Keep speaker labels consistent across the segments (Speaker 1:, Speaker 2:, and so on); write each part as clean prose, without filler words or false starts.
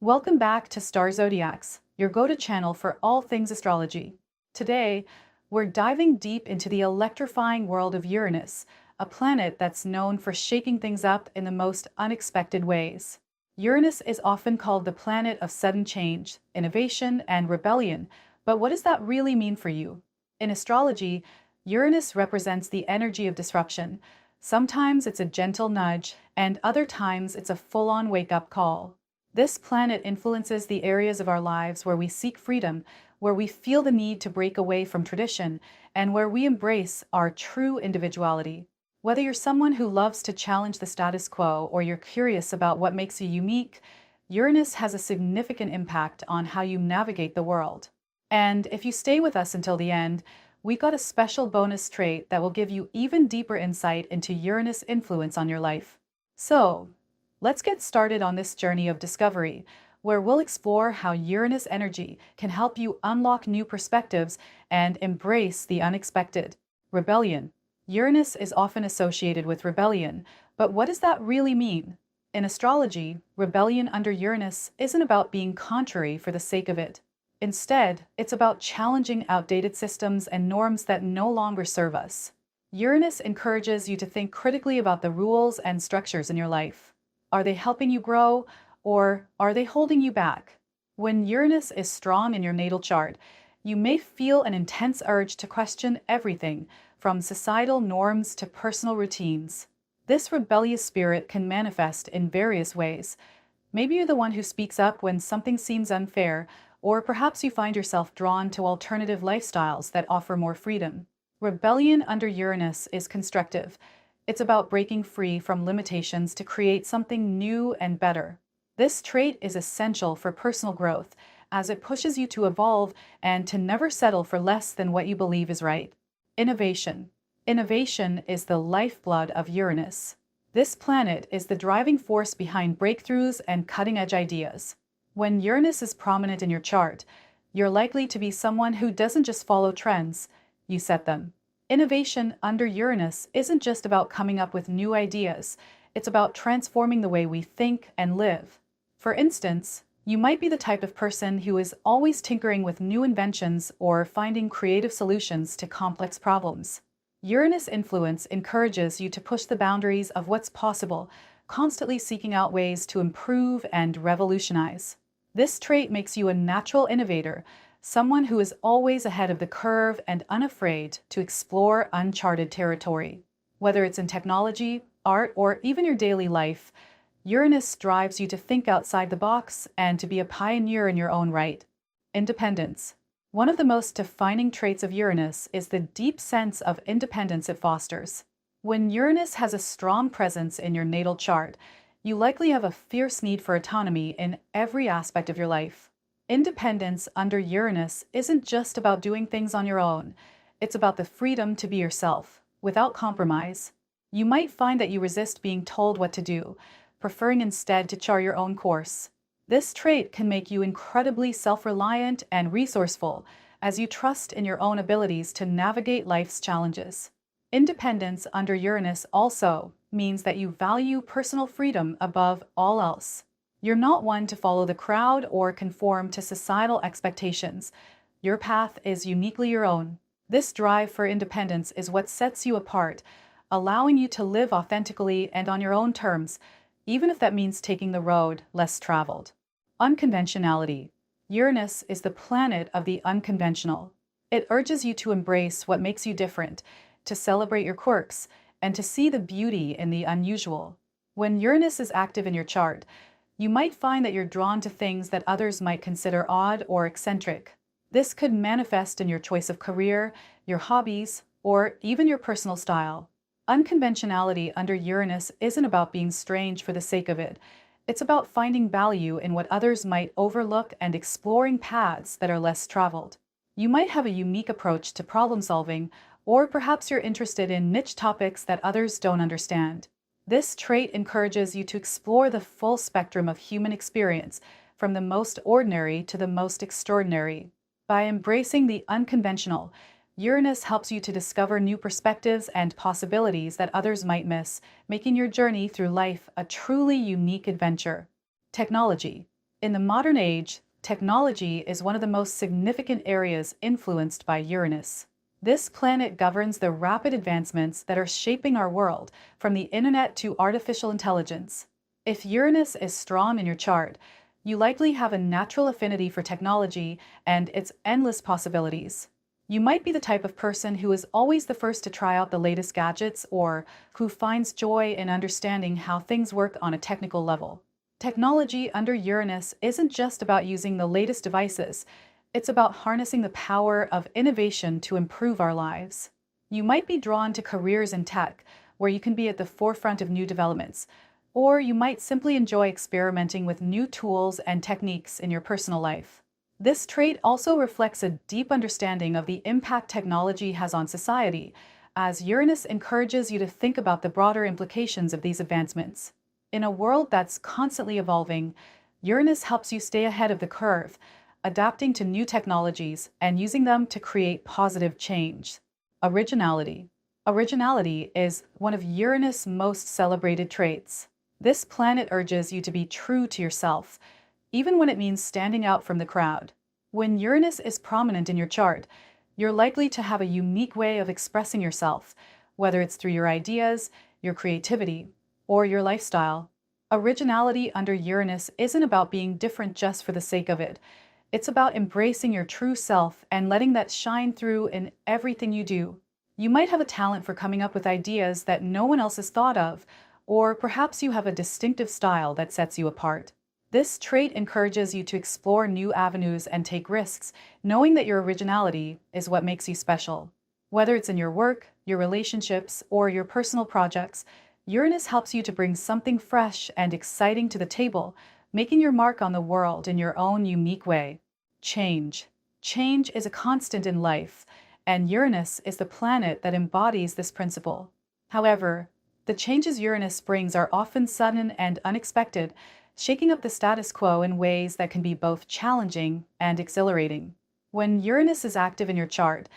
Speaker 1: Welcome back to Star Zodiacs, your go-to channel for all things astrology. Today, we're diving deep into the electrifying world of Uranus, a planet that's known for shaking things up in the most unexpected ways. Uranus is often called the planet of sudden change, innovation, and rebellion, but what does that really mean for you? In astrology, Uranus represents the energy of disruption. Sometimes it's a gentle nudge, and other times it's a full-on wake-up call. This planet influences the areas of our lives where we seek freedom, where we feel the need to break away from tradition, and where we embrace our true individuality. Whether you're someone who loves to challenge the status quo or you're curious about what makes you unique, Uranus has a significant impact on how you navigate the world. And if you stay with us until the end, we've got a special bonus trait that will give you even deeper insight into Uranus' influence on your life. So, let's get started on this journey of discovery, where we'll explore how Uranus energy can help you unlock new perspectives and embrace the unexpected. Rebellion. Uranus is often associated with rebellion, but what does that really mean? In astrology, rebellion under Uranus isn't about being contrary for the sake of it. Instead, it's about challenging outdated systems and norms that no longer serve us. Uranus encourages you to think critically about the rules and structures in your life. Are they helping you grow, or are they holding you back? When Uranus is strong in your natal chart, you may feel an intense urge to question everything, from societal norms to personal routines. This rebellious spirit can manifest in various ways. Maybe you're the one who speaks up when something seems unfair, or perhaps you find yourself drawn to alternative lifestyles that offer more freedom. Rebellion under Uranus is constructive. It's about breaking free from limitations to create something new and better. This trait is essential for personal growth, as it pushes you to evolve and to never settle for less than what you believe is right. Innovation. Innovation is the lifeblood of Uranus. This planet is the driving force behind breakthroughs and cutting-edge ideas. When Uranus is prominent in your chart, you're likely to be someone who doesn't just follow trends, you set them. Innovation under Uranus isn't just about coming up with new ideas, it's about transforming the way we think and live. For instance, you might be the type of person who is always tinkering with new inventions or finding creative solutions to complex problems. Uranus' influence encourages you to push the boundaries of what's possible, constantly seeking out ways to improve and revolutionize. This trait makes you a natural innovator, someone who is always ahead of the curve and unafraid to explore uncharted territory. Whether it's in technology, art, or even your daily life, Uranus drives you to think outside the box and to be a pioneer in your own right. Independence. One of the most defining traits of Uranus is the deep sense of independence it fosters. When Uranus has a strong presence in your natal chart, you likely have a fierce need for autonomy in every aspect of your life. Independence under Uranus isn't just about doing things on your own. It's about the freedom to be yourself, without compromise. You might find that you resist being told what to do, preferring instead to chart your own course. This trait can make you incredibly self-reliant and resourceful as you trust in your own abilities to navigate life's challenges. Independence under Uranus also means that you value personal freedom above all else. You're not one to follow the crowd or conform to societal expectations. Your path is uniquely your own. This drive for independence is what sets you apart, allowing you to live authentically and on your own terms, even if that means taking the road less traveled. Unconventionality. Uranus is the planet of the unconventional. It urges you to embrace what makes you different, to celebrate your quirks, and to see the beauty in the unusual. When Uranus is active in your chart, you might find that you're drawn to things that others might consider odd or eccentric. This could manifest in your choice of career, your hobbies, or even your personal style. Unconventionality under Uranus isn't about being strange for the sake of it. It's about finding value in what others might overlook and exploring paths that are less traveled. You might have a unique approach to problem solving, or perhaps you're interested in niche topics that others don't understand. This trait encourages you to explore the full spectrum of human experience, from the most ordinary to the most extraordinary. By embracing the unconventional, Uranus helps you to discover new perspectives and possibilities that others might miss, making your journey through life a truly unique adventure. Technology. In the modern age, technology is one of the most significant areas influenced by Uranus. This planet governs the rapid advancements that are shaping our world, from the internet to artificial intelligence. If Uranus is strong in your chart, you likely have a natural affinity for technology and its endless possibilities. You might be the type of person who is always the first to try out the latest gadgets, or who finds joy in understanding how things work on a technical level. Technology under Uranus isn't just about using the latest devices, it's about harnessing the power of innovation to improve our lives. You might be drawn to careers in tech, where you can be at the forefront of new developments, or you might simply enjoy experimenting with new tools and techniques in your personal life. This trait also reflects a deep understanding of the impact technology has on society, as Uranus encourages you to think about the broader implications of these advancements. In a world that's constantly evolving, Uranus helps you stay ahead of the curve, adapting to new technologies and using them to create positive change. Originality. Originality is one of Uranus' most celebrated traits. This planet urges you to be true to yourself, even when it means standing out from the crowd. When Uranus is prominent in your chart, you're likely to have a unique way of expressing yourself, whether it's through your ideas, your creativity, or your lifestyle. Originality under Uranus isn't about being different just for the sake of it. It's about embracing your true self and letting that shine through in everything you do. You might have a talent for coming up with ideas that no one else has thought of, or perhaps you have a distinctive style that sets you apart. This trait encourages you to explore new avenues and take risks, knowing that your originality is what makes you special. Whether it's in your work, your relationships, or your personal projects, Uranus helps you to bring something fresh and exciting to the table, making your mark on the world in your own unique way. Change. Change is a constant in life, and Uranus is the planet that embodies this principle. However, the changes Uranus brings are often sudden and unexpected, shaking up the status quo in ways that can be both challenging and exhilarating. When Uranus is active in your chart,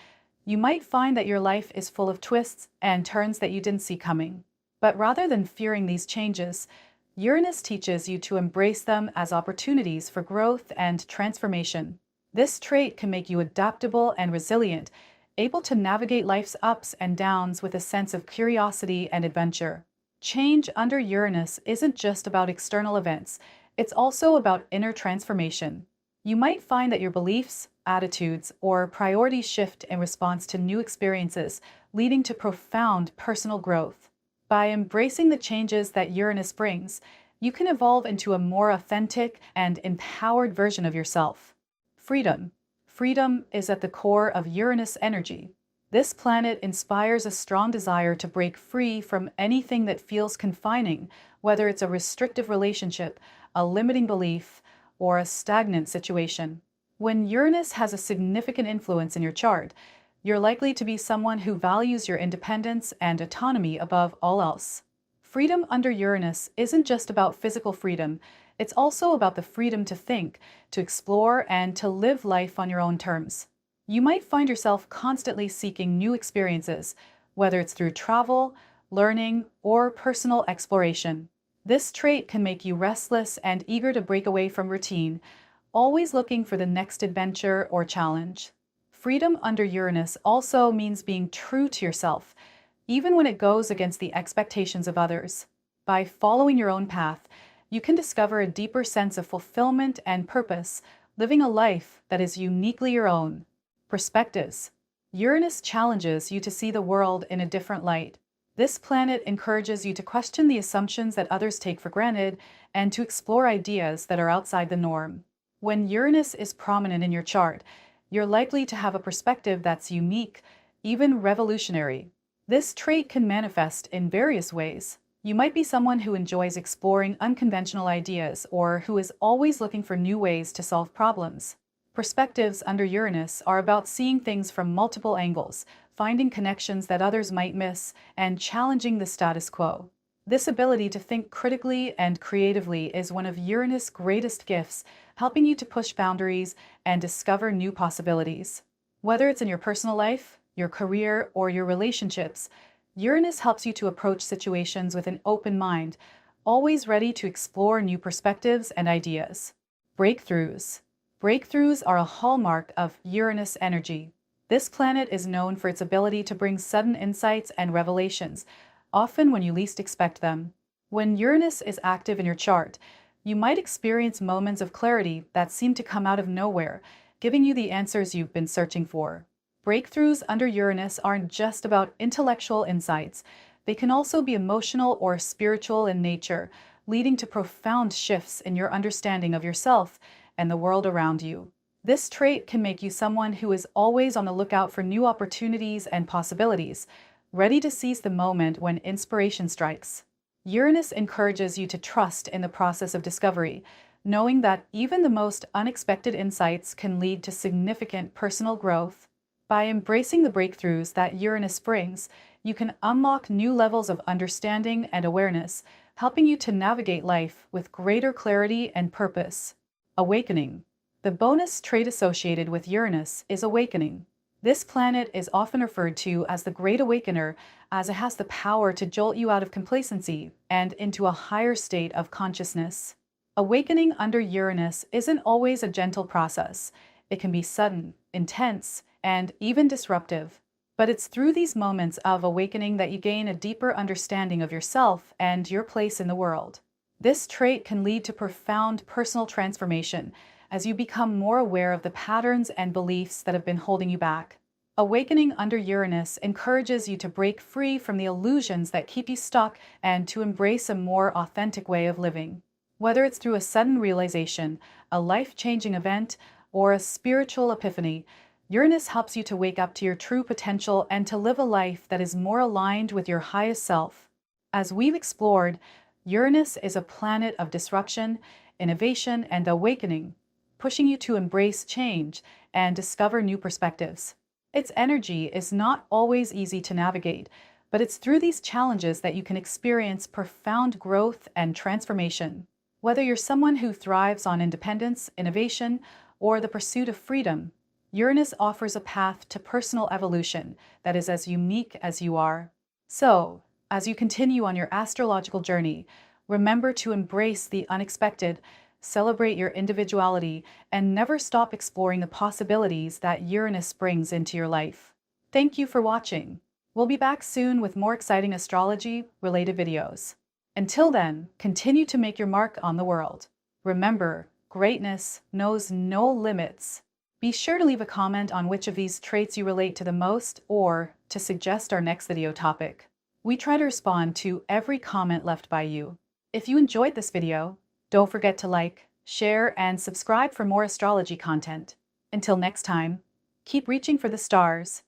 Speaker 1: you might find that your life is full of twists and turns that you didn't see coming. But rather than fearing these changes, Uranus teaches you to embrace them as opportunities for growth and transformation. This trait can make you adaptable and resilient, able to navigate life's ups and downs with a sense of curiosity and adventure. Change under Uranus isn't just about external events, it's also about inner transformation. You might find that your beliefs, attitudes, or priorities shift in response to new experiences, leading to profound personal growth. By embracing the changes that Uranus brings, you can evolve into a more authentic and empowered version of yourself. Freedom. Freedom is at the core of Uranus energy. This planet inspires a strong desire to break free from anything that feels confining, whether it's a restrictive relationship, a limiting belief, or a stagnant situation. When Uranus has a significant influence in your chart, you're likely to be someone who values your independence and autonomy above all else. Freedom under Uranus isn't just about physical freedom, it's also about the freedom to think, to explore, and to live life on your own terms. You might find yourself constantly seeking new experiences, whether it's through travel, learning, or personal exploration. This trait can make you restless and eager to break away from routine, always looking for the next adventure or challenge. Freedom under Uranus also means being true to yourself, even when it goes against the expectations of others. By following your own path, you can discover a deeper sense of fulfillment and purpose, living a life that is uniquely your own. Perspectives. Uranus challenges you to see the world in a different light. This planet encourages you to question the assumptions that others take for granted and to explore ideas that are outside the norm. When Uranus is prominent in your chart, you're likely to have a perspective that's unique, even revolutionary. This trait can manifest in various ways. You might be someone who enjoys exploring unconventional ideas or who is always looking for new ways to solve problems. Perspectives under Uranus are about seeing things from multiple angles, finding connections that others might miss, and challenging the status quo. This ability to think critically and creatively is one of Uranus' greatest gifts, helping you to push boundaries and discover new possibilities. Whether it's in your personal life, your career, or your relationships, Uranus helps you to approach situations with an open mind, always ready to explore new perspectives and ideas. Breakthroughs. Breakthroughs are a hallmark of Uranus energy. This planet is known for its ability to bring sudden insights and revelations, often when you least expect them. When Uranus is active in your chart, you might experience moments of clarity that seem to come out of nowhere, giving you the answers you've been searching for. Breakthroughs under Uranus aren't just about intellectual insights. They can also be emotional or spiritual in nature, leading to profound shifts in your understanding of yourself and the world around you. This trait can make you someone who is always on the lookout for new opportunities and possibilities, ready to seize the moment when inspiration strikes. Uranus encourages you to trust in the process of discovery, knowing that even the most unexpected insights can lead to significant personal growth. By embracing the breakthroughs that Uranus brings, you can unlock new levels of understanding and awareness, helping you to navigate life with greater clarity and purpose. Awakening. The bonus trait associated with Uranus is awakening. This planet is often referred to as the Great Awakener, as it has the power to jolt you out of complacency and into a higher state of consciousness. Awakening under Uranus isn't always a gentle process. It can be sudden, intense, and even disruptive. But it's through these moments of awakening that you gain a deeper understanding of yourself and your place in the world. This trait can lead to profound personal transformation as you become more aware of the patterns and beliefs that have been holding you back. Awakening under Uranus encourages you to break free from the illusions that keep you stuck and to embrace a more authentic way of living. Whether it's through a sudden realization, a life-changing event, or a spiritual epiphany, Uranus helps you to wake up to your true potential and to live a life that is more aligned with your highest self. As we've explored, Uranus is a planet of disruption, innovation, and awakening, pushing you to embrace change and discover new perspectives. Its energy is not always easy to navigate, but it's through these challenges that you can experience profound growth and transformation. Whether you're someone who thrives on independence, innovation, or the pursuit of freedom, Uranus offers a path to personal evolution that is as unique as you are. So, as you continue on your astrological journey, remember to embrace the unexpected, celebrate your individuality, and never stop exploring the possibilities that Uranus brings into your life. Thank you for watching. We'll be back soon with more exciting astrology-related videos. Until then, continue to make your mark on the world. Remember, greatness knows no limits. Be sure to leave a comment on which of these traits you relate to the most or to suggest our next video topic. We try to respond to every comment left by you. If you enjoyed this video, don't forget to like, share, and subscribe for more astrology content. Until next time, keep reaching for the stars.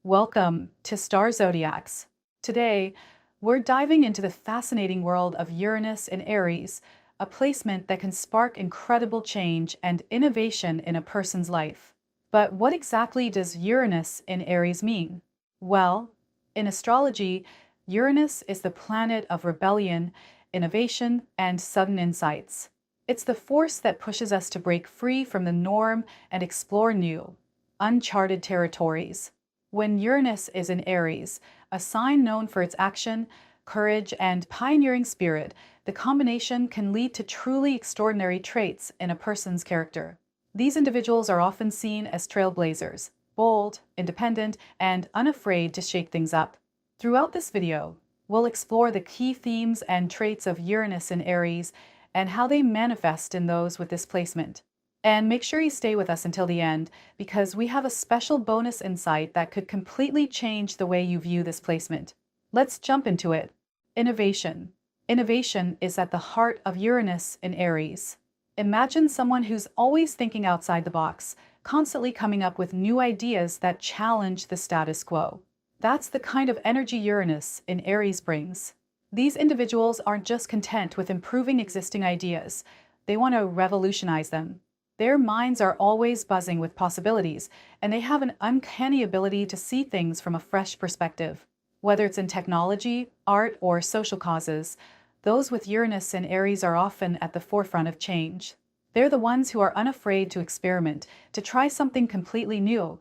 Speaker 1: Welcome to Star Zodiacs. Today, we're diving into the fascinating world of Uranus in Aries, a placement that can spark incredible change and innovation in a person's life. But what exactly does Uranus in Aries mean? Well, in astrology, Uranus is the planet of rebellion, innovation, and sudden insights. It's the force that pushes us to break free from the norm and explore new, uncharted territories. When Uranus is in Aries, a sign known for its action, courage, and pioneering spirit, the combination can lead to truly extraordinary traits in a person's character. These individuals are often seen as trailblazers, bold, independent, and unafraid to shake things up. Throughout this video, we'll explore the key themes and traits of Uranus in Aries and how they manifest in those with this placement. And make sure you stay with us until the end, because we have a special bonus insight that could completely change the way you view this placement. Let's jump into it. Innovation. Innovation is at the heart of Uranus in Aries. Imagine someone who's always thinking outside the box, constantly coming up with new ideas that challenge the status quo. That's the kind of energy Uranus in Aries brings. These individuals aren't just content with improving existing ideas. They want to revolutionize them. Their minds are always buzzing with possibilities, and they have an uncanny ability to see things from a fresh perspective. Whether it's in technology, art, or social causes, those with Uranus in Aries are often at the forefront of change. They're the ones who are unafraid to experiment, to try something completely new,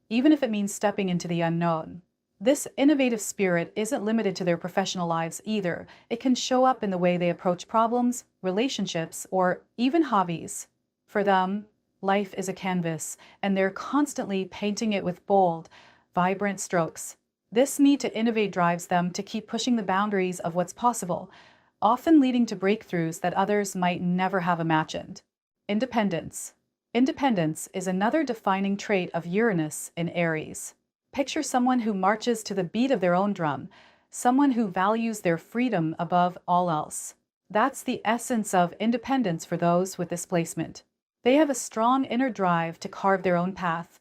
Speaker 1: even if it means stepping into the unknown. This innovative spirit isn't limited to their professional lives either. It can show up in the way they approach problems, relationships, or even hobbies. For them, life is a canvas, and they're constantly painting it with bold, vibrant strokes. This need to innovate drives them to keep pushing the boundaries of what's possible, often leading to breakthroughs that others might never have imagined. Independence. Independence is another defining trait of Uranus in Aries. Picture someone who marches to the beat of their own drum, someone who values their freedom above all else. That's the essence of independence for those with this placement. They have a strong inner drive to carve their own path,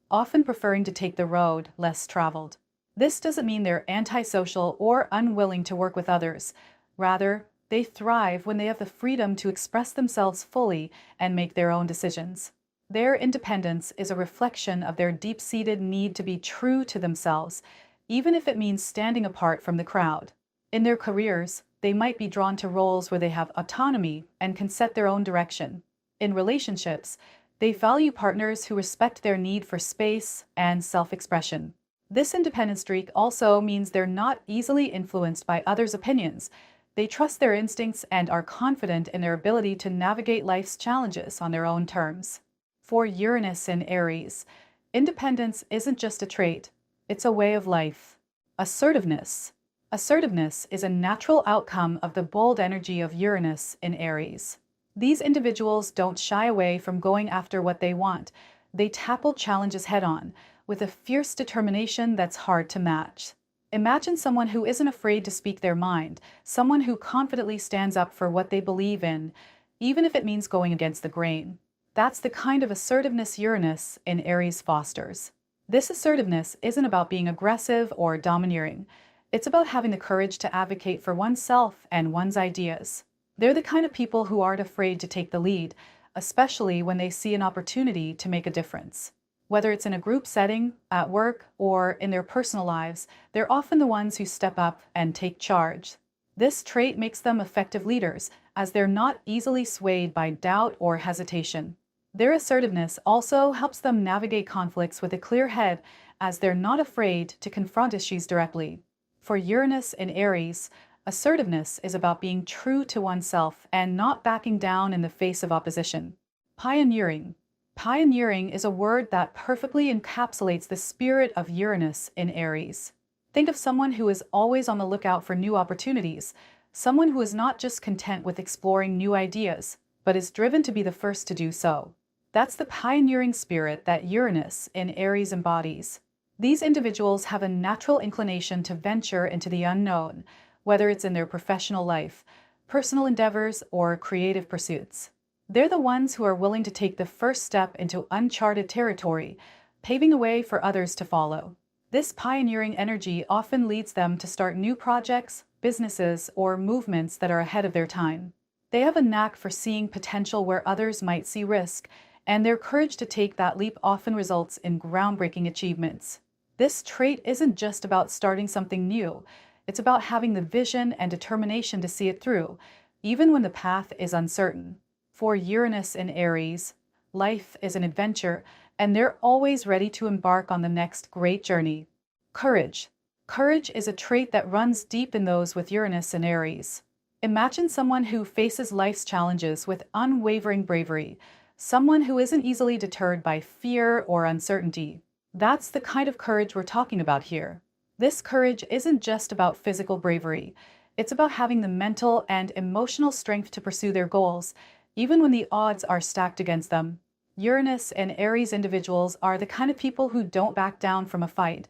Speaker 1: often preferring to take the road less traveled. This doesn't mean they're antisocial or unwilling to work with others. Rather, they thrive when they have the freedom to express themselves fully and make their own decisions. Their independence is a reflection of their deep-seated need to be true to themselves, even if it means standing apart from the crowd. In their careers, they might be drawn to roles where they have autonomy and can set their own direction. In relationships, they value partners who respect their need for space and self-expression. This independent streak also means they're not easily influenced by others' opinions. They trust their instincts and are confident in their ability to navigate life's challenges on their own terms. For Uranus in Aries, independence isn't just a trait, it's a way of life. Assertiveness. Assertiveness is a natural outcome of the bold energy of Uranus in Aries. These individuals don't shy away from going after what they want. They tackle challenges head-on, with a fierce determination that's hard to match. Imagine someone who isn't afraid to speak their mind, someone who confidently stands up for what they believe in, even if it means going against the grain. That's the kind of assertiveness Uranus in Aries fosters. This assertiveness isn't about being aggressive or domineering. It's about having the courage to advocate for oneself and one's ideas. They're the kind of people who aren't afraid to take the lead, especially when they see an opportunity to make a difference. Whether it's in a group setting, at work, or in their personal lives, they're often the ones who step up and take charge. This trait makes them effective leaders, as they're not easily swayed by doubt or hesitation. Their assertiveness also helps them navigate conflicts with a clear head, as they're not afraid to confront issues directly. For Uranus in Aries, assertiveness is about being true to oneself and not backing down in the face of opposition. Pioneering. Pioneering is a word that perfectly encapsulates the spirit of Uranus in Aries. Think of someone who is always on the lookout for new opportunities, someone who is not just content with exploring new ideas, but is driven to be the first to do so. That's the pioneering spirit that Uranus in Aries embodies. These individuals have a natural inclination to venture into the unknown, whether it's in their professional life, personal endeavors, or creative pursuits. They're the ones who are willing to take the first step into uncharted territory, paving the way for others to follow. This pioneering energy often leads them to start new projects, businesses, or movements that are ahead of their time. They have a knack for seeing potential where others might see risk, and their courage to take that leap often results in groundbreaking achievements. This trait isn't just about starting something new, it's about having the vision and determination to see it through, even when the path is uncertain. For Uranus in Aries, life is an adventure, and they're always ready to embark on the next great journey. Courage. Courage is a trait that runs deep in those with Uranus in Aries. Imagine someone who faces life's challenges with unwavering bravery, someone who isn't easily deterred by fear or uncertainty. That's the kind of courage we're talking about here. This courage isn't just about physical bravery. It's about having the mental and emotional strength to pursue their goals, even when the odds are stacked against them. Uranus and Aries individuals are the kind of people who don't back down from a fight,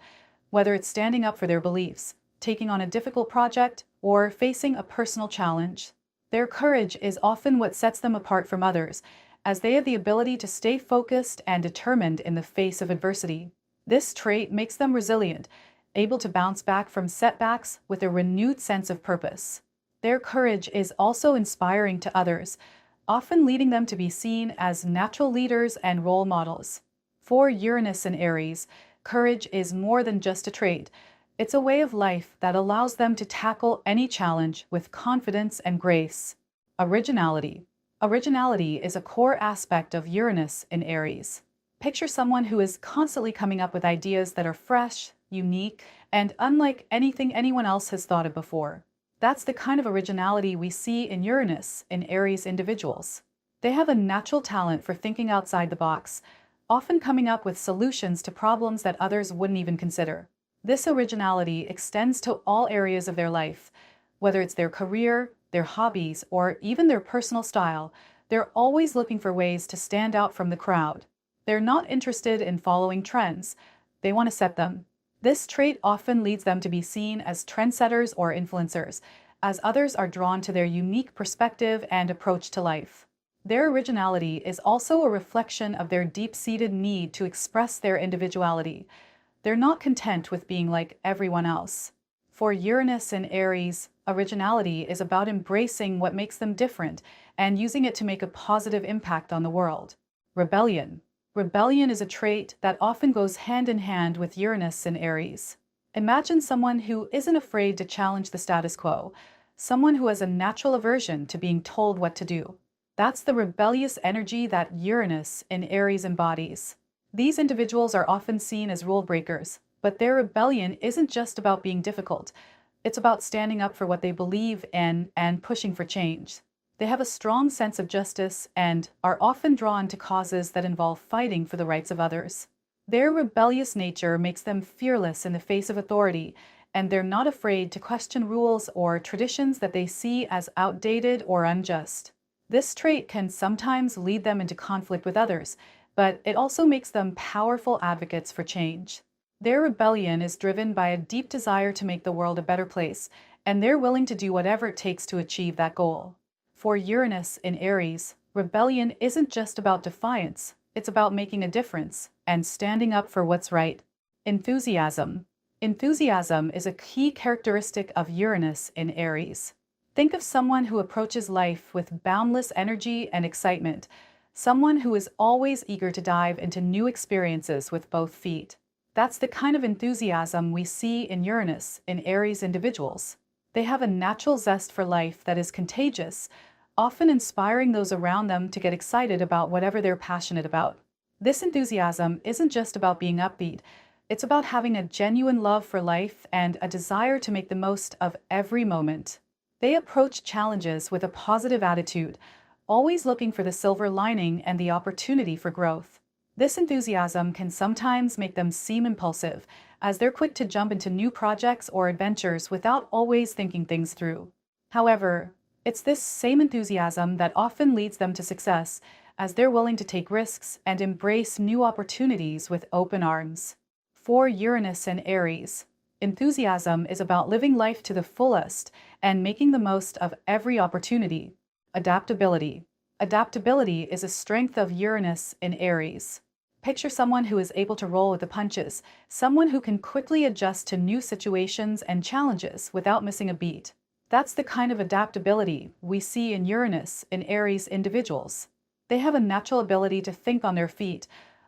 Speaker 1: whether it's standing up for their beliefs, taking on a difficult project, or facing a personal challenge. Their courage is often what sets them apart from others, as they have the ability to stay focused and determined in the face of adversity. This trait makes them resilient, able to bounce back from setbacks with a renewed sense of purpose. Their courage is also inspiring to others, often leading them to be seen as natural leaders and role models. For Uranus and Aries, courage is more than just a trait. It's a way of life that allows them to tackle any challenge with confidence and grace. Originality. Originality is a core aspect of Uranus in Aries. Picture someone who is constantly coming up with ideas that are fresh, unique, and unlike anything anyone else has thought of before. That's the kind of originality we see in Uranus in Aries individuals. They have a natural talent for thinking outside the box, often coming up with solutions to problems that others wouldn't even consider. This originality extends to all areas of their life, whether it's their career, their hobbies, or even their personal style. They're always looking for ways to stand out from the crowd. They're not interested in following trends. They want to set them. This trait often leads them to be seen as trendsetters or influencers, as others are drawn to their unique perspective and approach to life. Their originality is also a reflection of their deep-seated need to express their individuality. They're not content with being like everyone else. For Uranus and Aries, originality is about embracing what makes them different and using it to make a positive impact on the world. Rebellion. Rebellion is a trait that often goes hand in hand with Uranus and Aries. Imagine someone who isn't afraid to challenge the status quo, someone who has a natural aversion to being told what to do. That's the rebellious energy that Uranus in Aries embodies. These individuals are often seen as rule breakers, but their rebellion isn't just about being difficult. It's about standing up for what they believe in and pushing for change. They have a strong sense of justice and are often drawn to causes that involve fighting for the rights of others. Their rebellious nature makes them fearless in the face of authority, and they're not afraid to question rules or traditions that they see as outdated or unjust. This trait can sometimes lead them into conflict with others, but it also makes them powerful advocates for change. Their rebellion is driven by a deep desire to make the world a better place, and they're willing to do whatever it takes to achieve that goal. For Uranus in Aries, rebellion isn't just about defiance, it's about making a difference and standing up for what's right. Enthusiasm. Enthusiasm is a key characteristic of Uranus in Aries. Think of someone who approaches life with boundless energy and excitement, someone who is always eager to dive into new experiences with both feet. That's the kind of enthusiasm we see in Uranus in Aries individuals. They have a natural zest for life that is contagious, often inspiring those around them to get excited about whatever they're passionate about. This enthusiasm isn't just about being upbeat, it's about having a genuine love for life and a desire to make the most of every moment. They approach challenges with a positive attitude, always looking for the silver lining and the opportunity for growth. This enthusiasm can sometimes make them seem impulsive, as they're quick to jump into new projects or adventures without always thinking things through. However, it's this same enthusiasm that often leads them to success, as they're willing to take risks and embrace new opportunities with open arms. For Uranus and Aries, enthusiasm is about living life to the fullest and making the most of every opportunity. Adaptability. Adaptability is a strength of Uranus in Aries. Picture someone who is able to roll with the punches, someone who can quickly adjust to new situations and challenges without missing a beat. That's the kind of adaptability we see in Uranus in Aries individuals. They have a natural ability to think on their feet,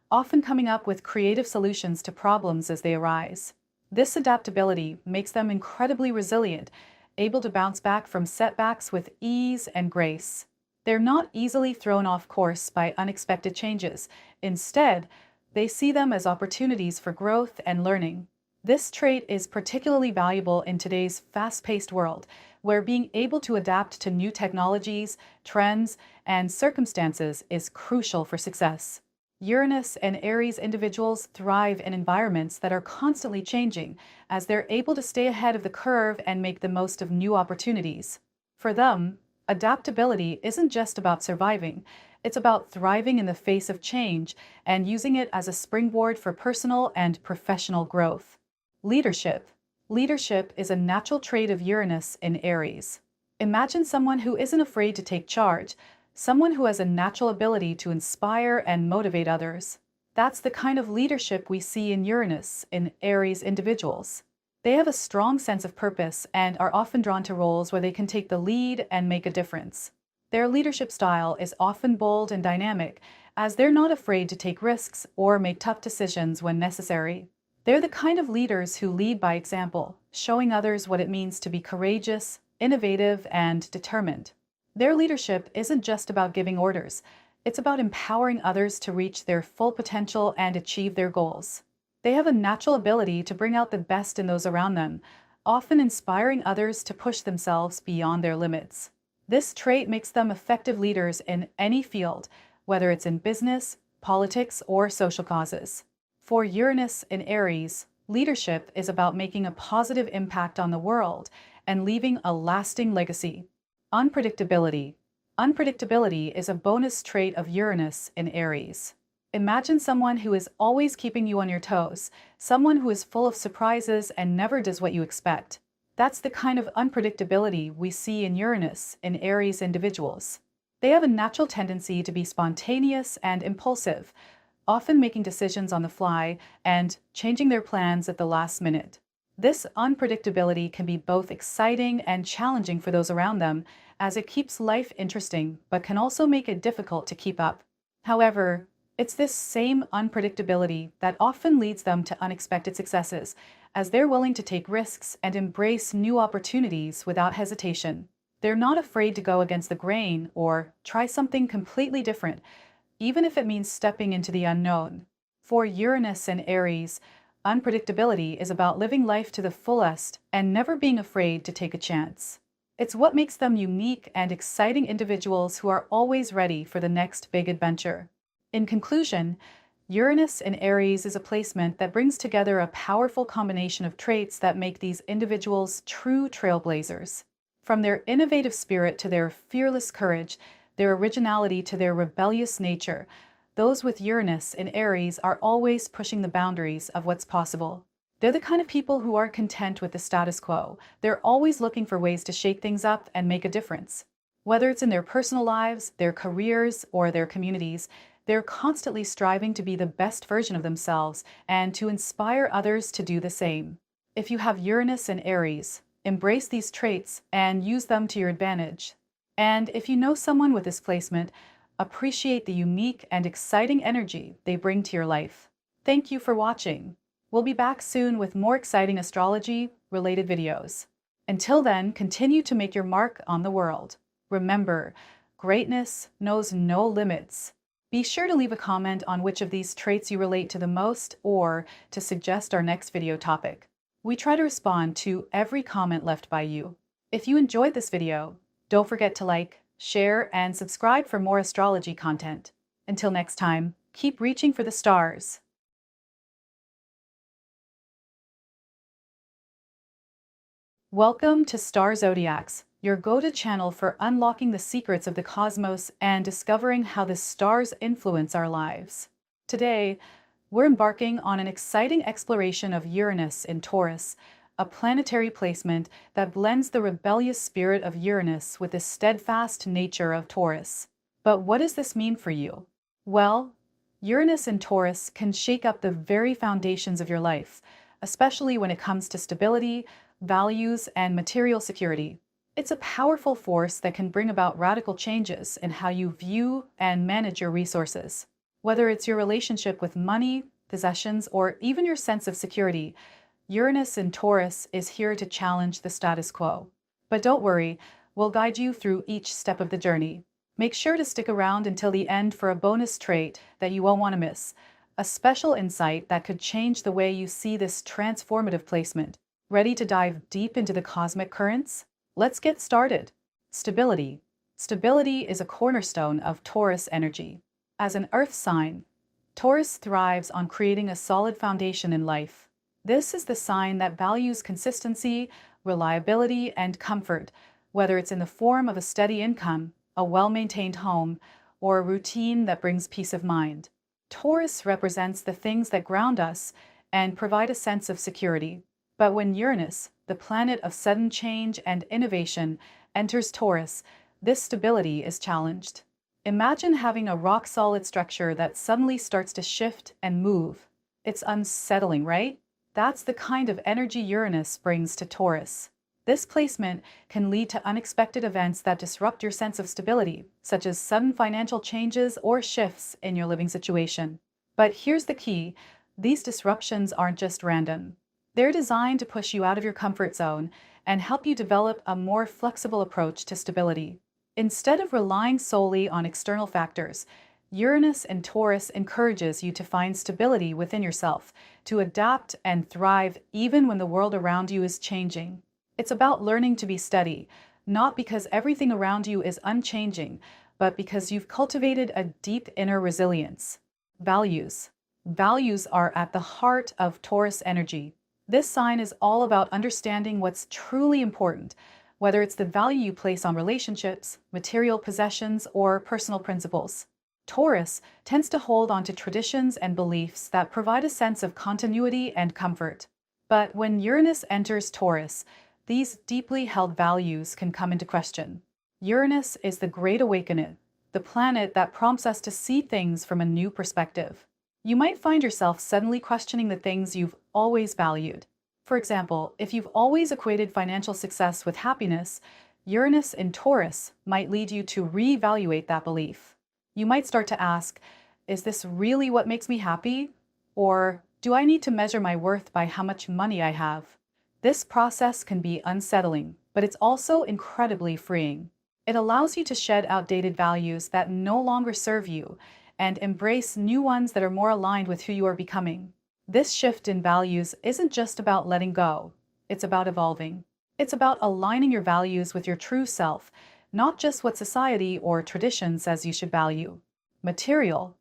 Speaker 1: often coming up with creative solutions to problems as they arise. This adaptability makes them incredibly resilient, able to bounce back from setbacks with ease and grace. They're not easily thrown off course by unexpected changes. Instead, they see them as opportunities for growth and learning. This trait is particularly valuable in today's fast-paced world, where being able to adapt to new technologies, trends, and circumstances is crucial for success. Uranus and Aries individuals thrive in environments that are constantly changing, as they're able to stay ahead of the curve and make the most of new opportunities. For them, adaptability isn't just about surviving, it's about thriving in the face of change and using it as a springboard for personal and professional growth. Leadership. Leadership is a natural trait of Uranus in Aries. Imagine someone who isn't afraid to take charge, someone who has a natural ability to inspire and motivate others. That's the kind of leadership we see in Uranus in Aries individuals. They have a strong sense of purpose and are often drawn to roles where they can take the lead and make a difference. Their leadership style is often bold and dynamic, as they're not afraid to take risks or make tough decisions when necessary. They're the kind of leaders who lead by example, showing others what it means to be courageous, innovative, and determined. Their leadership isn't just about giving orders, it's about empowering others to reach their full potential and achieve their goals. They have a natural ability to bring out the best in those around them, often inspiring others to push themselves beyond their limits. This trait makes them effective leaders in any field, whether it's in business, politics, or social causes. For Uranus in Aries, leadership is about making a positive impact on the world and leaving a lasting legacy. Unpredictability. Unpredictability is a bonus trait of Uranus in Aries. Imagine someone who is always keeping you on your toes, someone who is full of surprises and never does what you expect. That's the kind of unpredictability we see in Uranus in Aries individuals. They have a natural tendency to be spontaneous and impulsive, often making decisions on the fly and changing their plans at the last minute. This unpredictability can be both exciting and challenging for those around them, as it keeps life interesting but can also make it difficult to keep up. However, it's this same unpredictability that often leads them to unexpected successes, as they're willing to take risks and embrace new opportunities without hesitation. They're not afraid to go against the grain or try something completely different, even if it means stepping into the unknown. For Uranus and Aries, unpredictability is about living life to the fullest and never being afraid to take a chance. It's what makes them unique and exciting individuals who are always ready for the next big adventure. In conclusion, Uranus in Aries is a placement that brings together a powerful combination of traits that make these individuals true trailblazers. From their innovative spirit to their fearless courage, their originality to their rebellious nature, those with Uranus in Aries are always pushing the boundaries of what's possible. They're the kind of people who aren't content with the status quo. They're always looking for ways to shake things up and make a difference. Whether it's in their personal lives, their careers, or their communities, they're constantly striving to be the best version of themselves and to inspire others to do the same. If you have Uranus in Aries, embrace these traits and use them to your advantage. And if you know someone with this placement, appreciate the unique and exciting energy they bring to your life. Thank you for watching. We'll be back soon with more exciting astrology-related videos. Until then, continue to make your mark on the world. Remember, greatness knows no limits. Be sure to leave a comment on which of these traits you relate to the most or to suggest our next video topic. We try to respond to every comment left by you. If you enjoyed this video, don't forget to like, share, and subscribe for more astrology content. Until next time, keep reaching for the stars. Welcome to Star Zodiacs, your go-to channel for unlocking the secrets of the cosmos and discovering how the stars influence our lives. Today, we're embarking on an exciting exploration of Uranus in Taurus, a planetary placement that blends the rebellious spirit of Uranus with the steadfast nature of Taurus. But what does this mean for you? Well, Uranus in Taurus can shake up the very foundations of your life, especially when it comes to stability, values, and material security. It's a powerful force that can bring about radical changes in how you view and manage your resources. Whether it's your relationship with money, possessions, or even your sense of security, Uranus in Taurus is here to challenge the status quo. But don't worry, we'll guide you through each step of the journey. Make sure to stick around until the end for a bonus trait that you won't want to miss, a special insight that could change the way you see this transformative placement. Ready to dive deep into the cosmic currents? Let's get started. Stability. Stability is a cornerstone of Taurus energy. As an earth sign, Taurus thrives on creating a solid foundation in life. This is the sign that values consistency, reliability, and comfort, whether it's in the form of a steady income, a well-maintained home, or a routine that brings peace of mind. Taurus represents the things that ground us and provide a sense of security. But when Uranus, the planet of sudden change and innovation, enters Taurus, this stability is challenged. Imagine having a rock-solid structure that suddenly starts to shift and move. It's unsettling, right? That's the kind of energy Uranus brings to Taurus. This placement can lead to unexpected events that disrupt your sense of stability, such as sudden financial changes or shifts in your living situation. But here's the key: these disruptions aren't just random. They're designed to push you out of your comfort zone and help you develop a more flexible approach to stability. Instead of relying solely on external factors, Uranus in Taurus encourages you to find stability within yourself, to adapt and thrive even when the world around you is changing. It's about learning to be steady, not because everything around you is unchanging, but because you've cultivated a deep inner resilience. Values. Values are at the heart of Taurus energy. This sign is all about understanding what's truly important, whether it's the value you place on relationships, material possessions, or personal principles. Taurus tends to hold on to traditions and beliefs that provide a sense of continuity and comfort. But when Uranus enters Taurus, these deeply held values can come into question. Uranus is the Great Awakener, the planet that prompts us to see things from a new perspective. You might find yourself suddenly questioning the things you've always valued. For example, if you've always equated financial success with happiness, Uranus in Taurus might lead you to reevaluate that belief. You might start to ask, is this really what makes me happy? Or do I need to measure my worth by how much money I have? This process can be unsettling, but it's also incredibly freeing. It allows you to shed outdated values that no longer serve you and embrace new ones that are more aligned with who you are becoming. This shift in values isn't just about letting go, it's about evolving. It's about aligning your values with your true self, not just what society or tradition says you should value. Material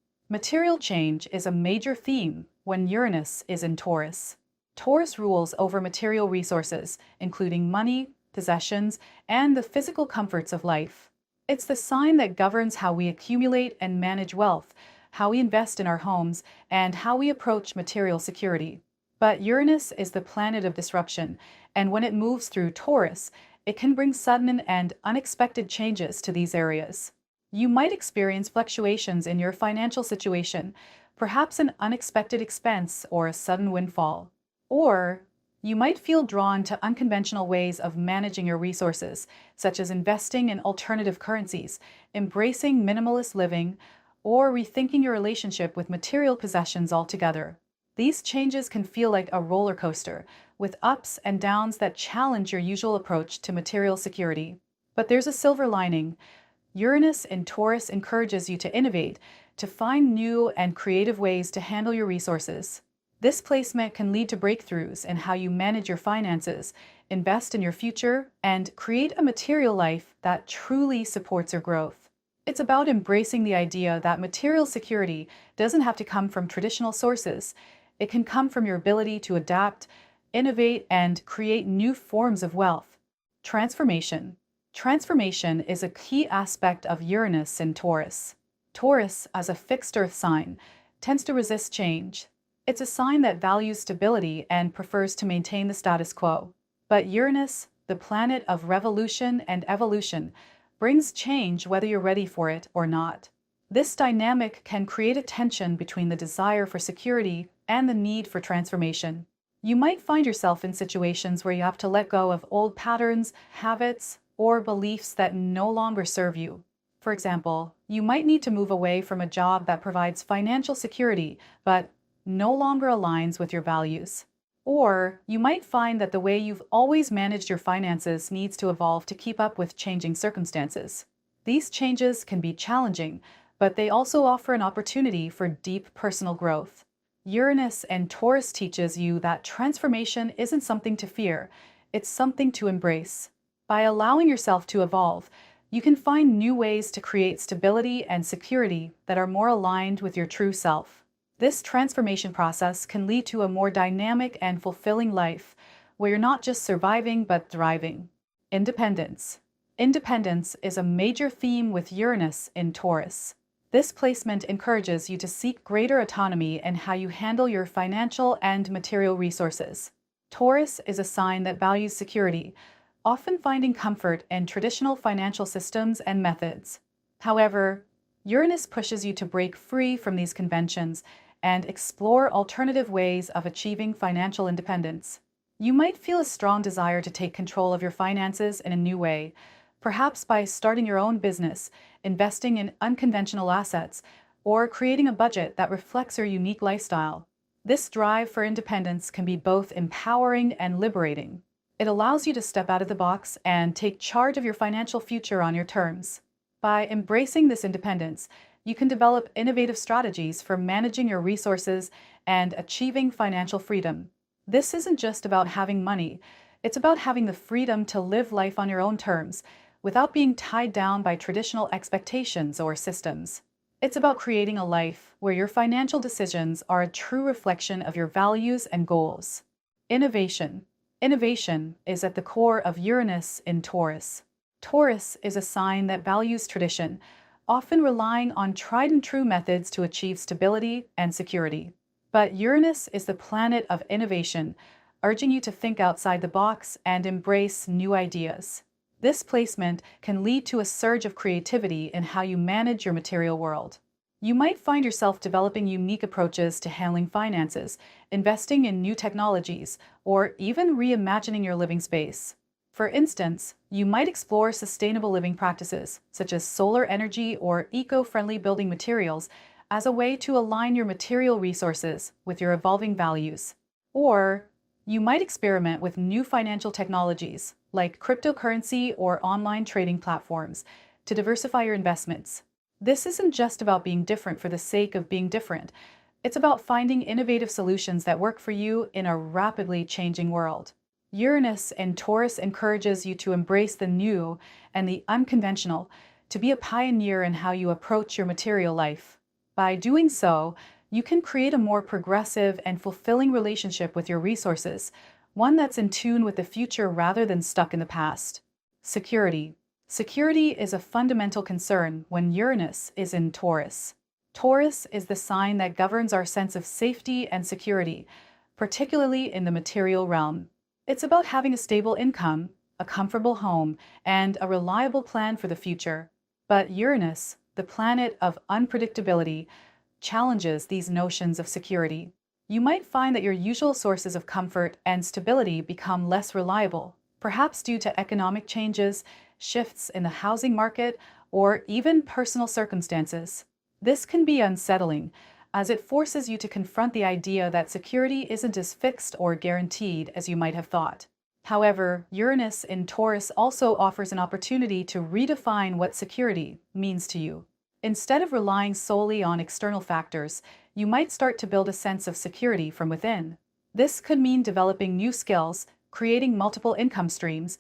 Speaker 1: change is a major theme when Uranus is in Taurus. Taurus rules over material resources, including money, possessions, and the physical comforts of life. It's the sign that governs how we accumulate and manage wealth, how we invest in our homes, and how we approach material security. But Uranus is the planet of disruption, and when it moves through Taurus, it can bring sudden and unexpected changes to these areas. You might experience fluctuations in your financial situation, perhaps an unexpected expense or a sudden windfall. Or you might feel drawn to unconventional ways of managing your resources, such as investing in alternative currencies, embracing minimalist living, or rethinking your relationship with material possessions altogether. These changes can feel like a roller coaster, with ups and downs that challenge your usual approach to material security. But there's a silver lining. Uranus in Taurus encourages you to innovate, to find new and creative ways to handle your resources. This placement can lead to breakthroughs in how you manage your finances, invest in your future, and create a material life that truly supports your growth. It's about embracing the idea that material security doesn't have to come from traditional sources. It can come from your ability to adapt, innovate, and create new forms of wealth. Transformation. Transformation is a key aspect of Uranus in Taurus. Taurus, as a fixed earth sign, tends to resist change. It's a sign that values stability and prefers to maintain the status quo. But Uranus, the planet of revolution and evolution, brings change whether you're ready for it or not. This dynamic can create a tension between the desire for security and the need for transformation. You might find yourself in situations where you have to let go of old patterns, habits, or beliefs that no longer serve you. For example, you might need to move away from a job that provides financial security, but no longer aligns with your values. Or you might find that the way you've always managed your finances needs to evolve to keep up with changing circumstances. These changes can be challenging, but they also offer an opportunity for deep personal growth. Uranus and Taurus teaches you that transformation isn't something to fear, it's something to embrace. By allowing yourself to evolve, you can find new ways to create stability and security that are more aligned with your true self. This transformation process can lead to a more dynamic and fulfilling life, where you're not just surviving but thriving. Independence. Independence is a major theme with Uranus in Taurus. This placement encourages you to seek greater autonomy in how you handle your financial and material resources. Taurus is a sign that values security, often finding comfort in traditional financial systems and methods. However, Uranus pushes you to break free from these conventions and explore alternative ways of achieving financial independence. You might feel a strong desire to take control of your finances in a new way, perhaps by starting your own business, investing in unconventional assets, or creating a budget that reflects your unique lifestyle. This drive for independence can be both empowering and liberating. It allows you to step out of the box and take charge of your financial future on your terms. By embracing this independence, you can develop innovative strategies for managing your resources and achieving financial freedom. This isn't just about having money, it's about having the freedom to live life on your own terms without being tied down by traditional expectations or systems. It's about creating a life where your financial decisions are a true reflection of your values and goals. Innovation. Innovation is at the core of Uranus in Taurus. Taurus is a sign that values tradition, often relying on tried and true methods to achieve stability and security. But Uranus is the planet of innovation, urging you to think outside the box and embrace new ideas. This placement can lead to a surge of creativity in how you manage your material world. You might find yourself developing unique approaches to handling finances, investing in new technologies, or even reimagining your living space. For instance, you might explore sustainable living practices, such as solar energy or eco-friendly building materials, as a way to align your material resources with your evolving values. Or you might experiment with new financial technologies, like cryptocurrency or online trading platforms, to diversify your investments. This isn't just about being different for the sake of being different. It's about finding innovative solutions that work for you in a rapidly changing world. Uranus in Taurus encourages you to embrace the new and the unconventional, to be a pioneer in how you approach your material life. By doing so, you can create a more progressive and fulfilling relationship with your resources, one that's in tune with the future rather than stuck in the past. Security. Security is a fundamental concern when Uranus is in Taurus. Taurus is the sign that governs our sense of safety and security, particularly in the material realm. It's about having a stable income, a comfortable home, and a reliable plan for the future. But Uranus, the planet of unpredictability, challenges these notions of security. You might find that your usual sources of comfort and stability become less reliable, perhaps due to economic changes, shifts in the housing market, or even personal circumstances. This can be unsettling, as it forces you to confront the idea that security isn't as fixed or guaranteed as you might have thought. However, Uranus in Taurus also offers an opportunity to redefine what security means to you. Instead of relying solely on external factors, you might start to build a sense of security from within. This could mean developing new skills, creating multiple income streams,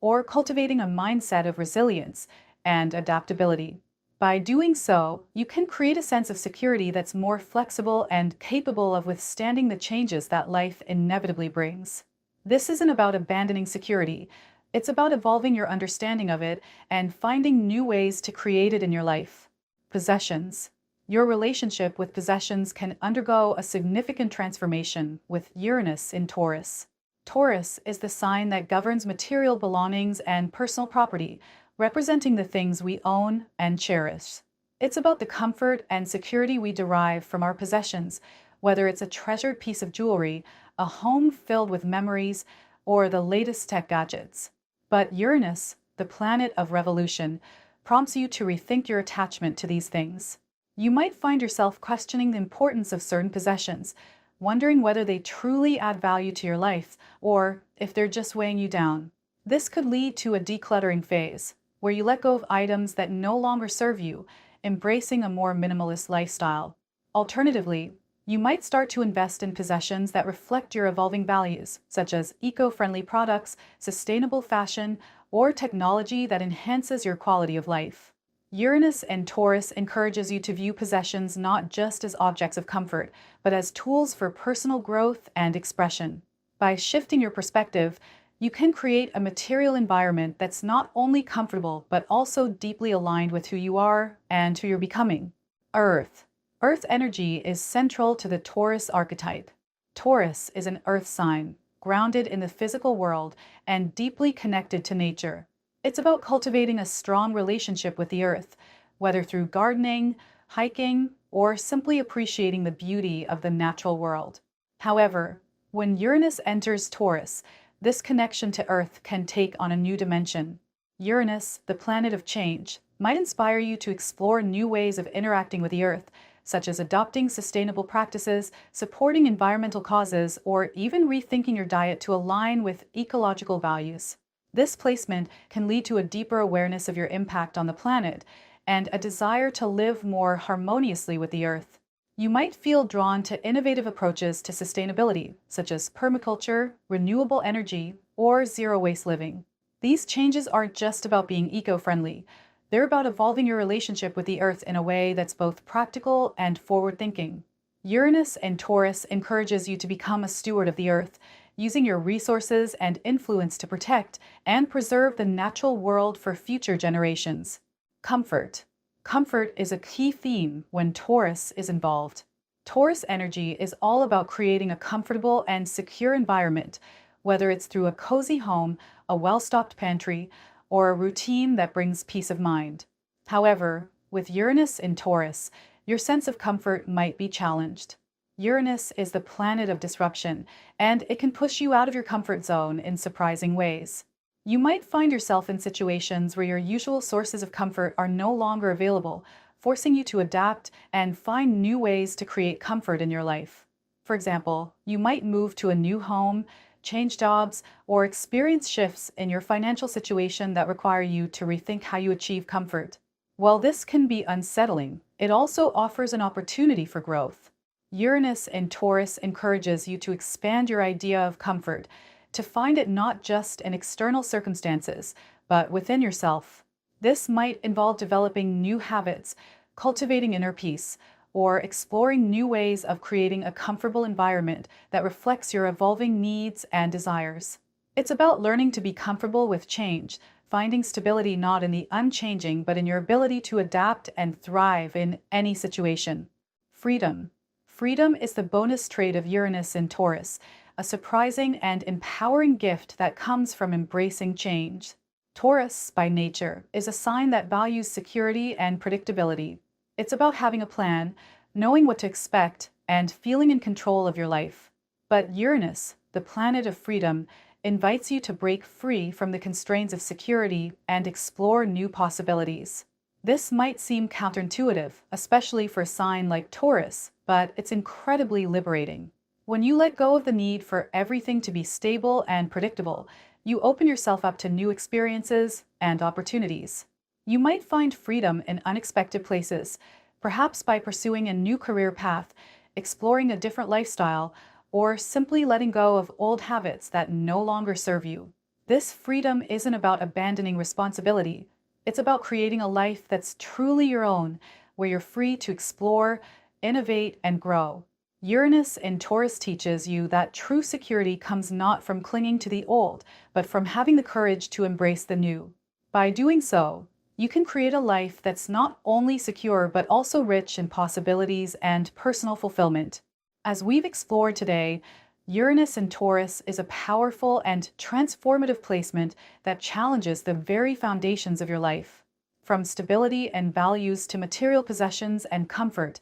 Speaker 1: or cultivating a mindset of resilience and adaptability. By doing so, you can create a sense of security that's more flexible and capable of withstanding the changes that life inevitably brings. This isn't about abandoning security. It's about evolving your understanding of it and finding new ways to create it in your life. Possessions. Your relationship with possessions can undergo a significant transformation with Uranus in Taurus. Taurus is the sign that governs material belongings and personal property, representing the things we own and cherish. It's about the comfort and security we derive from our possessions, whether it's a treasured piece of jewelry, a home filled with memories, or the latest tech gadgets. But Uranus, the planet of revolution, prompts you to rethink your attachment to these things. You might find yourself questioning the importance of certain possessions, wondering whether they truly add value to your life or if they're just weighing you down. This could lead to a decluttering phase, where you let go of items that no longer serve you, embracing a more minimalist lifestyle. Alternatively, you might start to invest in possessions that reflect your evolving values, such as eco-friendly products, sustainable fashion, or technology that enhances your quality of life. Uranus and Taurus encourages you to view possessions not just as objects of comfort, but as tools for personal growth and expression. By shifting your perspective, you can create a material environment that's not only comfortable, but also deeply aligned with who you are and who you're becoming. Earth. Earth energy is central to the Taurus archetype. Taurus is an earth sign, grounded in the physical world and deeply connected to nature. It's about cultivating a strong relationship with the earth, whether through gardening, hiking, or simply appreciating the beauty of the natural world. However, when Uranus enters Taurus, this connection to Earth can take on a new dimension. Uranus, the planet of change, might inspire you to explore new ways of interacting with the Earth, such as adopting sustainable practices, supporting environmental causes, or even rethinking your diet to align with ecological values. This placement can lead to a deeper awareness of your impact on the planet and a desire to live more harmoniously with the earth. You might feel drawn to innovative approaches to sustainability, such as permaculture, renewable energy, or zero-waste living. These changes aren't just about being eco-friendly. They're about evolving your relationship with the earth in a way that's both practical and forward-thinking. Uranus in Taurus encourages you to become a steward of the earth, using your resources and influence to protect and preserve the natural world for future generations. Comfort. Comfort is a key theme when Taurus is involved. Taurus energy is all about creating a comfortable and secure environment, whether it's through a cozy home, a well-stocked pantry, or a routine that brings peace of mind. However, with Uranus in Taurus, your sense of comfort might be challenged. Uranus is the planet of disruption, and it can push you out of your comfort zone in surprising ways. You might find yourself in situations where your usual sources of comfort are no longer available, forcing you to adapt and find new ways to create comfort in your life. For example, you might move to a new home, change jobs, or experience shifts in your financial situation that require you to rethink how you achieve comfort. While this can be unsettling, it also offers an opportunity for growth. Uranus in Taurus encourages you to expand your idea of comfort, to find it not just in external circumstances, but within yourself. This might involve developing new habits, cultivating inner peace, or exploring new ways of creating a comfortable environment that reflects your evolving needs and desires. It's about learning to be comfortable with change, finding stability not in the unchanging but in your ability to adapt and thrive in any situation. Freedom. Freedom is the bonus trait of Uranus in Taurus, a surprising and empowering gift that comes from embracing change. Taurus, by nature, is a sign that values security and predictability. It's about having a plan, knowing what to expect, and feeling in control of your life. But Uranus, the planet of freedom, invites you to break free from the constraints of security and explore new possibilities. This might seem counterintuitive, especially for a sign like Taurus, but it's incredibly liberating. When you let go of the need for everything to be stable and predictable, you open yourself up to new experiences and opportunities. You might find freedom in unexpected places, perhaps by pursuing a new career path, exploring a different lifestyle, or simply letting go of old habits that no longer serve you. This freedom isn't about abandoning responsibility. It's about creating a life that's truly your own, where you're free to explore, innovate, and grow. Uranus in Taurus teaches you that true security comes not from clinging to the old, but from having the courage to embrace the new. By doing so, you can create a life that's not only secure but also rich in possibilities and personal fulfillment. As we've explored today, Uranus in Taurus is a powerful and transformative placement that challenges the very foundations of your life. From stability and values to material possessions and comfort,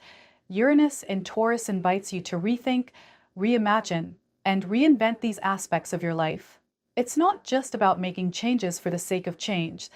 Speaker 1: Uranus in Taurus invites you to rethink, reimagine, and reinvent these aspects of your life. It's not just about making changes for the sake of change.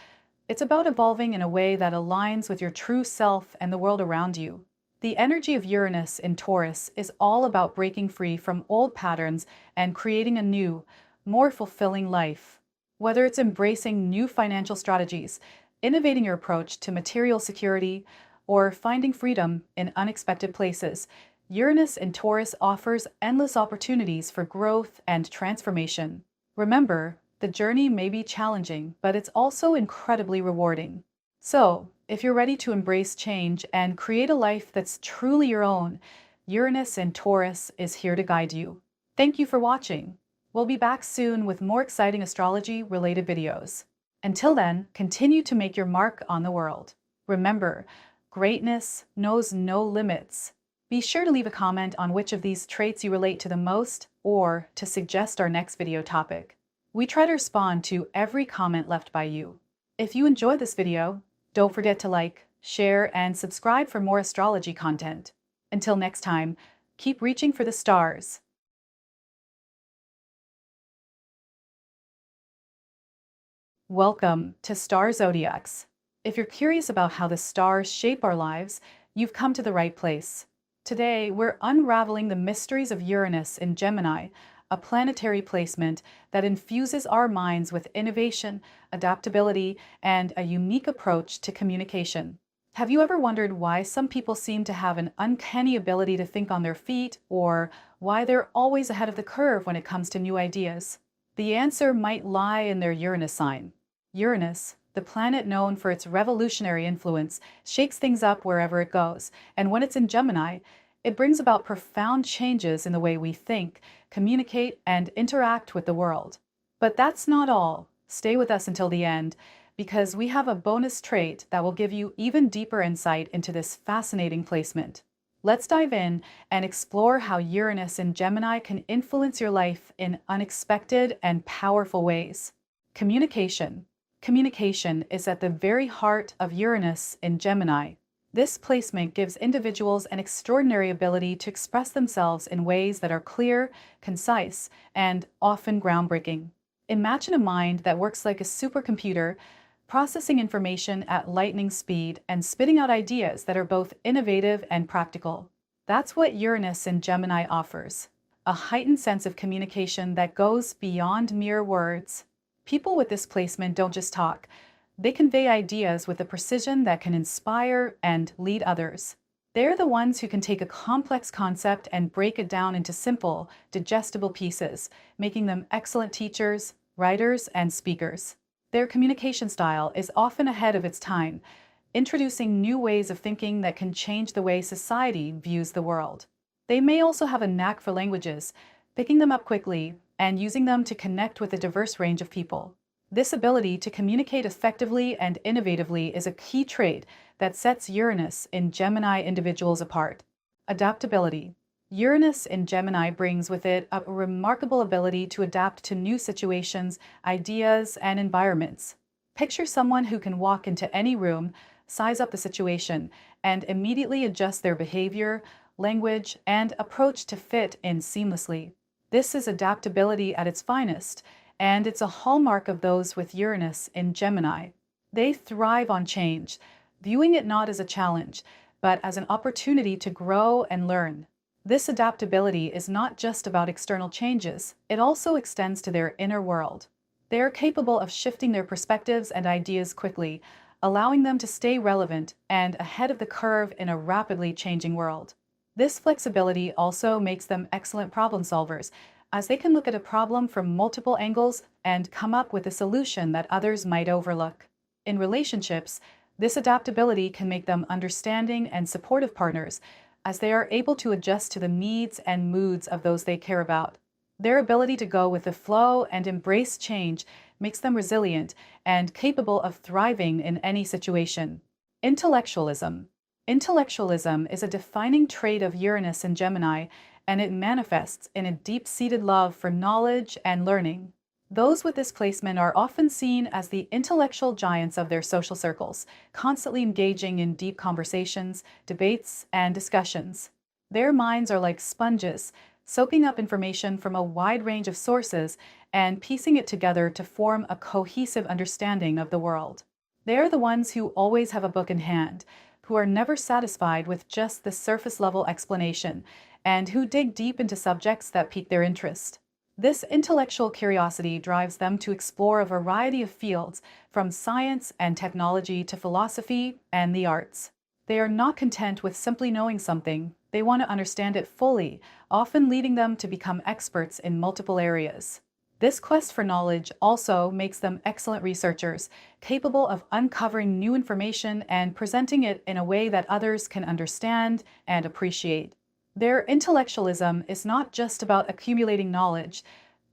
Speaker 1: It's about evolving in a way that aligns with your true self and the world around you. The energy of Uranus in Taurus is all about breaking free from old patterns and creating a new, more fulfilling life. Whether it's embracing new financial strategies, innovating your approach to material security, or finding freedom in unexpected places, Uranus in Taurus offers endless opportunities for growth and transformation. Remember, the journey may be challenging, but it's also incredibly rewarding. So, if you're ready to embrace change and create a life that's truly your own, Uranus in Taurus is here to guide you. Thank you for watching. We'll be back soon with more exciting astrology-related videos. Until then, continue to make your mark on the world. Remember, greatness knows no limits. Be sure to leave a comment on which of these traits you relate to the most, or to suggest our next video topic. We try to respond to every comment left by you. If you enjoyed this video, don't forget to like, share, and subscribe for more astrology content. Until next time, keep reaching for the stars. Welcome to Star Zodiacs. If you're curious about how the stars shape our lives, you've come to the right place. Today, we're unraveling the mysteries of Uranus in Gemini, a planetary placement that infuses our minds with innovation, adaptability, and a unique approach to communication. Have you ever wondered why some people seem to have an uncanny ability to think on their feet, or why they're always ahead of the curve when it comes to new ideas? The answer might lie in their Uranus sign. Uranus, the planet known for its revolutionary influence, shakes things up wherever it goes, and when it's in Gemini, it brings about profound changes in the way we think, communicate, and interact with the world. But that's not all. Stay with us until the end, because we have a bonus trait that will give you even deeper insight into this fascinating placement. Let's dive in and explore how Uranus in Gemini can influence your life in unexpected and powerful ways. Communication. Communication is at the very heart of Uranus in Gemini. This placement gives individuals an extraordinary ability to express themselves in ways that are clear, concise, and often groundbreaking. Imagine a mind that works like a supercomputer, processing information at lightning speed and spitting out ideas that are both innovative and practical. That's what Uranus in Gemini offers, a heightened sense of communication that goes beyond mere words. People with this placement don't just talk, they convey ideas with a precision that can inspire and lead others. They're the ones who can take a complex concept and break it down into simple, digestible pieces, making them excellent teachers, writers, and speakers. Their communication style is often ahead of its time, introducing new ways of thinking that can change the way society views the world. They may also have a knack for languages, picking them up quickly and using them to connect with a diverse range of people. This ability to communicate effectively and innovatively is a key trait that sets Uranus in Gemini individuals apart. Adaptability. Uranus in Gemini brings with it a remarkable ability to adapt to new situations, ideas, and environments. Picture someone who can walk into any room, size up the situation, and immediately adjust their behavior, language, and approach to fit in seamlessly. This is adaptability at its finest, and it's a hallmark of those with Uranus in Gemini. They thrive on change, viewing it not as a challenge, but as an opportunity to grow and learn. This adaptability is not just about external changes, it also extends to their inner world. They are capable of shifting their perspectives and ideas quickly, allowing them to stay relevant and ahead of the curve in a rapidly changing world. This flexibility also makes them excellent problem solvers, as they can look at a problem from multiple angles and come up with a solution that others might overlook. In relationships, this adaptability can make them understanding and supportive partners, as they are able to adjust to the needs and moods of those they care about. Their ability to go with the flow and embrace change makes them resilient and capable of thriving in any situation. Intellectualism. Intellectualism is a defining trait of Uranus in Gemini, and it manifests in a deep-seated love for knowledge and learning. Those with this placement are often seen as the intellectual giants of their social circles, constantly engaging in deep conversations, debates, and discussions. Their minds are like sponges, soaking up information from a wide range of sources and piecing it together to form a cohesive understanding of the world. They are the ones who always have a book in hand, who are never satisfied with just the surface-level explanation, and who dig deep into subjects that pique their interest. This intellectual curiosity drives them to explore a variety of fields, from science and technology to philosophy and the arts. They are not content with simply knowing something, they want to understand it fully, often leading them to become experts in multiple areas. This quest for knowledge also makes them excellent researchers, capable of uncovering new information and presenting it in a way that others can understand and appreciate. Their intellectualism is not just about accumulating knowledge,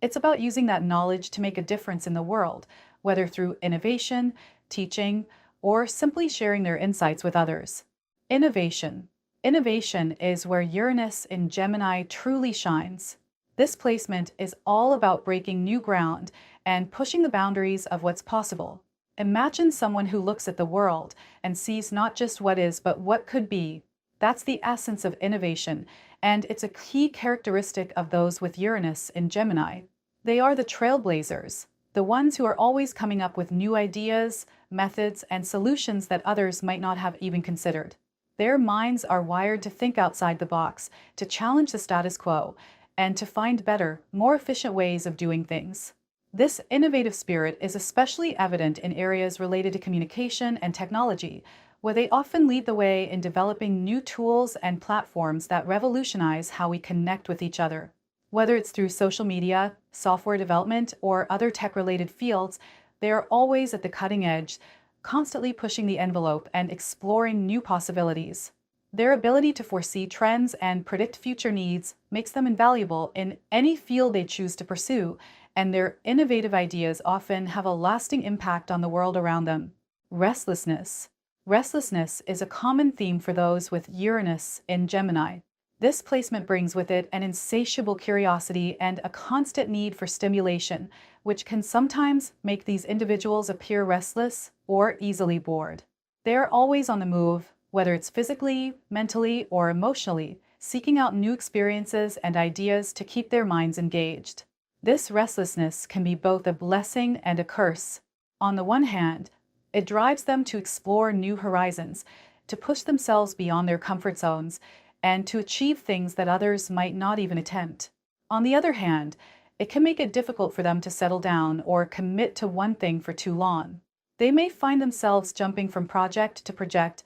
Speaker 1: it's about using that knowledge to make a difference in the world, whether through innovation, teaching, or simply sharing their insights with others. Innovation. Innovation is where Uranus in Gemini truly shines. This placement is all about breaking new ground and pushing the boundaries of what's possible. Imagine someone who looks at the world and sees not just what is, but what could be. That's the essence of innovation, and it's a key characteristic of those with Uranus in Gemini. They are the trailblazers, the ones who are always coming up with new ideas, methods, and solutions that others might not have even considered. Their minds are wired to think outside the box, to challenge the status quo, and to find better, more efficient ways of doing things. This innovative spirit is especially evident in areas related to communication and technology, where they often lead the way in developing new tools and platforms that revolutionize how we connect with each other. Whether it's through social media, software development, or other tech-related fields, they are always at the cutting edge, constantly pushing the envelope and exploring new possibilities. Their ability to foresee trends and predict future needs makes them invaluable in any field they choose to pursue, and their innovative ideas often have a lasting impact on the world around them. Restlessness. Restlessness is a common theme for those with Uranus in Gemini. This placement brings with it an insatiable curiosity and a constant need for stimulation, which can sometimes make these individuals appear restless or easily bored. They are always on the move, whether it's physically, mentally, or emotionally, seeking out new experiences and ideas to keep their minds engaged. This restlessness can be both a blessing and a curse. On the one hand, it drives them to explore new horizons, to push themselves beyond their comfort zones, and to achieve things that others might not even attempt. On the other hand, it can make it difficult for them to settle down or commit to one thing for too long. They may find themselves jumping from project to project,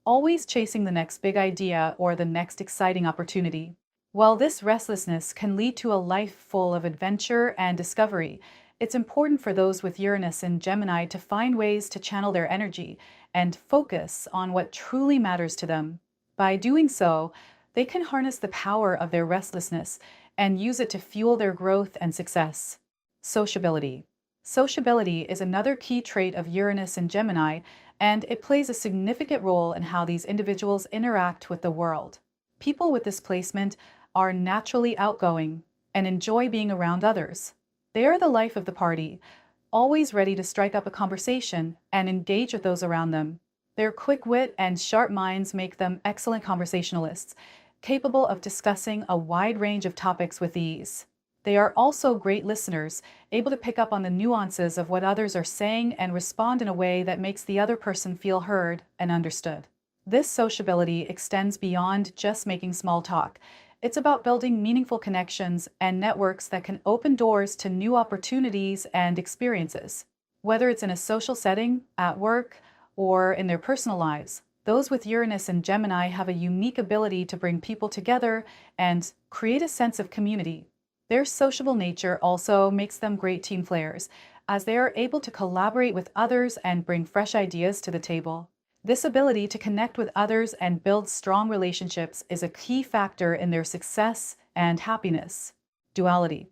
Speaker 1: always chasing the next big idea or the next exciting opportunity. While this restlessness can lead to a life full of adventure and discovery, it's important for those with Uranus in Gemini to find ways to channel their energy and focus on what truly matters to them. By doing so, they can harness the power of their restlessness and use it to fuel their growth and success. Sociability. Sociability is another key trait of Uranus in Gemini, and it plays a significant role in how these individuals interact with the world. People with this placement are naturally outgoing and enjoy being around others. They are the life of the party, always ready to strike up a conversation and engage with those around them. Their quick wit and sharp minds make them excellent conversationalists, capable of discussing a wide range of topics with ease. They are also great listeners, able to pick up on the nuances of what others are saying and respond in a way that makes the other person feel heard and understood. This sociability extends beyond just making small talk. It's about building meaningful connections and networks that can open doors to new opportunities and experiences. Whether it's in a social setting, at work, or in their personal lives, those with Uranus and Gemini have a unique ability to bring people together and create a sense of community. Their sociable nature also makes them great team players, as they are able to collaborate with others and bring fresh ideas to the table. This ability to connect with others and build strong relationships is a key factor in their success and happiness. Duality.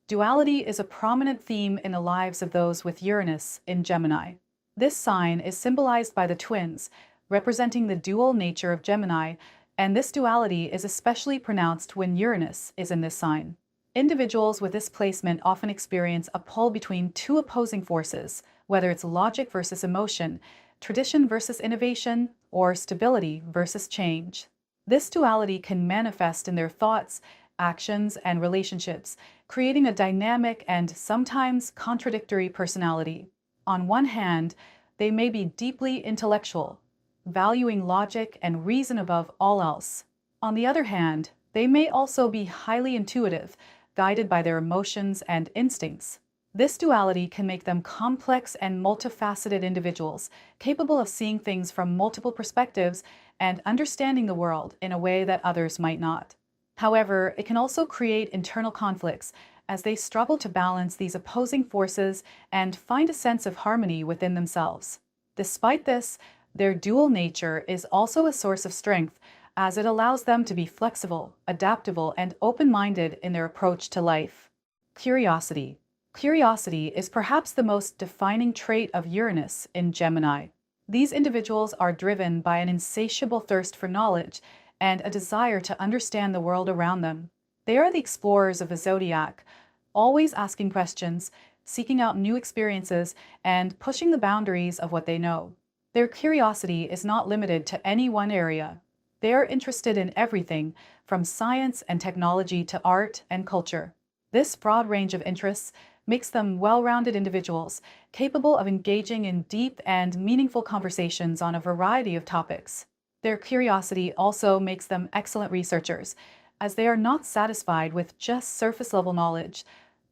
Speaker 1: Duality is a prominent theme in the lives of those with Uranus in Gemini. This sign is symbolized by the twins, representing the dual nature of Gemini, and this duality is especially pronounced when Uranus is in this sign. Individuals with this placement often experience a pull between two opposing forces, whether it's logic versus emotion, tradition versus innovation, or stability versus change. This duality can manifest in their thoughts, actions, and relationships, creating a dynamic and sometimes contradictory personality. On one hand, they may be deeply intellectual, valuing logic and reason above all else. On the other hand, they may also be highly intuitive, guided by their emotions and instincts. This duality can make them complex and multifaceted individuals, capable of seeing things from multiple perspectives and understanding the world in a way that others might not. However, it can also create internal conflicts as they struggle to balance these opposing forces and find a sense of harmony within themselves. Despite this, their dual nature is also a source of strength, as it allows them to be flexible, adaptable, and open-minded in their approach to life. Curiosity. Curiosity is perhaps the most defining trait of Uranus in Gemini. These individuals are driven by an insatiable thirst for knowledge and a desire to understand the world around them. They are the explorers of the zodiac, always asking questions, seeking out new experiences, and pushing the boundaries of what they know. Their curiosity is not limited to any one area. They are interested in everything, from science and technology to art and culture. This broad range of interests makes them well-rounded individuals, capable of engaging in deep and meaningful conversations on a variety of topics. Their curiosity also makes them excellent researchers, as they are not satisfied with just surface-level knowledge.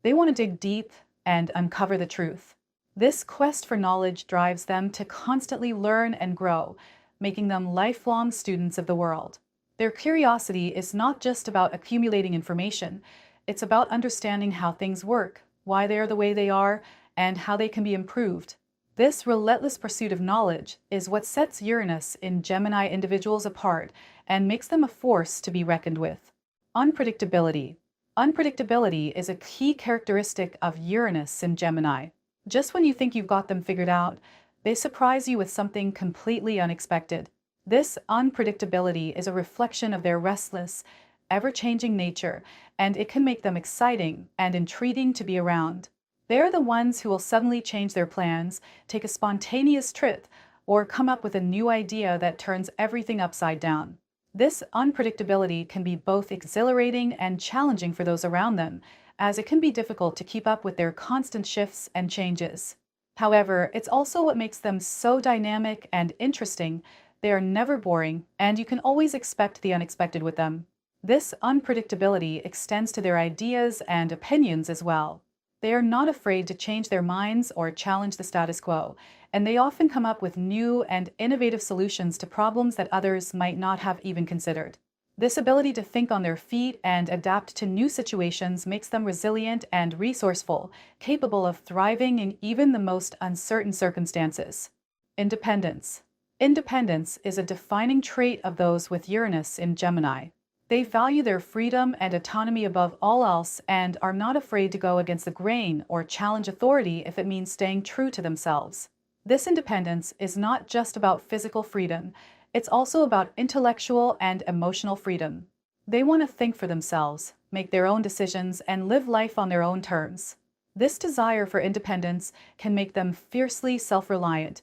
Speaker 1: They want to dig deep, and uncover the truth. This quest for knowledge drives them to constantly learn and grow, making them lifelong students of the world. Their curiosity is not just about accumulating information, it's about understanding how things work, why they are the way they are, and how they can be improved. This relentless pursuit of knowledge is what sets Uranus in Gemini individuals apart and makes them a force to be reckoned with. Unpredictability. Unpredictability is a key characteristic of Uranus in Gemini. Just when you think you've got them figured out, they surprise you with something completely unexpected. This unpredictability is a reflection of their restless, ever-changing nature, and it can make them exciting and intriguing to be around. They're the ones who will suddenly change their plans, take a spontaneous trip, or come up with a new idea that turns everything upside down. This unpredictability can be both exhilarating and challenging for those around them, as it can be difficult to keep up with their constant shifts and changes. However, it's also what makes them so dynamic and interesting. They are never boring, and you can always expect the unexpected with them. This unpredictability extends to their ideas and opinions as well. They are not afraid to change their minds or challenge the status quo, and they often come up with new and innovative solutions to problems that others might not have even considered. This ability to think on their feet and adapt to new situations makes them resilient and resourceful, capable of thriving in even the most uncertain circumstances. Independence. Independence is a defining trait of those with Uranus in Gemini. They value their freedom and autonomy above all else and are not afraid to go against the grain or challenge authority if it means staying true to themselves. This independence is not just about physical freedom, it's also about intellectual and emotional freedom. They want to think for themselves, make their own decisions, and live life on their own terms. This desire for independence can make them fiercely self-reliant,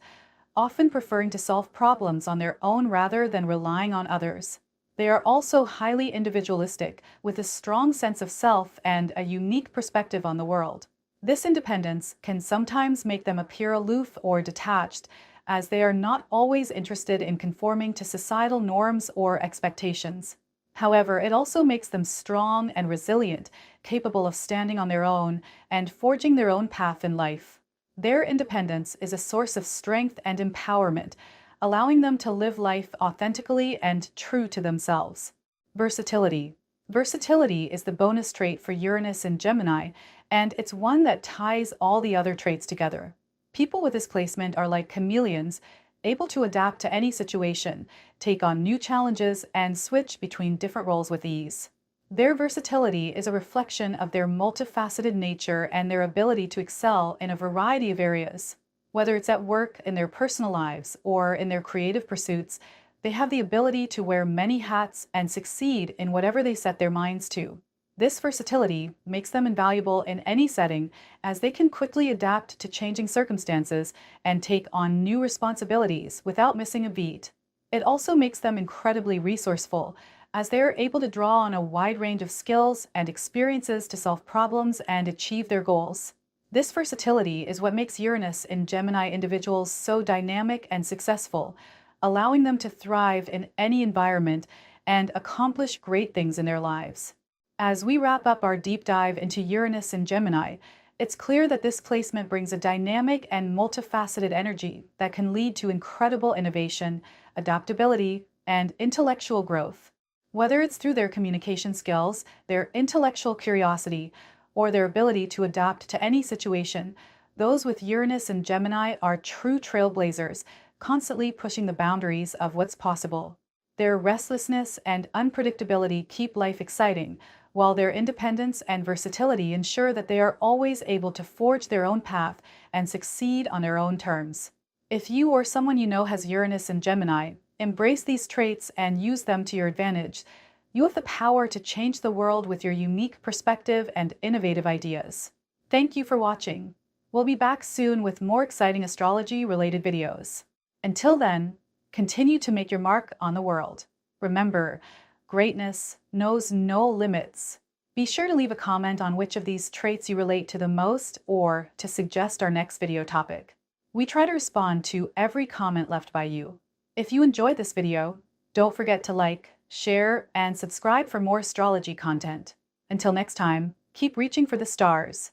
Speaker 1: often preferring to solve problems on their own rather than relying on others. They are also highly individualistic, with a strong sense of self and a unique perspective on the world. This independence can sometimes make them appear aloof or detached, as they are not always interested in conforming to societal norms or expectations. However, it also makes them strong and resilient, capable of standing on their own and forging their own path in life. Their independence is a source of strength and empowerment, allowing them to live life authentically and true to themselves. Versatility. Versatility is the bonus trait for Uranus in Gemini, and it's one that ties all the other traits together. People with this placement are like chameleons, able to adapt to any situation, take on new challenges, and switch between different roles with ease. Their versatility is a reflection of their multifaceted nature and their ability to excel in a variety of areas. Whether it's at work, in their personal lives, or in their creative pursuits, they have the ability to wear many hats and succeed in whatever they set their minds to. This versatility makes them invaluable in any setting, as they can quickly adapt to changing circumstances and take on new responsibilities without missing a beat. It also makes them incredibly resourceful, as they are able to draw on a wide range of skills and experiences to solve problems and achieve their goals. This versatility is what makes Uranus in Gemini individuals so dynamic and successful, allowing them to thrive in any environment and accomplish great things in their lives. As we wrap up our deep dive into Uranus in Gemini, it's clear that this placement brings a dynamic and multifaceted energy that can lead to incredible innovation, adaptability, and intellectual growth. Whether it's through their communication skills, their intellectual curiosity, or their ability to adapt to any situation, those with Uranus and Gemini are true trailblazers, constantly pushing the boundaries of what's possible. Their restlessness and unpredictability keep life exciting, while their independence and versatility ensure that they are always able to forge their own path and succeed on their own terms. If you or someone you know has Uranus and Gemini, embrace these traits and use them to your advantage. You have the power to change the world with your unique perspective and innovative ideas. Thank you for watching. We'll be back soon with more exciting astrology-related videos. Until then, continue to make your mark on the world. Remember, greatness knows no limits. Be sure to leave a comment on which of these traits you relate to the most or to suggest our next video topic. We try to respond to every comment left by you. If you enjoyed this video, don't forget to like, share, and subscribe for more astrology content. Until next time, keep reaching for the stars.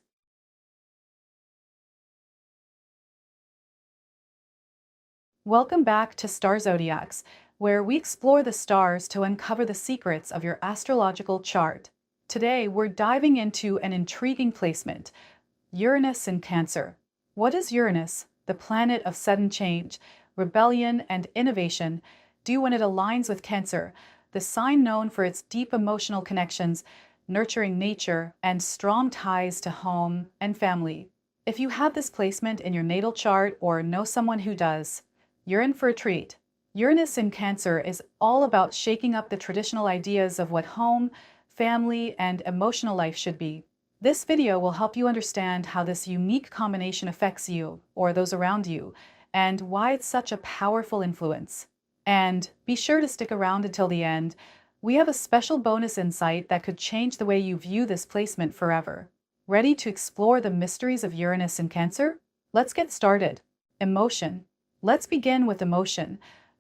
Speaker 1: Welcome back to Star Zodiacs, where we explore the stars to uncover the secrets of your astrological chart. Today, we're diving into an intriguing placement, Uranus in Cancer. What does Uranus, the planet of sudden change, rebellion, and innovation, do when it aligns with Cancer, the sign known for its deep emotional connections, nurturing nature, and strong ties to home and family? If you have this placement in your natal chart or know someone who does, you're in for a treat. Uranus in Cancer is all about shaking up the traditional ideas of what home, family, and emotional life should be. This video will help you understand how this unique combination affects you or those around you, and why it's such a powerful influence. And be sure to stick around until the end. We have a special bonus insight that could change the way you view this placement forever. Ready to explore the mysteries of Uranus in Cancer? Let's get started. Emotion. Let's begin with emotion,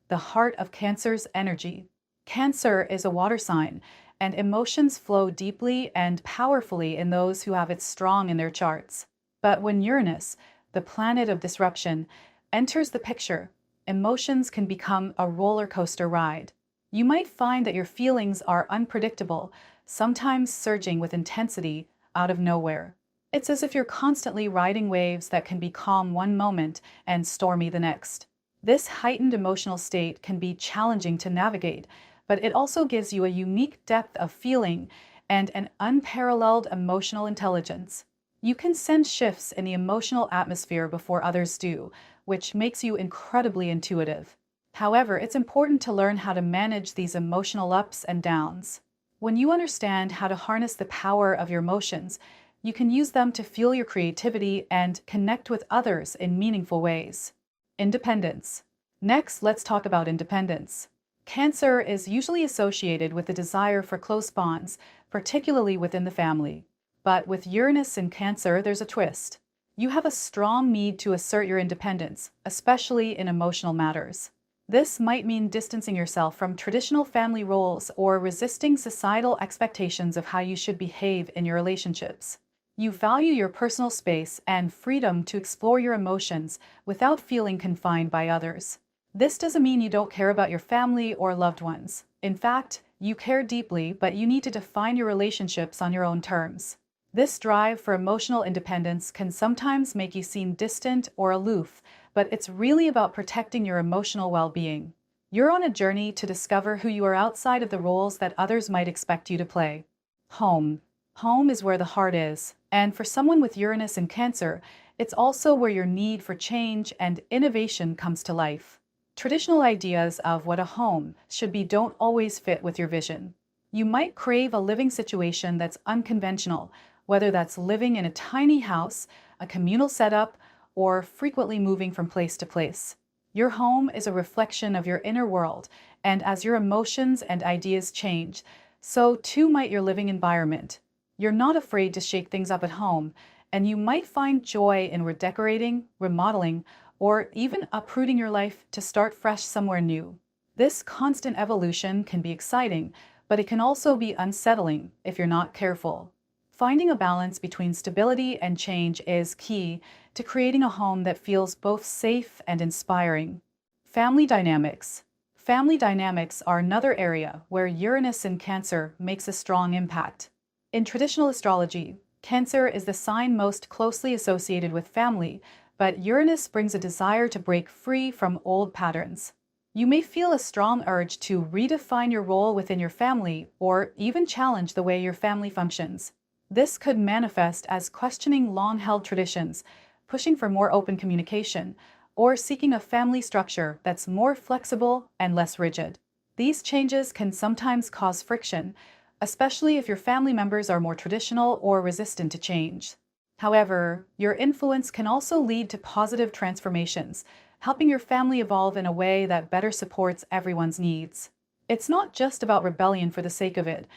Speaker 1: the heart of Cancer's energy. Cancer is a water sign, and emotions flow deeply and powerfully in those who have it strong in their charts. But when Uranus, the planet of disruption, enters the picture, emotions can become a roller coaster ride. You might find that your feelings are unpredictable, sometimes surging with intensity out of nowhere. It's as if you're constantly riding waves that can be calm one moment and stormy the next. This heightened emotional state can be challenging to navigate, but it also gives you a unique depth of feeling and an unparalleled emotional intelligence. You can sense shifts in the emotional atmosphere before others do, which makes you incredibly intuitive. However, it's important to learn how to manage these emotional ups and downs. When you understand how to harness the power of your emotions, you can use them to fuel your creativity and connect with others in meaningful ways. Independence. Next, let's talk about independence. Cancer is usually associated with the desire for close bonds, particularly within the family. But with Uranus in Cancer, there's a twist. You have a strong need to assert your independence, especially in emotional matters. This might mean distancing yourself from traditional family roles or resisting societal expectations of how you should behave in your relationships. You value your personal space and freedom to explore your emotions without feeling confined by others. This doesn't mean you don't care about your family or loved ones. In fact, you care deeply, but you need to define your relationships on your own terms. This drive for emotional independence can sometimes make you seem distant or aloof, but it's really about protecting your emotional well-being. You're on a journey to discover who you are outside of the roles that others might expect you to play. Home. Home is where the heart is, and for someone with Uranus in Cancer, it's also where your need for change and innovation comes to life. Traditional ideas of what a home should be don't always fit with your vision. You might crave a living situation that's unconventional, whether that's living in a tiny house, a communal setup, or frequently moving from place to place. Your home is a reflection of your inner world, and as your emotions and ideas change, so too might your living environment. You're not afraid to shake things up at home, and you might find joy in redecorating, remodeling, or even uprooting your life to start fresh somewhere new. This constant evolution can be exciting, but it can also be unsettling if you're not careful. Finding a balance between stability and change is key to creating a home that feels both safe and inspiring. Family dynamics. Family dynamics are another area where Uranus in Cancer makes a strong impact. In traditional astrology, Cancer is the sign most closely associated with family, but Uranus brings a desire to break free from old patterns. You may feel a strong urge to redefine your role within your family or even challenge the way your family functions. This could manifest as questioning long-held traditions, pushing for more open communication, or seeking a family structure that's more flexible and less rigid. These changes can sometimes cause friction, especially if your family members are more traditional or resistant to change. However, your influence can also lead to positive transformations, helping your family evolve in a way that better supports everyone's needs. It's not just about rebellion for the sake of it.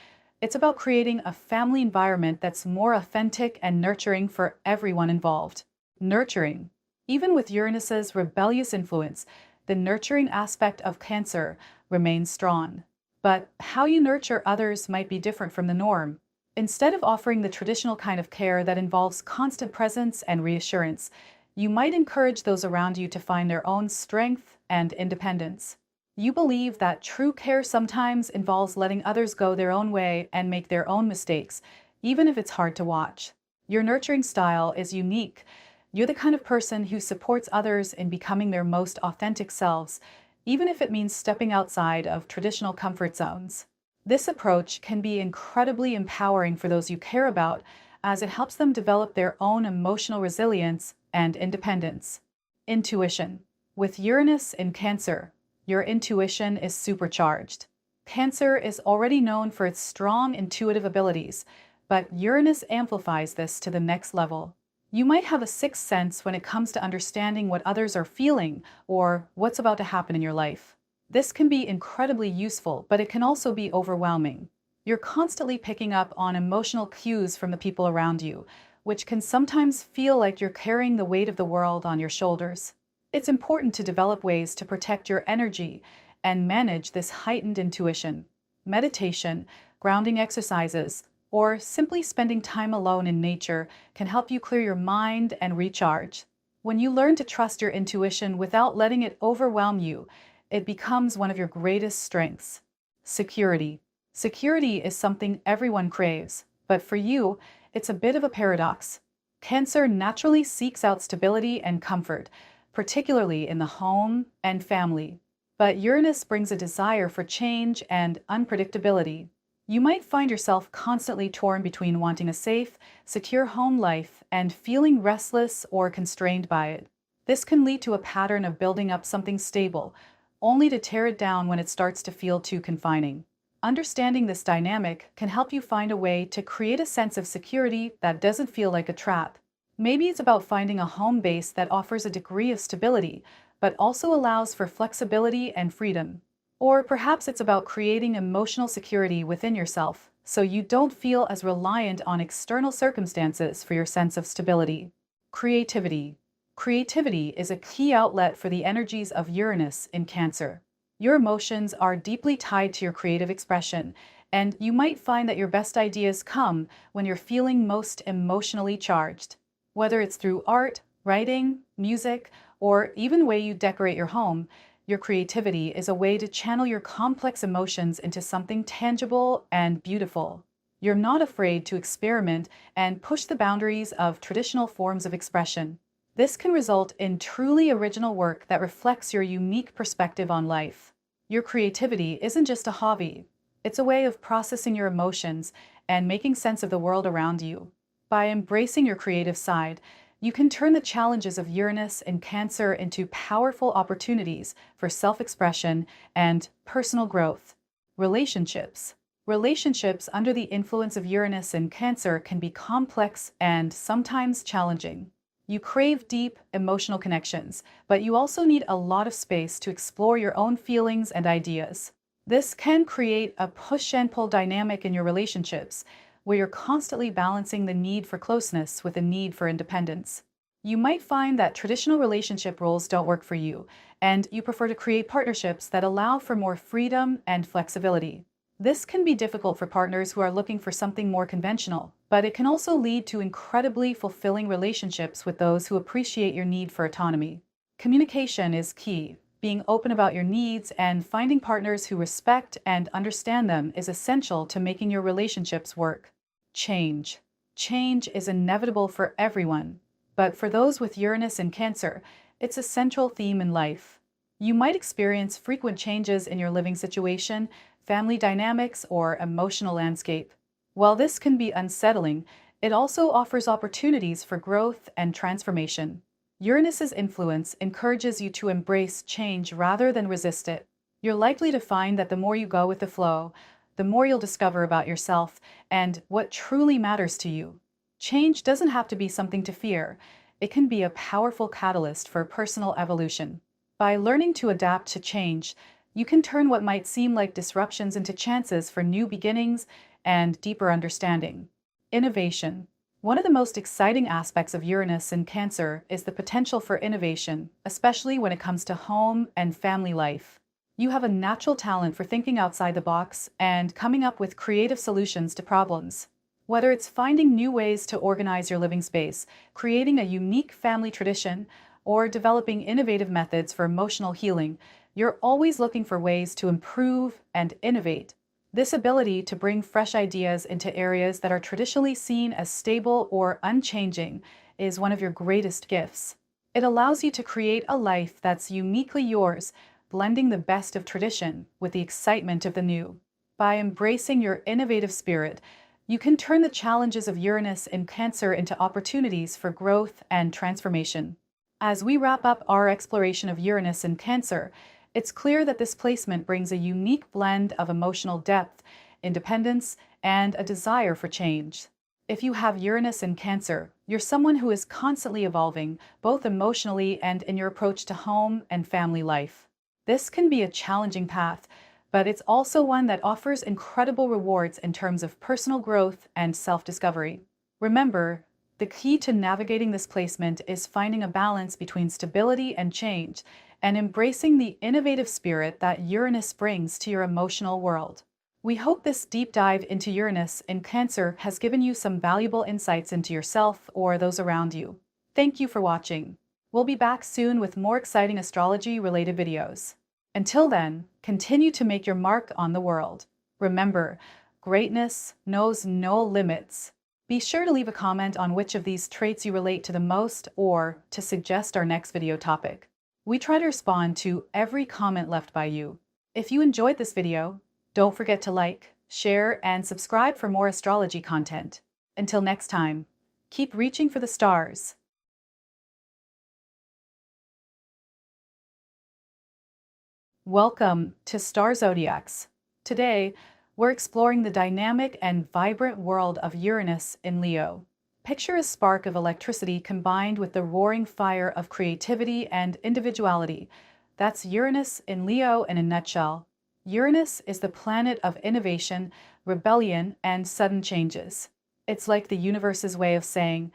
Speaker 1: It's about creating a family environment that's more authentic and nurturing for everyone involved. Nurturing. Even with Uranus's rebellious influence, the nurturing aspect of Cancer remains strong. But how you nurture others might be different from the norm. Instead of offering the traditional kind of care that involves constant presence and reassurance, You might encourage those around you to find their own strength and independence. You believe that true care sometimes involves letting others go their own way and make their own mistakes, even if it's hard to watch. Your nurturing style is unique. You're the kind of person who supports others in becoming their most authentic selves, even if it means stepping outside of traditional comfort zones. This approach can be incredibly empowering for those you care about, as it helps them develop their own emotional resilience and independence. Intuition. With Uranus in Cancer, your intuition is supercharged. Cancer is already known for its strong intuitive abilities, but Uranus amplifies this to the next level. You might have a sixth sense when it comes to understanding what others are feeling or what's about to happen in your life. This can be incredibly useful, but it can also be overwhelming. You're constantly picking up on emotional cues from the people around you, which can sometimes feel like you're carrying the weight of the world on your shoulders. It's important to develop ways to protect your energy and manage this heightened intuition. Meditation, grounding exercises, or simply spending time alone in nature can help you clear your mind and recharge. When you learn to trust your intuition without letting it overwhelm you, it becomes one of your greatest strengths. Security. Security is something everyone craves, but for you, it's a bit of a paradox. Cancer naturally seeks out stability and comfort, particularly in the home and family. But Uranus brings a desire for change and unpredictability. You might find yourself constantly torn between wanting a safe, secure home life and feeling restless or constrained by it. This can lead to a pattern of building up something stable, only to tear it down when it starts to feel too confining. Understanding this dynamic can help you find a way to create a sense of security that doesn't feel like a trap. Maybe it's about finding a home base that offers a degree of stability, but also allows for flexibility and freedom. Or perhaps it's about creating emotional security within yourself, so you don't feel as reliant on external circumstances for your sense of stability. Creativity. Creativity is a key outlet for the energies of Uranus in Cancer. Your emotions are deeply tied to your creative expression, and you might find that your best ideas come when you're feeling most emotionally charged. Whether it's through art, writing, music, or even the way you decorate your home, your creativity is a way to channel your complex emotions into something tangible and beautiful. You're not afraid to experiment and push the boundaries of traditional forms of expression. This can result in truly original work that reflects your unique perspective on life. Your creativity isn't just a hobby. It's a way of processing your emotions and making sense of the world around you. By embracing your creative side, you can turn the challenges of Uranus and Cancer into powerful opportunities for self-expression and personal growth. Relationships. Relationships under the influence of Uranus and Cancer can be complex and sometimes challenging. You crave deep, emotional connections, but you also need a lot of space to explore your own feelings and ideas. This can create a push and pull dynamic in your relationships, where you're constantly balancing the need for closeness with the need for independence. You might find that traditional relationship roles don't work for you, and you prefer to create partnerships that allow for more freedom and flexibility. This can be difficult for partners who are looking for something more conventional, but it can also lead to incredibly fulfilling relationships with those who appreciate your need for autonomy. Communication is key. Being open about your needs and finding partners who respect and understand them is essential to making your relationships work. Change. Change is inevitable for everyone, but for those with Uranus in Cancer, it's a central theme in life. You might experience frequent changes in your living situation, family dynamics, or emotional landscape. While this can be unsettling, it also offers opportunities for growth and transformation. Uranus's influence encourages you to embrace change rather than resist it. You're likely to find that the more you go with the flow, the more you'll discover about yourself and what truly matters to you. Change doesn't have to be something to fear. It can be a powerful catalyst for personal evolution. By learning to adapt to change, you can turn what might seem like disruptions into chances for new beginnings and deeper understanding. Innovation. One of the most exciting aspects of Uranus in Cancer is the potential for innovation, especially when it comes to home and family life. You have a natural talent for thinking outside the box and coming up with creative solutions to problems. Whether it's finding new ways to organize your living space, creating a unique family tradition, or developing innovative methods for emotional healing, you're always looking for ways to improve and innovate. This ability to bring fresh ideas into areas that are traditionally seen as stable or unchanging is one of your greatest gifts. It allows you to create a life that's uniquely yours, blending the best of tradition with the excitement of the new. By embracing your innovative spirit, you can turn the challenges of Uranus in Cancer into opportunities for growth and transformation. As we wrap up our exploration of Uranus in Cancer, it's clear that this placement brings a unique blend of emotional depth, independence, and a desire for change. If you have Uranus in Cancer, you're someone who is constantly evolving, both emotionally and in your approach to home and family life. This can be a challenging path, but it's also one that offers incredible rewards in terms of personal growth and self-discovery. Remember, the key to navigating this placement is finding a balance between stability and change, and embracing the innovative spirit that Uranus brings to your emotional world. We hope this deep dive into Uranus in Cancer has given you some valuable insights into yourself or those around you. Thank you for watching. We'll be back soon with more exciting astrology-related videos. Until then, continue to make your mark on the world. Remember, greatness knows no limits. Be sure to leave a comment on which of these traits you relate to the most or to suggest our next video topic. We try to respond to every comment left by you. If you enjoyed this video, don't forget to like, share, and subscribe for more astrology content. Until next time, keep reaching for the stars. Welcome to Star Zodiacs. Today, we're exploring the dynamic and vibrant world of Uranus in Leo. Picture a spark of electricity combined with the roaring fire of creativity and individuality. That's Uranus in Leo in a nutshell. Uranus is the planet of innovation, rebellion, and sudden changes. It's like the universe's way of saying,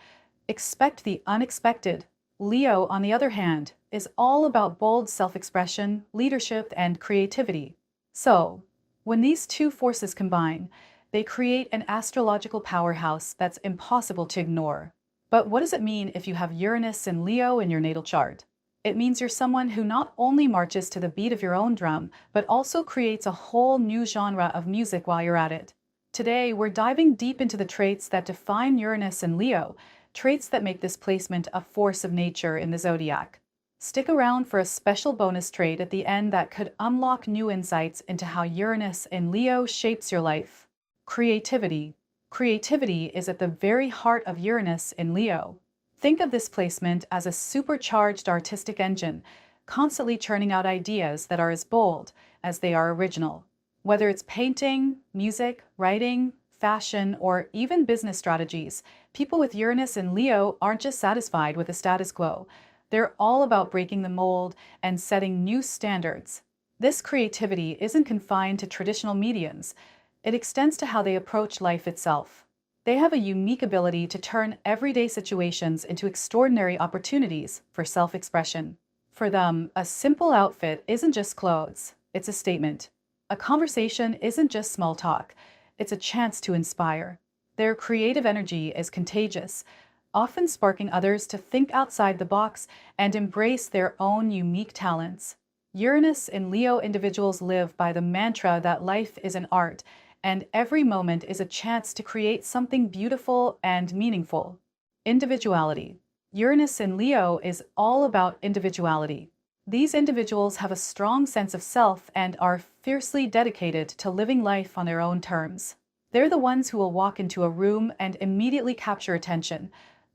Speaker 1: expect the unexpected. Leo, on the other hand, is all about bold self-expression, leadership, and creativity. So, when these two forces combine, they create an astrological powerhouse that's impossible to ignore. But what does it mean if you have Uranus and Leo in your natal chart? It means you're someone who not only marches to the beat of your own drum, but also creates a whole new genre of music while you're at it. Today, we're diving deep into the traits that define Uranus and Leo, traits that make this placement a force of nature in the zodiac. Stick around for a special bonus trait at the end that could unlock new insights into how Uranus in Leo shapes your life. Creativity. Creativity is at the very heart of Uranus in Leo. Think of this placement as a supercharged artistic engine, constantly churning out ideas that are as bold as they are original. Whether it's painting, music, writing, fashion, or even business strategies, people with Uranus in Leo aren't just satisfied with the status quo. They're all about breaking the mold and setting new standards. This creativity isn't confined to traditional mediums. It extends to how they approach life itself. They have a unique ability to turn everyday situations into extraordinary opportunities for self-expression. For them, a simple outfit isn't just clothes, it's a statement. A conversation isn't just small talk, it's a chance to inspire. Their creative energy is contagious, often sparking others to think outside the box and embrace their own unique talents. Uranus in Leo individuals live by the mantra that life is an art, and every moment is a chance to create something beautiful and meaningful. Individuality. Uranus in Leo is all about individuality. These individuals have a strong sense of self and are fiercely dedicated to living life on their own terms. They're the ones who will walk into a room and immediately capture attention,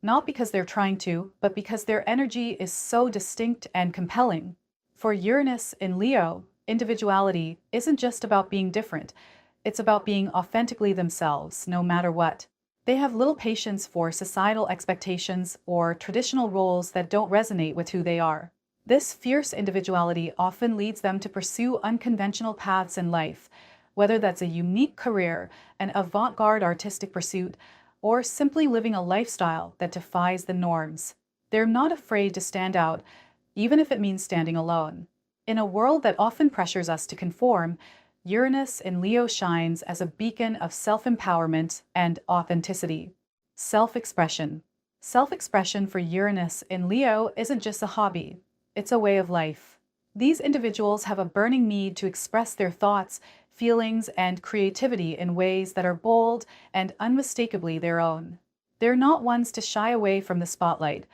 Speaker 1: not because they're trying to, but because their energy is so distinct and compelling. For Uranus in Leo, individuality isn't just about being different. It's about being authentically themselves, no matter what. They have little patience for societal expectations or traditional roles that don't resonate with who they are. This fierce individuality often leads them to pursue unconventional paths in life, whether that's a unique career, an avant-garde artistic pursuit, or simply living a lifestyle that defies the norms. They're not afraid to stand out, even if it means standing alone. In a world that often pressures us to conform, Uranus in Leo shines as a beacon of self-empowerment and authenticity. Self-expression. Self-expression for Uranus in Leo isn't just a hobby, it's a way of life. These individuals have a burning need to express their thoughts, feelings, and creativity in ways that are bold and unmistakably their own. They're not ones to shy away from the spotlight.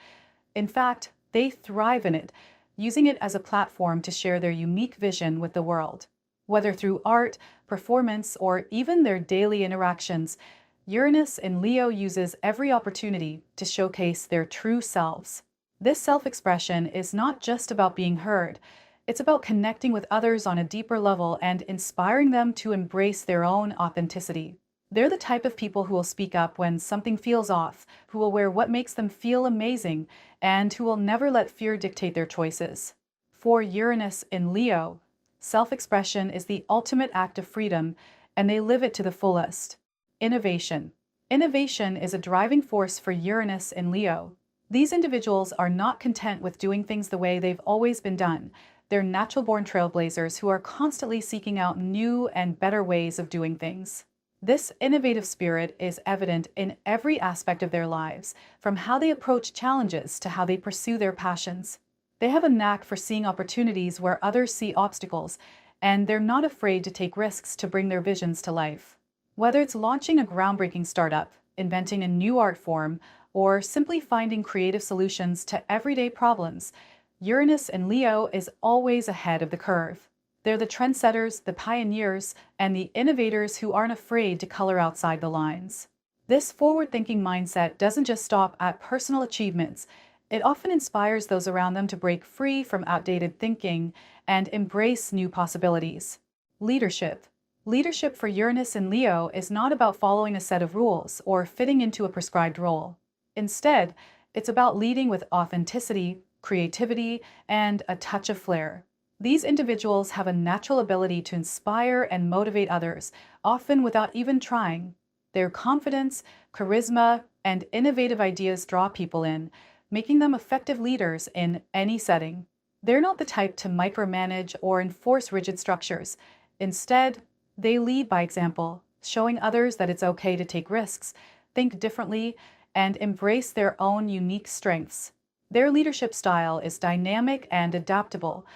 Speaker 1: In fact, they thrive in it, using it as a platform to share their unique vision with the world. Whether through art, performance, or even their daily interactions, Uranus in Leo uses every opportunity to showcase their true selves. This self-expression is not just about being heard, it's about connecting with others on a deeper level and inspiring them to embrace their own authenticity. They're the type of people who will speak up when something feels off, who will wear what makes them feel amazing, and who will never let fear dictate their choices. For Uranus in Leo, self-expression is the ultimate act of freedom, and they live it to the fullest. Innovation. Innovation is a driving force for Uranus in Leo. These individuals are not content with doing things the way they've always been done. They're natural-born trailblazers who are constantly seeking out new and better ways of doing things. This innovative spirit is evident in every aspect of their lives, from how they approach challenges to how they pursue their passions. They have a knack for seeing opportunities where others see obstacles, and they're not afraid to take risks to bring their visions to life. Whether it's launching a groundbreaking startup, inventing a new art form, or simply finding creative solutions to everyday problems, Uranus in Leo is always ahead of the curve. They're the trendsetters, the pioneers, and the innovators who aren't afraid to color outside the lines. This forward-thinking mindset doesn't just stop at personal achievements. It often inspires those around them to break free from outdated thinking and embrace new possibilities. Leadership. Leadership for Uranus in Leo is not about following a set of rules or fitting into a prescribed role. Instead, it's about leading with authenticity, creativity, and a touch of flair. These individuals have a natural ability to inspire and motivate others, often without even trying. Their confidence, charisma, and innovative ideas draw people in, making them effective leaders in any setting. They're not the type to micromanage or enforce rigid structures. Instead, they lead by example, showing others that it's okay to take risks, think differently, and embrace their own unique strengths. Their leadership style is dynamic and adaptable,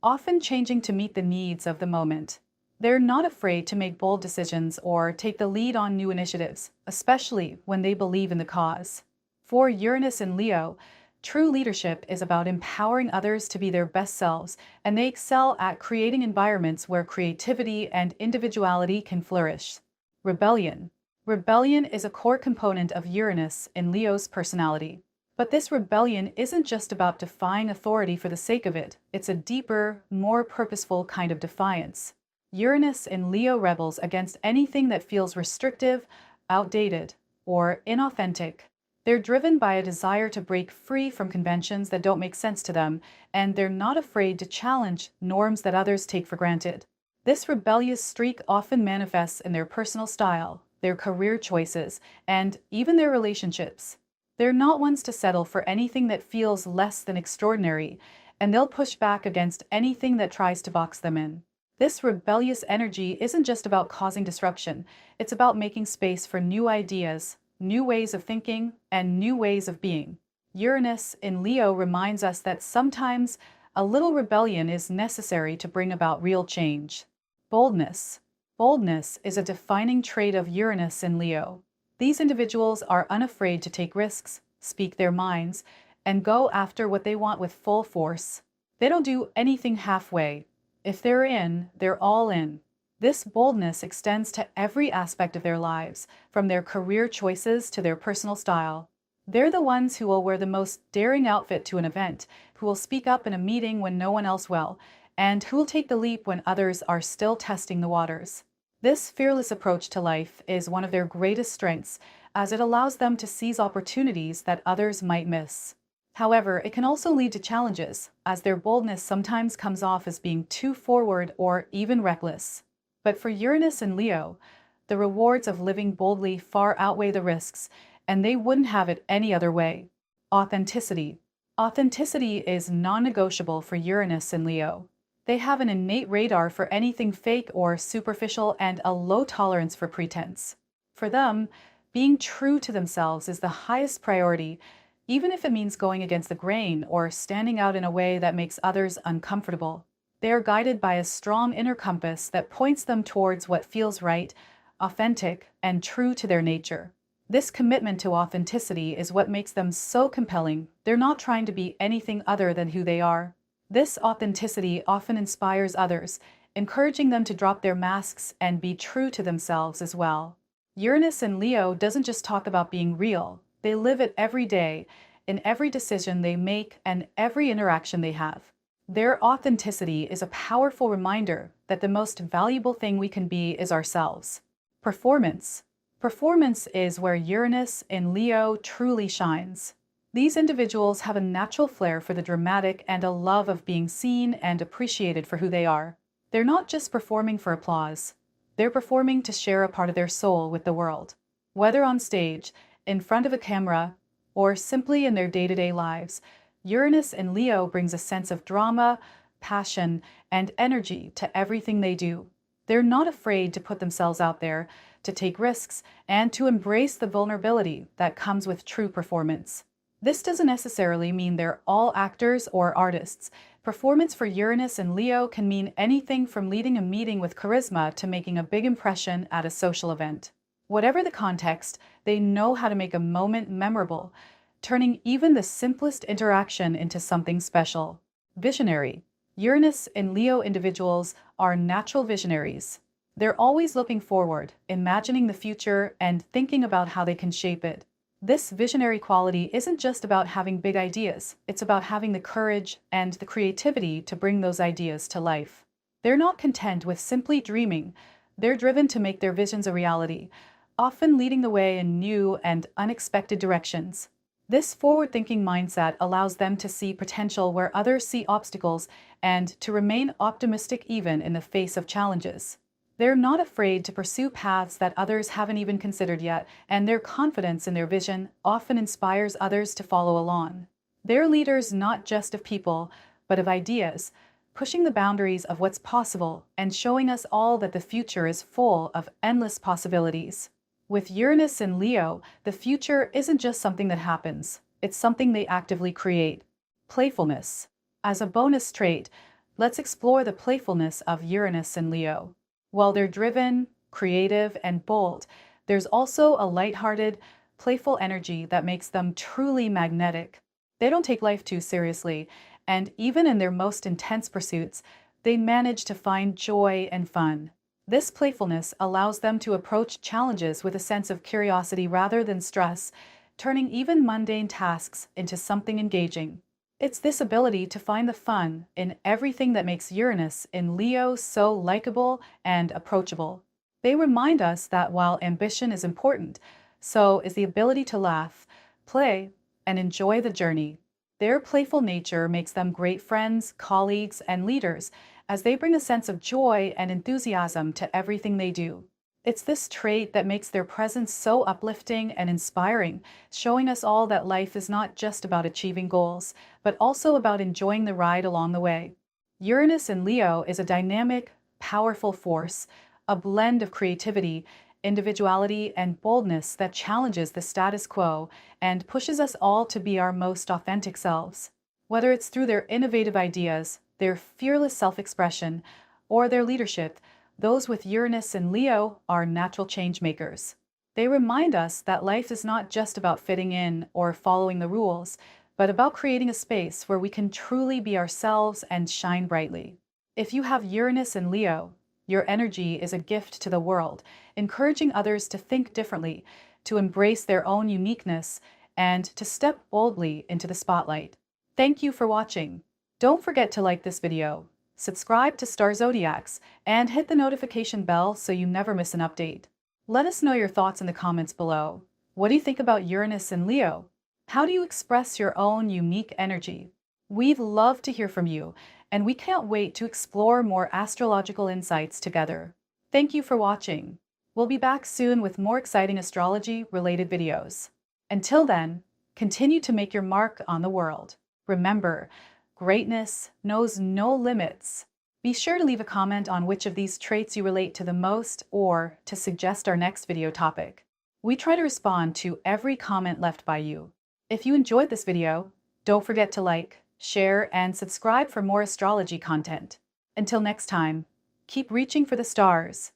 Speaker 1: often changing to meet the needs of the moment. They're not afraid to make bold decisions or take the lead on new initiatives, especially when they believe in the cause. For Uranus in Leo, true leadership is about empowering others to be their best selves, and they excel at creating environments where creativity and individuality can flourish. Rebellion. Rebellion is a core component of Uranus in Leo's personality. But this rebellion isn't just about defying authority for the sake of it. It's a deeper, more purposeful kind of defiance. Uranus in Leo rebels against anything that feels restrictive, outdated, or inauthentic. They're driven by a desire to break free from conventions that don't make sense to them, and they're not afraid to challenge norms that others take for granted. This rebellious streak often manifests in their personal style, their career choices, and even their relationships. They're not ones to settle for anything that feels less than extraordinary, and they'll push back against anything that tries to box them in. This rebellious energy isn't just about causing disruption, it's about making space for new ideas, new ways of thinking, and new ways of being. Uranus in Leo reminds us that sometimes a little rebellion is necessary to bring about real change. Boldness. Boldness is a defining trait of Uranus in Leo. These individuals are unafraid to take risks, speak their minds, and go after what they want with full force. They don't do anything halfway. If they're in, they're all in. This boldness extends to every aspect of their lives, from their career choices to their personal style. They're the ones who will wear the most daring outfit to an event, who will speak up in a meeting when no one else will, and who will take the leap when others are still testing the waters. This fearless approach to life is one of their greatest strengths, as it allows them to seize opportunities that others might miss. However, it can also lead to challenges, as their boldness sometimes comes off as being too forward or even reckless. But for Uranus and Leo, the rewards of living boldly far outweigh the risks, and they wouldn't have it any other way. Authenticity. Authenticity is non-negotiable for Uranus and Leo. They have an innate radar for anything fake or superficial and a low tolerance for pretense. For them, being true to themselves is the highest priority, even if it means going against the grain or standing out in a way that makes others uncomfortable. They are guided by a strong inner compass that points them towards what feels right, authentic, and true to their nature. This commitment to authenticity is what makes them so compelling. They're not trying to be anything other than who they are. This authenticity often inspires others, encouraging them to drop their masks and be true to themselves as well. Uranus in Leo doesn't just talk about being real, they live it every day, in every decision they make and every interaction they have. Their authenticity is a powerful reminder that the most valuable thing we can be is ourselves. Performance. Performance is where Uranus in Leo truly shines. These individuals have a natural flair for the dramatic and a love of being seen and appreciated for who they are. They're not just performing for applause. They're performing to share a part of their soul with the world. Whether on stage, in front of a camera, or simply in their day-to-day lives, Uranus in Leo brings a sense of drama, passion, and energy to everything they do. They're not afraid to put themselves out there, to take risks, and to embrace the vulnerability that comes with true performance. This doesn't necessarily mean they're all actors or artists. Performance for Uranus and Leo can mean anything from leading a meeting with charisma to making a big impression at a social event. Whatever the context, they know how to make a moment memorable, turning even the simplest interaction into something special. Visionary. Uranus and Leo individuals are natural visionaries. They're always looking forward, imagining the future, and thinking about how they can shape it. This visionary quality isn't just about having big ideas, it's about having the courage and the creativity to bring those ideas to life. They're not content with simply dreaming, they're driven to make their visions a reality, often leading the way in new and unexpected directions. This forward-thinking mindset allows them to see potential where others see obstacles and to remain optimistic even in the face of challenges. They're not afraid to pursue paths that others haven't even considered yet, and their confidence in their vision often inspires others to follow along. They're leaders not just of people, but of ideas, pushing the boundaries of what's possible and showing us all that the future is full of endless possibilities. With Uranus and Leo, the future isn't just something that happens, it's something they actively create. Playfulness. As a bonus trait, let's explore the playfulness of Uranus and Leo. While they're driven, creative, and bold, there's also a lighthearted, playful energy that makes them truly magnetic. They don't take life too seriously, and even in their most intense pursuits, they manage to find joy and fun. This playfulness allows them to approach challenges with a sense of curiosity rather than stress, turning even mundane tasks into something engaging. It's this ability to find the fun in everything that makes Uranus in Leo so likable and approachable. They remind us that while ambition is important, so is the ability to laugh, play, and enjoy the journey. Their playful nature makes them great friends, colleagues, and leaders, as they bring a sense of joy and enthusiasm to everything they do. It's this trait that makes their presence so uplifting and inspiring, showing us all that life is not just about achieving goals, but also about enjoying the ride along the way. Uranus in Leo is a dynamic, powerful force, a blend of creativity, individuality, and boldness that challenges the status quo and pushes us all to be our most authentic selves. Whether it's through their innovative ideas, their fearless self-expression, or their leadership, those with Uranus and Leo are natural change makers. They remind us that life is not just about fitting in or following the rules, but about creating a space where we can truly be ourselves and shine brightly. If you have Uranus and Leo, your energy is a gift to the world, encouraging others to think differently, to embrace their own uniqueness, and to step boldly into the spotlight. Thank you for watching. Don't forget to like this video, subscribe to Star Zodiacs, and hit the notification bell so you never miss an update. Let us know your thoughts in the comments below. What do you think about Uranus and Leo? How do you express your own unique energy? We'd love to hear from you, and we can't wait to explore more astrological insights together. Thank you for watching. We'll be back soon with more exciting astrology-related videos. Until then, continue to make your mark on the world. Remember, greatness knows no limits. Be sure to leave a comment on which of these traits you relate to the most or to suggest our next video topic. We try to respond to every comment left by you. If you enjoyed this video, don't forget to like, share, and subscribe for more astrology content. Until next time, keep reaching for the stars.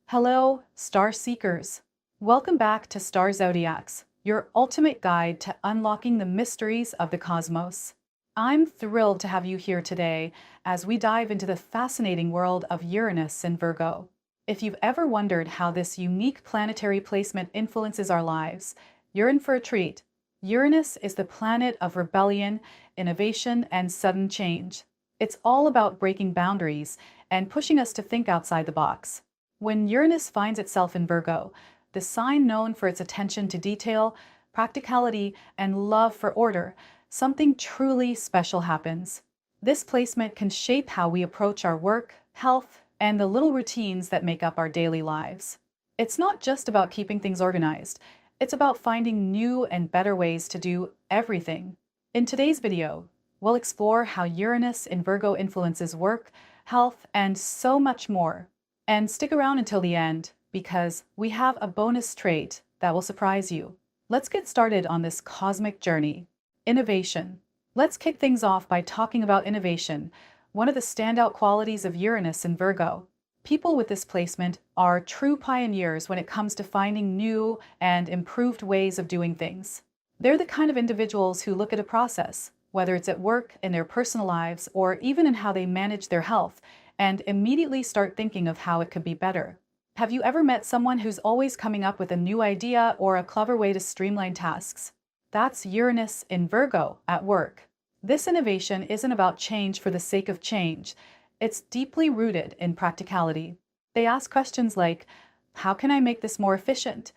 Speaker 1: Hello, Star Seekers. Welcome back to Star Zodiacs, your ultimate guide to unlocking the mysteries of the cosmos. I'm thrilled to have you here today as we dive into the fascinating world of Uranus in Virgo. If you've ever wondered how this unique planetary placement influences our lives, you're in for a treat. Uranus is the planet of rebellion, innovation, and sudden change. It's all about breaking boundaries and pushing us to think outside the box. When Uranus finds itself in Virgo, the sign known for its attention to detail, practicality, and love for order, something truly special happens. This placement can shape how we approach our work, health, and the little routines that make up our daily lives. It's not just about keeping things organized, it's about finding new and better ways to do everything. In today's video, we'll explore how Uranus in Virgo influences work, health, and so much more. And stick around until the end, because we have a bonus trait that will surprise you. Let's get started on this cosmic journey. Innovation. Let's kick things off by talking about innovation, one of the standout qualities of Uranus in Virgo. People with this placement are true pioneers when it comes to finding new and improved ways of doing things. They're the kind of individuals who look at a process, whether it's at work, in their personal lives, or even in how they manage their health, and immediately start thinking of how it could be better. Have you ever met someone who's always coming up with a new idea or a clever way to streamline tasks? That's Uranus in Virgo at work. This innovation isn't about change for the sake of change. It's deeply rooted in practicality. They ask questions like, how can I make this more efficient?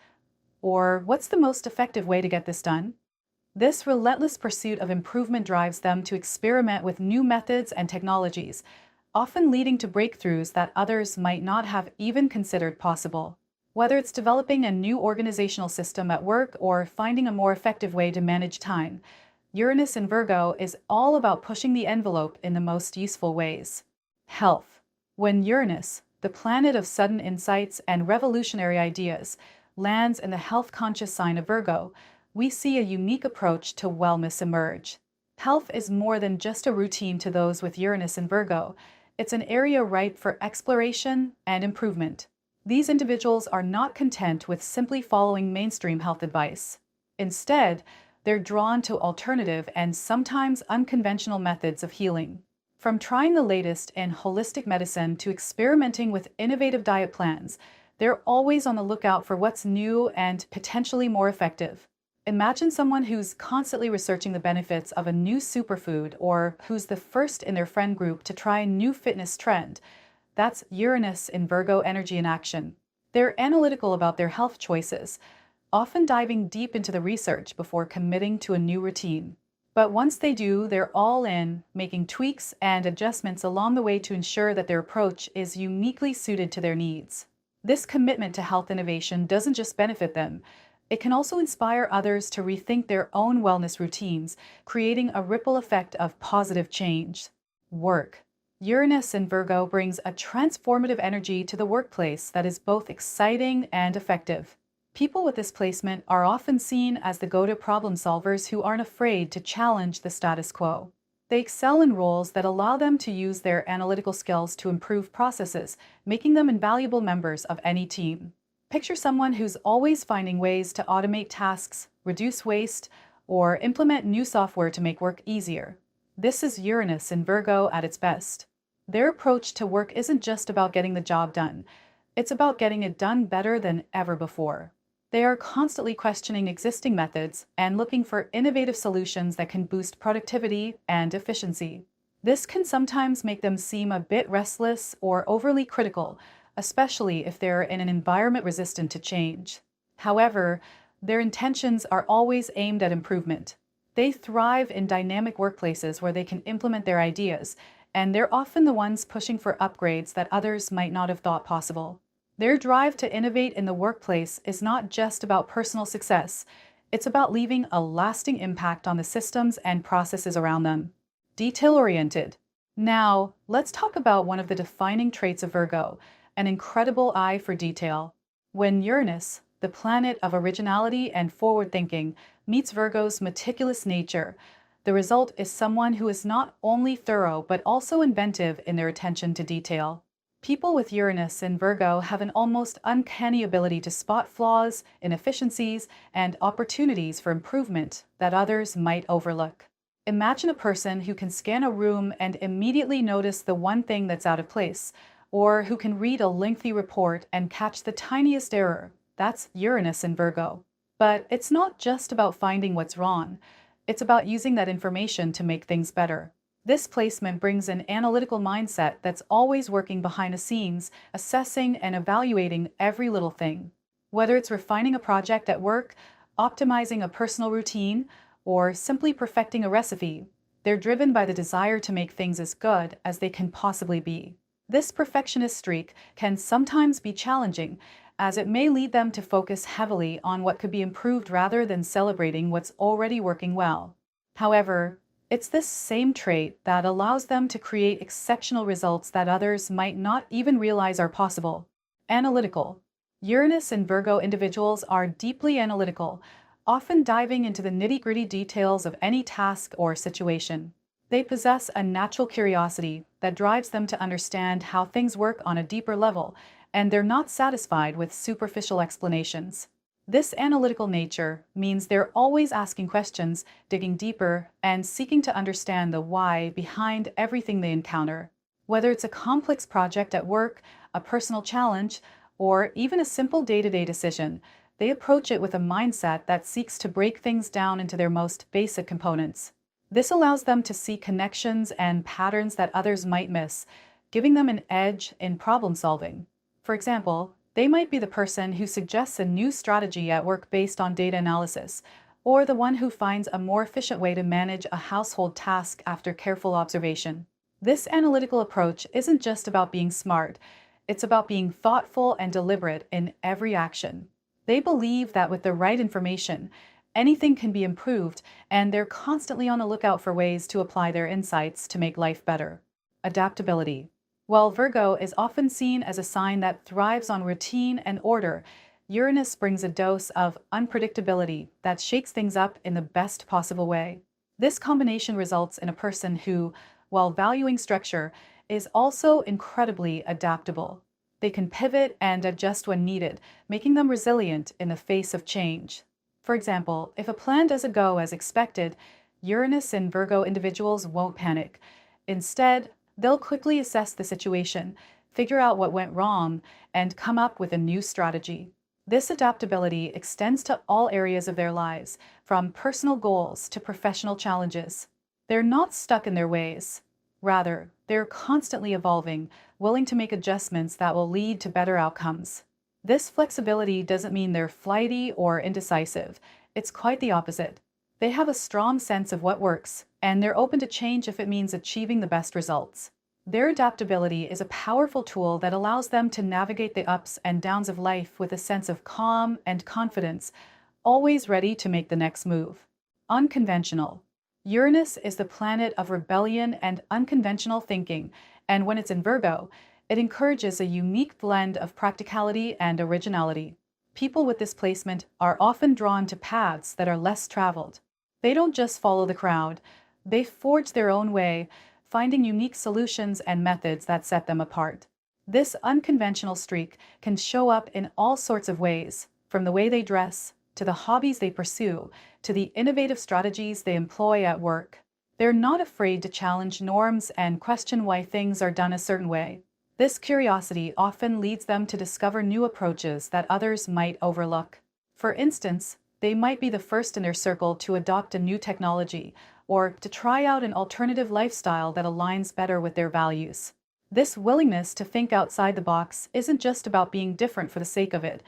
Speaker 1: Or what's the most effective way to get this done? This relentless pursuit of improvement drives them to experiment with new methods and technologies, often leading to breakthroughs that others might not have even considered possible. Whether it's developing a new organizational system at work or finding a more effective way to manage time, Uranus in Virgo is all about pushing the envelope in the most useful ways. Health. When Uranus, the planet of sudden insights and revolutionary ideas, lands in the health-conscious sign of Virgo, we see a unique approach to wellness emerge. Health is more than just a routine to those with Uranus in Virgo. It's an area ripe for exploration and improvement. These individuals are not content with simply following mainstream health advice. Instead, they're drawn to alternative and sometimes unconventional methods of healing. From trying the latest in holistic medicine to experimenting with innovative diet plans, they're always on the lookout for what's new and potentially more effective. Imagine someone who's constantly researching the benefits of a new superfood or who's the first in their friend group to try a new fitness trend. That's Uranus in Virgo energy in action. They're analytical about their health choices, often diving deep into the research before committing to a new routine. But once they do, they're all in, making tweaks and adjustments along the way to ensure that their approach is uniquely suited to their needs. This commitment to health innovation doesn't just benefit them, it can also inspire others to rethink their own wellness routines, creating a ripple effect of positive change. Work. Uranus in Virgo brings a transformative energy to the workplace that is both exciting and effective. People with this placement are often seen as the go-to problem solvers who aren't afraid to challenge the status quo. They excel in roles that allow them to use their analytical skills to improve processes, making them invaluable members of any team. Picture someone who's always finding ways to automate tasks, reduce waste, or implement new software to make work easier. This is Uranus in Virgo at its best. Their approach to work isn't just about getting the job done. It's about getting it done better than ever before. They are constantly questioning existing methods and looking for innovative solutions that can boost productivity and efficiency. This can sometimes make them seem a bit restless or overly critical, especially if they're in an environment resistant to change. However, their intentions are always aimed at improvement. They thrive in dynamic workplaces where they can implement their ideas, and they're often the ones pushing for upgrades that others might not have thought possible. Their drive to innovate in the workplace is not just about personal success, It's about leaving a lasting impact on the systems and processes around them. Detail-oriented. Now, let's talk about one of the defining traits of Virgo, an incredible eye for detail. When Uranus, the planet of originality and forward thinking, meets Virgo's meticulous nature, the result is someone who is not only thorough but also inventive in their attention to detail. People with Uranus in Virgo have an almost uncanny ability to spot flaws, inefficiencies, and opportunities for improvement that others might overlook. Imagine a person who can scan a room and immediately notice the one thing that's out of place, or who can read a lengthy report and catch the tiniest error. That's Uranus in Virgo. But it's not just about finding what's wrong. It's about using that information to make things better. This placement brings an analytical mindset that's always working behind the scenes, assessing and evaluating every little thing. Whether it's refining a project at work, optimizing a personal routine, or simply perfecting a recipe, they're driven by the desire to make things as good as they can possibly be. This perfectionist streak can sometimes be challenging, as it may lead them to focus heavily on what could be improved rather than celebrating what's already working well. However, it's this same trait that allows them to create exceptional results that others might not even realize are possible. Analytical. Uranus and Virgo individuals are deeply analytical, often diving into the nitty-gritty details of any task or situation. They possess a natural curiosity that drives them to understand how things work on a deeper level, and they're not satisfied with superficial explanations. This analytical nature means they're always asking questions, digging deeper, and seeking to understand the why behind everything they encounter. Whether it's a complex project at work, a personal challenge, or even a simple day-to-day decision, they approach it with a mindset that seeks to break things down into their most basic components. This allows them to see connections and patterns that others might miss, giving them an edge in problem solving. For example, they might be the person who suggests a new strategy at work based on data analysis, or the one who finds a more efficient way to manage a household task after careful observation. This analytical approach isn't just about being smart, it's about being thoughtful and deliberate in every action. They believe that with the right information, anything can be improved, and they're constantly on the lookout for ways to apply their insights to make life better. Adaptability. While Virgo is often seen as a sign that thrives on routine and order, Uranus brings a dose of unpredictability that shakes things up in the best possible way. This combination results in a person who, while valuing structure, is also incredibly adaptable. They can pivot and adjust when needed, making them resilient in the face of change. For example, if a plan doesn't go as expected, Uranus and Virgo individuals won't panic. Instead, they'll quickly assess the situation, figure out what went wrong, and come up with a new strategy. This adaptability extends to all areas of their lives, from personal goals to professional challenges. They're not stuck in their ways. Rather, they're constantly evolving, willing to make adjustments that will lead to better outcomes. This flexibility doesn't mean they're flighty or indecisive. It's quite the opposite. They have a strong sense of what works, and they're open to change if it means achieving the best results. Their adaptability is a powerful tool that allows them to navigate the ups and downs of life with a sense of calm and confidence, always ready to make the next move. Unconventional. Uranus is the planet of rebellion and unconventional thinking, and when it's in Virgo, it encourages a unique blend of practicality and originality. People with this placement are often drawn to paths that are less traveled. They don't just follow the crowd, they forge their own way, finding unique solutions and methods that set them apart. This unconventional streak can show up in all sorts of ways, from the way they dress, to the hobbies they pursue, to the innovative strategies they employ at work. They're not afraid to challenge norms and question why things are done a certain way. This curiosity often leads them to discover new approaches that others might overlook. For instance, they might be the first in their circle to adopt a new technology or to try out an alternative lifestyle that aligns better with their values. This willingness to think outside the box isn't just about being different for the sake of it.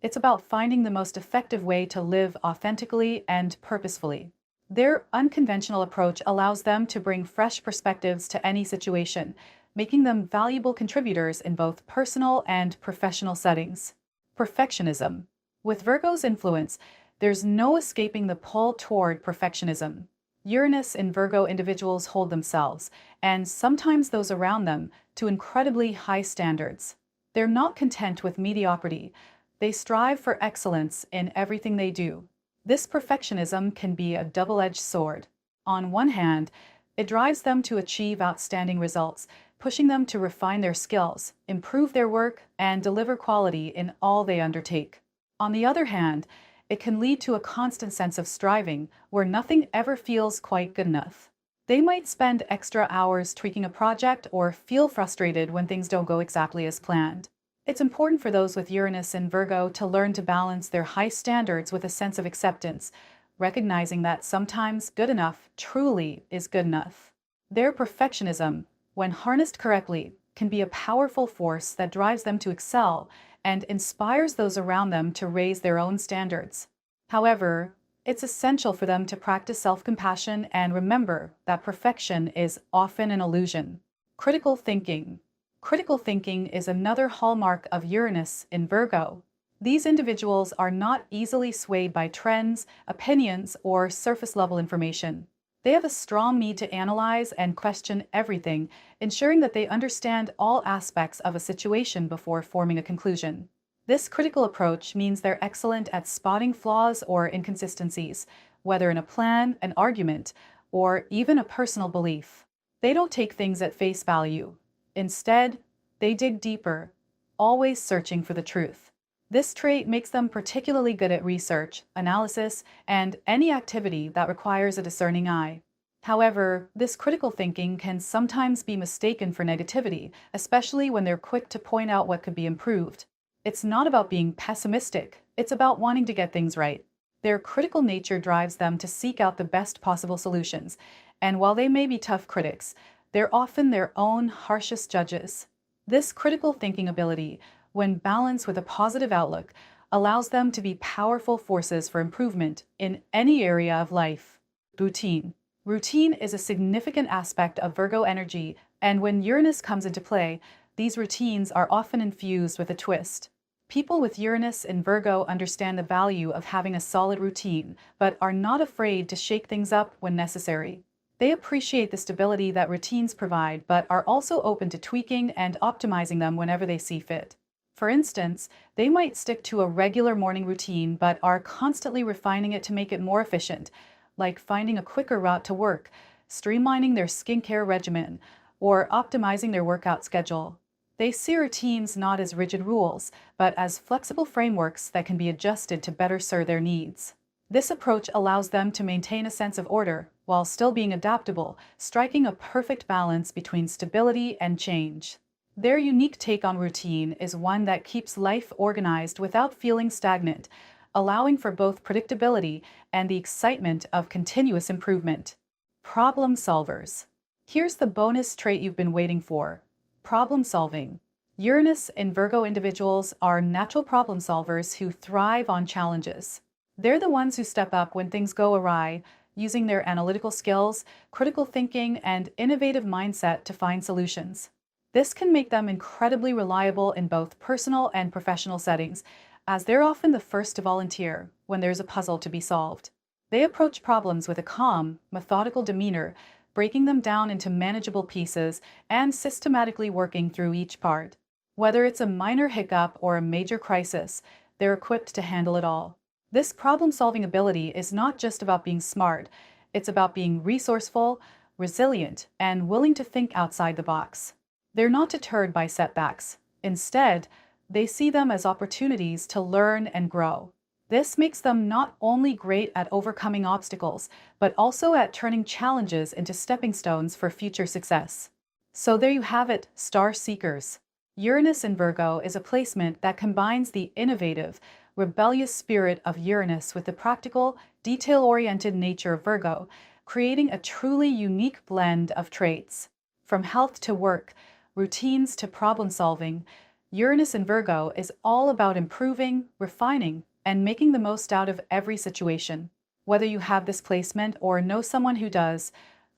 Speaker 1: It's about finding the most effective way to live authentically and purposefully. Their unconventional approach allows them to bring fresh perspectives to any situation, making them valuable contributors in both personal and professional settings. Perfectionism. With Virgo's influence, There's no escaping the pull toward perfectionism. Uranus in Virgo individuals hold themselves, and sometimes those around them, to incredibly high standards. They're not content with mediocrity. They strive for excellence in everything they do. This perfectionism can be a double-edged sword. On one hand, it drives them to achieve outstanding results, pushing them to refine their skills, improve their work, and deliver quality in all they undertake. On the other hand, it can lead to a constant sense of striving, where nothing ever feels quite good enough. They might spend extra hours tweaking a project or feel frustrated when things don't go exactly as planned. It's important for those with Uranus in Virgo to learn to balance their high standards with a sense of acceptance, recognizing that sometimes good enough truly is good enough. Their perfectionism, when harnessed correctly, can be a powerful force that drives them to excel and inspires those around them to raise their own standards. However, it's essential for them to practice self-compassion and remember that perfection is often an illusion. Critical thinking. Critical thinking is another hallmark of Uranus in Virgo. These individuals are not easily swayed by trends, opinions, or surface-level information. They have a strong need to analyze and question everything, ensuring that they understand all aspects of a situation before forming a conclusion. This critical approach means they're excellent at spotting flaws or inconsistencies, whether in a plan, an argument, or even a personal belief. They don't take things at face value. Instead, they dig deeper, always searching for the truth. This trait makes them particularly good at research, analysis, and any activity that requires a discerning eye. However, this critical thinking can sometimes be mistaken for negativity, especially when they're quick to point out what could be improved. It's not about being pessimistic, it's about wanting to get things right. Their critical nature drives them to seek out the best possible solutions, and while they may be tough critics, they're often their own harshest judges. This critical thinking ability, when balanced with a positive outlook, allows them to be powerful forces for improvement in any area of life. Routine. Routine is a significant aspect of Virgo energy, and when Uranus comes into play, these routines are often infused with a twist. People with Uranus in Virgo understand the value of having a solid routine, but are not afraid to shake things up when necessary. They appreciate the stability that routines provide, but are also open to tweaking and optimizing them whenever they see fit. For instance, they might stick to a regular morning routine, but are constantly refining it to make it more efficient, like finding a quicker route to work, streamlining their skincare regimen, or optimizing their workout schedule. They see routines not as rigid rules, but as flexible frameworks that can be adjusted to better serve their needs. This approach allows them to maintain a sense of order while still being adaptable, striking a perfect balance between stability and change. Their unique take on routine is one that keeps life organized without feeling stagnant, allowing for both predictability and the excitement of continuous improvement. Problem solvers. Here's the bonus trait you've been waiting for: problem solving. Uranus in Virgo individuals are natural problem solvers who thrive on challenges. They're the ones who step up when things go awry, using their analytical skills, critical thinking, and innovative mindset to find solutions. This can make them incredibly reliable in both personal and professional settings, as they're often the first to volunteer when there's a puzzle to be solved. They approach problems with a calm, methodical demeanor, breaking them down into manageable pieces and systematically working through each part. Whether it's a minor hiccup or a major crisis, they're equipped to handle it all. This problem-solving ability is not just about being smart, it's about being resourceful, resilient, and willing to think outside the box. They're not deterred by setbacks. Instead, they see them as opportunities to learn and grow. This makes them not only great at overcoming obstacles, but also at turning challenges into stepping stones for future success. So there you have it, star seekers. Uranus in Virgo is a placement that combines the innovative, rebellious spirit of Uranus with the practical, detail-oriented nature of Virgo, creating a truly unique blend of traits. From health to work, routines to problem-solving, Uranus in Virgo is all about improving, refining, and making the most out of every situation. Whether you have this placement or know someone who does,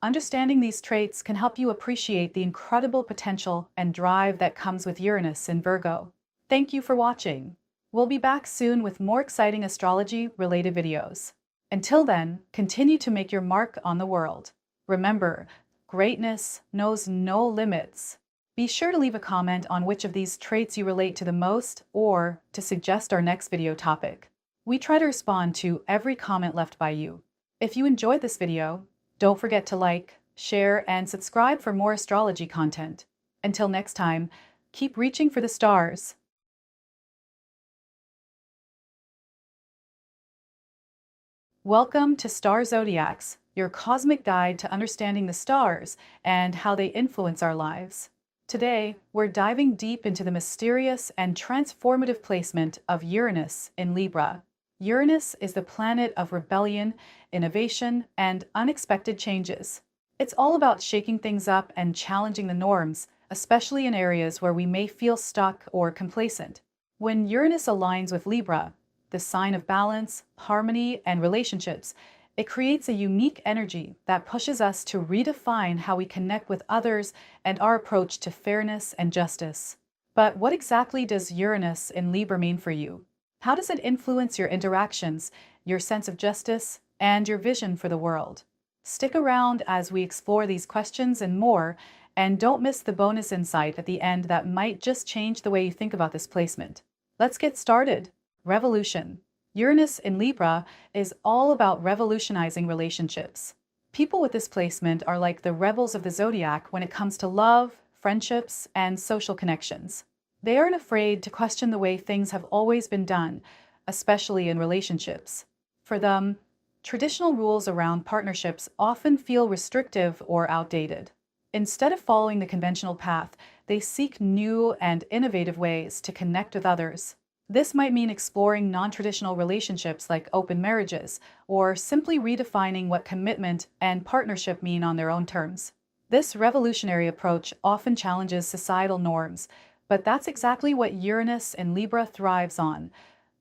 Speaker 1: understanding these traits can help you appreciate the incredible potential and drive that comes with Uranus in Virgo. Thank you for watching. We'll be back soon with more exciting astrology-related videos. Until then, continue to make your mark on the world. Remember, greatness knows no limits. Be sure to leave a comment on which of these traits you relate to the most or to suggest our next video topic. We try to respond to every comment left by you. If you enjoyed this video, don't forget to like, share, and subscribe for more astrology content. Until next time, keep reaching for the stars. Welcome to Star Zodiacs, your cosmic guide to understanding the stars and how they influence our lives. Today, we're diving deep into the mysterious and transformative placement of Uranus in Libra. Uranus is the planet of rebellion, innovation, and unexpected changes. It's all about shaking things up and challenging the norms, especially in areas where we may feel stuck or complacent. When Uranus aligns with Libra, the sign of balance, harmony, and relationships, it creates a unique energy that pushes us to redefine how we connect with others and our approach to fairness and justice. But what exactly does Uranus in Libra mean for you? How does it influence your interactions, your sense of justice, and your vision for the world? Stick around as we explore these questions and more, and don't miss the bonus insight at the end that might just change the way you think about this placement. Let's get started. Revolution. Uranus in Libra is all about revolutionizing relationships. People with this placement are like the rebels of the zodiac when it comes to love, friendships, and social connections. They aren't afraid to question the way things have always been done, especially in relationships. For them, traditional rules around partnerships often feel restrictive or outdated. Instead of following the conventional path, they seek new and innovative ways to connect with others. This might mean exploring non-traditional relationships like open marriages, or simply redefining what commitment and partnership mean on their own terms. This revolutionary approach often challenges societal norms, but that's exactly what Uranus in Libra thrives on,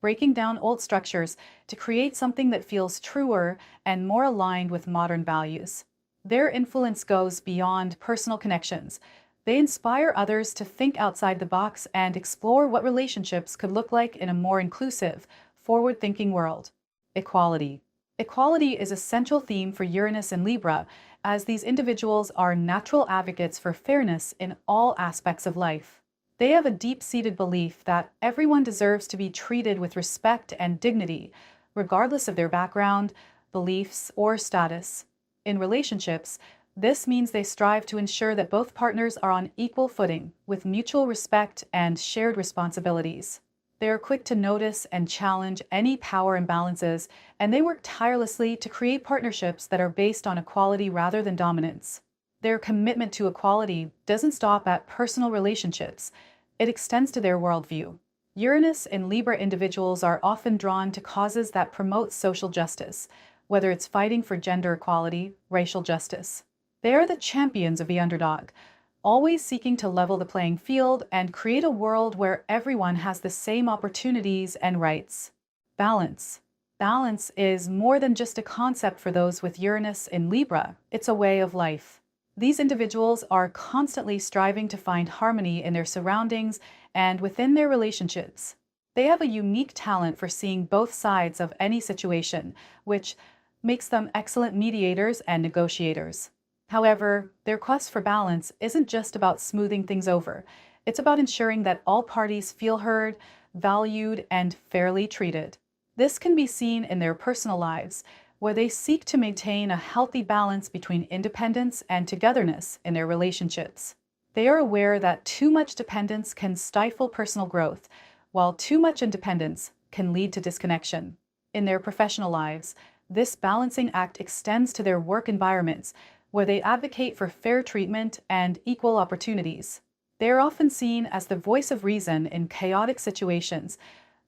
Speaker 1: breaking down old structures to create something that feels truer and more aligned with modern values. Their influence goes beyond personal connections. They inspire others to think outside the box and explore what relationships could look like in a more inclusive, forward-thinking world. Equality. Equality is a central theme for Uranus and Libra, as these individuals are natural advocates for fairness in all aspects of life. They have a deep-seated belief that everyone deserves to be treated with respect and dignity, regardless of their background, beliefs, or status. In relationships, this means they strive to ensure that both partners are on equal footing, with mutual respect and shared responsibilities. They are quick to notice and challenge any power imbalances, and they work tirelessly to create partnerships that are based on equality rather than dominance. Their commitment to equality doesn't stop at personal relationships. It extends to their worldview. Uranus and Libra individuals are often drawn to causes that promote social justice, whether it's fighting for gender equality, racial justice. They are the champions of the underdog, always seeking to level the playing field and create a world where everyone has the same opportunities and rights. Balance. Balance is more than just a concept for those with Uranus in Libra. It's a way of life. These individuals are constantly striving to find harmony in their surroundings and within their relationships. They have a unique talent for seeing both sides of any situation, which makes them excellent mediators and negotiators. However, their quest for balance isn't just about smoothing things over. It's about ensuring that all parties feel heard, valued, and fairly treated. This can be seen in their personal lives, where they seek to maintain a healthy balance between independence and togetherness in their relationships. They are aware that too much dependence can stifle personal growth, while too much independence can lead to disconnection. In their professional lives, this balancing act extends to their work environments, where they advocate for fair treatment and equal opportunities. They are often seen as the voice of reason in chaotic situations,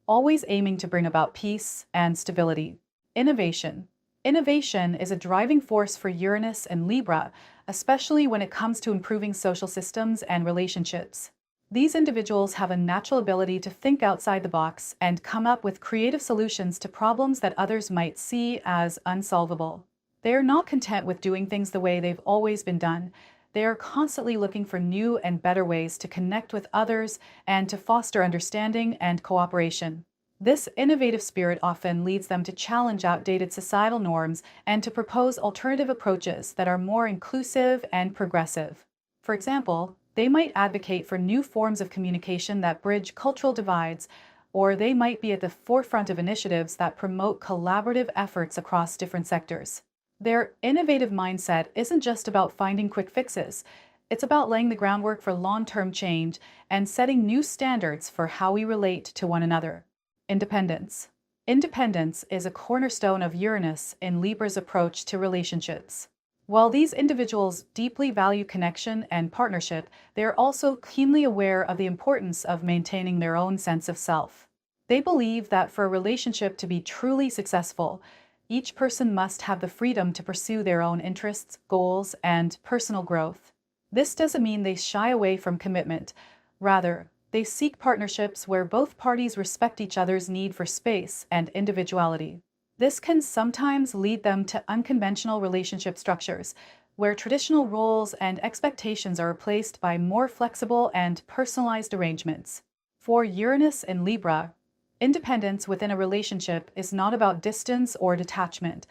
Speaker 1: always aiming to bring about peace and stability. Innovation. Innovation is a driving force for Uranus and Libra, especially when it comes to improving social systems and relationships. These individuals have a natural ability to think outside the box and come up with creative solutions to problems that others might see as unsolvable. They are not content with doing things the way they've always been done. They are constantly looking for new and better ways to connect with others and to foster understanding and cooperation. This innovative spirit often leads them to challenge outdated societal norms and to propose alternative approaches that are more inclusive and progressive. For example, they might advocate for new forms of communication that bridge cultural divides, or they might be at the forefront of initiatives that promote collaborative efforts across different sectors. Their innovative mindset isn't just about finding quick fixes, it's about laying the groundwork for long-term change and setting new standards for how we relate to one another. Independence. Independence is a cornerstone of Uranus in Libra's approach to relationships. While these individuals deeply value connection and partnership, they are also keenly aware of the importance of maintaining their own sense of self. They believe that for a relationship to be truly successful, each person must have the freedom to pursue their own interests, goals, and personal growth. This doesn't mean they shy away from commitment. Rather, they seek partnerships where both parties respect each other's need for space and individuality. This can sometimes lead them to unconventional relationship structures, where traditional roles and expectations are replaced by more flexible and personalized arrangements. For Uranus and Libra, independence within a relationship is not about distance or detachment.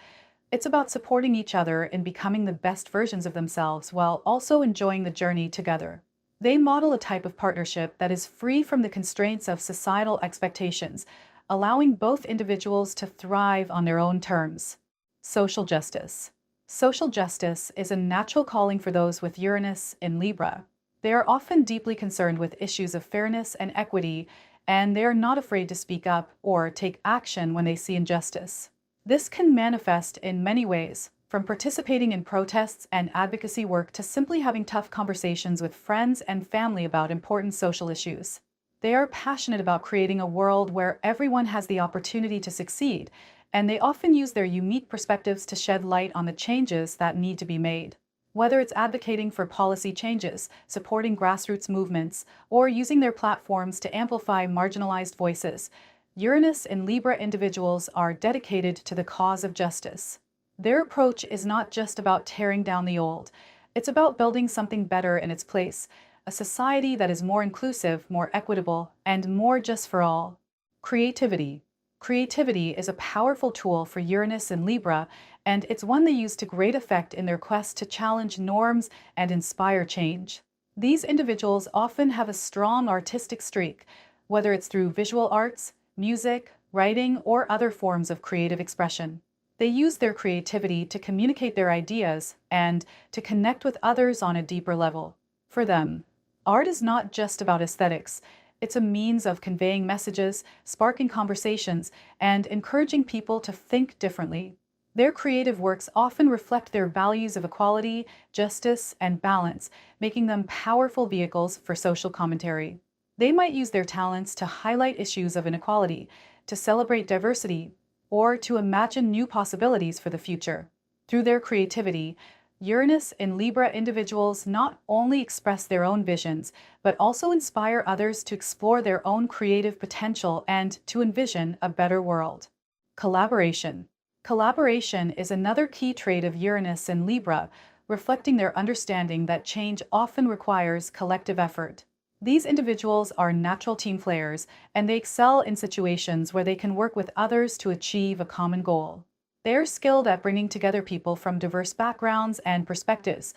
Speaker 1: It's about supporting each other in becoming the best versions of themselves while also enjoying the journey together. They model a type of partnership that is free from the constraints of societal expectations, allowing both individuals to thrive on their own terms. Social justice. Social justice is a natural calling for those with Uranus in Libra. They are often deeply concerned with issues of fairness and equity, and they are not afraid to speak up or take action when they see injustice. This can manifest in many ways, from participating in protests and advocacy work to simply having tough conversations with friends and family about important social issues. They are passionate about creating a world where everyone has the opportunity to succeed, and they often use their unique perspectives to shed light on the changes that need to be made. Whether it's advocating for policy changes, supporting grassroots movements, or using their platforms to amplify marginalized voices, Uranus and Libra individuals are dedicated to the cause of justice. Their approach is not just about tearing down the old, it's about building something better in its place, a society that is more inclusive, more equitable, and more just for all. Creativity. Creativity is a powerful tool for Uranus and Libra, and it's one they use to great effect in their quest to challenge norms and inspire change. These individuals often have a strong artistic streak, whether it's through visual arts, music, writing, or other forms of creative expression. They use their creativity to communicate their ideas and to connect with others on a deeper level. For them, art is not just about aesthetics. It's a means of conveying messages, sparking conversations, and encouraging people to think differently. Their creative works often reflect their values of equality, justice, and balance, making them powerful vehicles for social commentary. They might use their talents to highlight issues of inequality, to celebrate diversity, or to imagine new possibilities for the future. Through their creativity, Uranus and Libra individuals not only express their own visions, but also inspire others to explore their own creative potential and to envision a better world. Collaboration. Collaboration is another key trait of Uranus and Libra, reflecting their understanding that change often requires collective effort. These individuals are natural team players, and they excel in situations where they can work with others to achieve a common goal. They are skilled at bringing together people from diverse backgrounds and perspectives,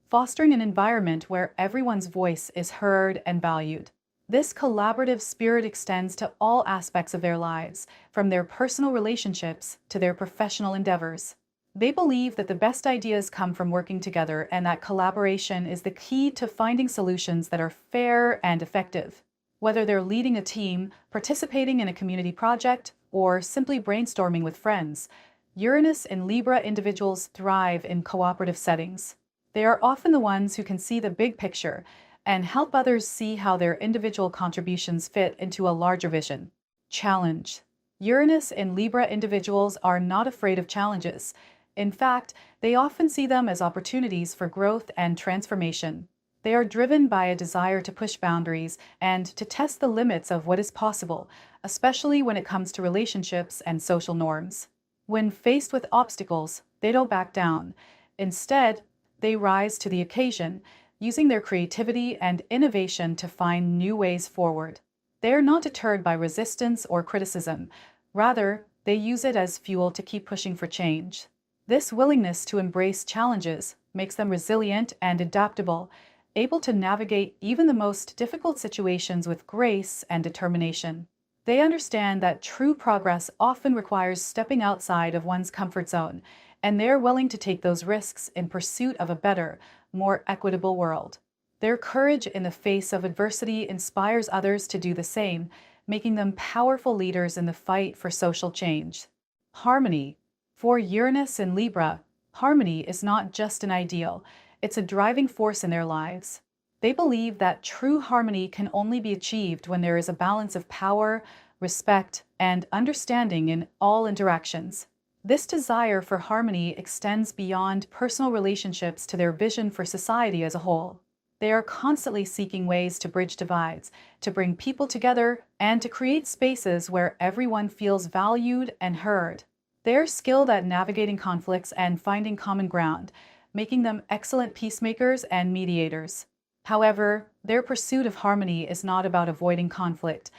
Speaker 1: fostering an environment where everyone's voice is heard and valued. This collaborative spirit extends to all aspects of their lives, from their personal relationships to their professional endeavors. They believe that the best ideas come from working together and that collaboration is the key to finding solutions that are fair and effective. Whether they're leading a team, participating in a community project, or simply brainstorming with friends, Uranus and Libra individuals thrive in cooperative settings. They are often the ones who can see the big picture and help others see how their individual contributions fit into a larger vision. Challenge. Uranus and Libra individuals are not afraid of challenges. In fact, they often see them as opportunities for growth and transformation. They are driven by a desire to push boundaries and to test the limits of what is possible, especially when it comes to relationships and social norms. When faced with obstacles, they don't back down. Instead, they rise to the occasion, using their creativity and innovation to find new ways forward. They are not deterred by resistance or criticism. Rather, they use it as fuel to keep pushing for change. This willingness to embrace challenges makes them resilient and adaptable, able to navigate even the most difficult situations with grace and determination. They understand that true progress often requires stepping outside of one's comfort zone, and they're willing to take those risks in pursuit of a better, more equitable world. Their courage in the face of adversity inspires others to do the same, making them powerful leaders in the fight for social change. Harmony. For Uranus and Libra, harmony is not just an ideal, it's a driving force in their lives. They believe that true harmony can only be achieved when there is a balance of power, respect, and understanding in all interactions. This desire for harmony extends beyond personal relationships to their vision for society as a whole. They are constantly seeking ways to bridge divides, to bring people together, and to create spaces where everyone feels valued and heard. They are skilled at navigating conflicts and finding common ground, making them excellent peacemakers and mediators. However, their pursuit of harmony is not about avoiding conflict.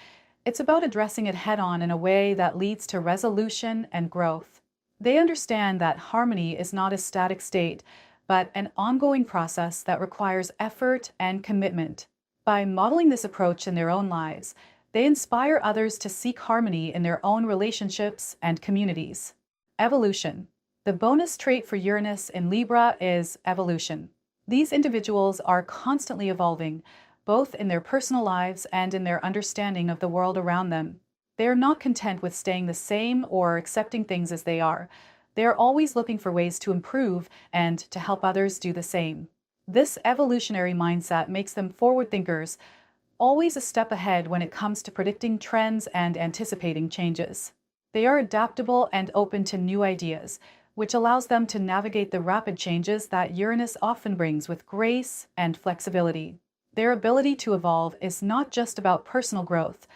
Speaker 1: It's about addressing it head-on in a way that leads to resolution and growth. They understand that harmony is not a static state, but an ongoing process that requires effort and commitment. By modeling this approach in their own lives, they inspire others to seek harmony in their own relationships and communities. Evolution. The bonus trait for Uranus in Libra is evolution. These individuals are constantly evolving, both in their personal lives and in their understanding of the world around them. They are not content with staying the same or accepting things as they are. They are always looking for ways to improve and to help others do the same. This evolutionary mindset makes them forward thinkers, always a step ahead when it comes to predicting trends and anticipating changes. They are adaptable and open to new ideas, which allows them to navigate the rapid changes that Uranus often brings with grace and flexibility. Their ability to evolve is not just about personal growth,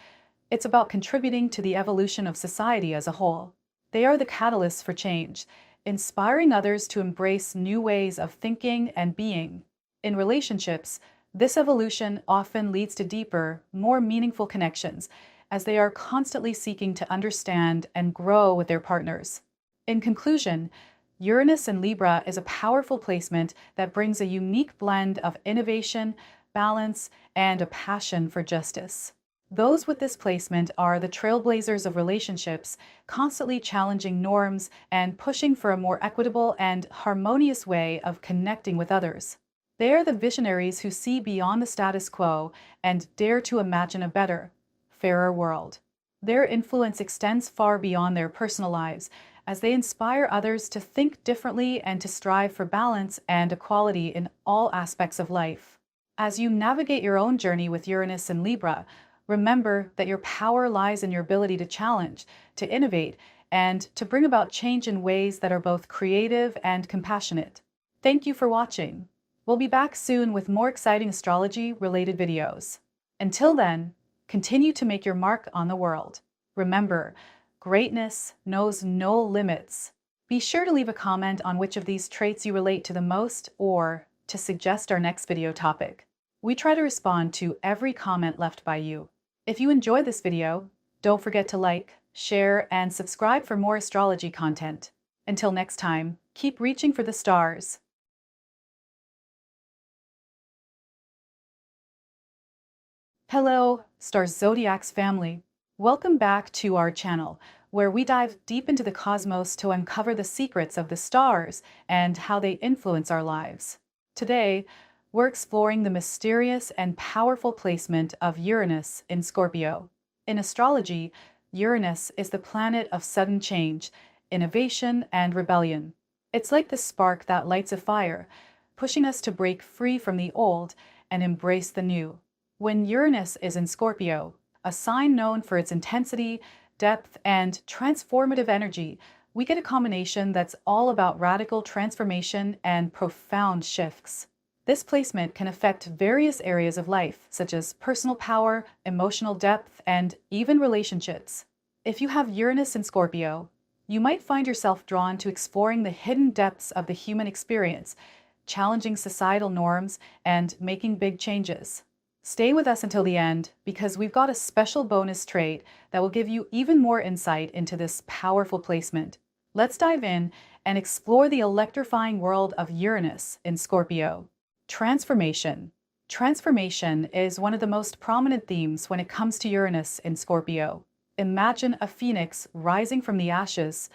Speaker 1: it's about contributing to the evolution of society as a whole. They are the catalysts for change, inspiring others to embrace new ways of thinking and being. In relationships, this evolution often leads to deeper, more meaningful connections, as they are constantly seeking to understand and grow with their partners. In conclusion, Uranus in Libra is a powerful placement that brings a unique blend of innovation, balance, and a passion for justice. Those with this placement are the trailblazers of relationships, constantly challenging norms and pushing for a more equitable and harmonious way of connecting with others. They are the visionaries who see beyond the status quo and dare to imagine a better, fairer world. Their influence extends far beyond their personal lives, as they inspire others to think differently and to strive for balance and equality in all aspects of life. As you navigate your own journey with Uranus and Libra, remember that your power lies in your ability to challenge, to innovate, and to bring about change in ways that are both creative and compassionate. Thank you for watching. We'll be back soon with more exciting astrology-related videos. Until then, continue to make your mark on the world. Remember, greatness knows no limits. Be sure to leave a comment on which of these traits you relate to the most or to suggest our next video topic. We try to respond to every comment left by you. If you enjoyed this video, don't forget to like, share, and subscribe for more astrology content. Until next time, keep reaching for the stars. Hello, Star Zodiacs family. Welcome back to our channel, where we dive deep into the cosmos to uncover the secrets of the stars and how they influence our lives. Today, we're exploring the mysterious and powerful placement of Uranus in Scorpio. In astrology, Uranus is the planet of sudden change, innovation, and rebellion. It's like the spark that lights a fire, pushing us to break free from the old and embrace the new. When Uranus is in Scorpio, a sign known for its intensity, depth, and transformative energy, we get a combination that's all about radical transformation and profound shifts. This placement can affect various areas of life, such as personal power, emotional depth, and even relationships. If you have Uranus in Scorpio, you might find yourself drawn to exploring the hidden depths of the human experience, challenging societal norms, and making big changes. Stay with us until the end because we've got a special bonus trait that will give you even more insight into this powerful placement. Let's dive in and explore the electrifying world of Uranus in Scorpio. Transformation. Transformation is one of the most prominent themes when it comes to Uranus in Scorpio. Imagine a phoenix rising from the ashes.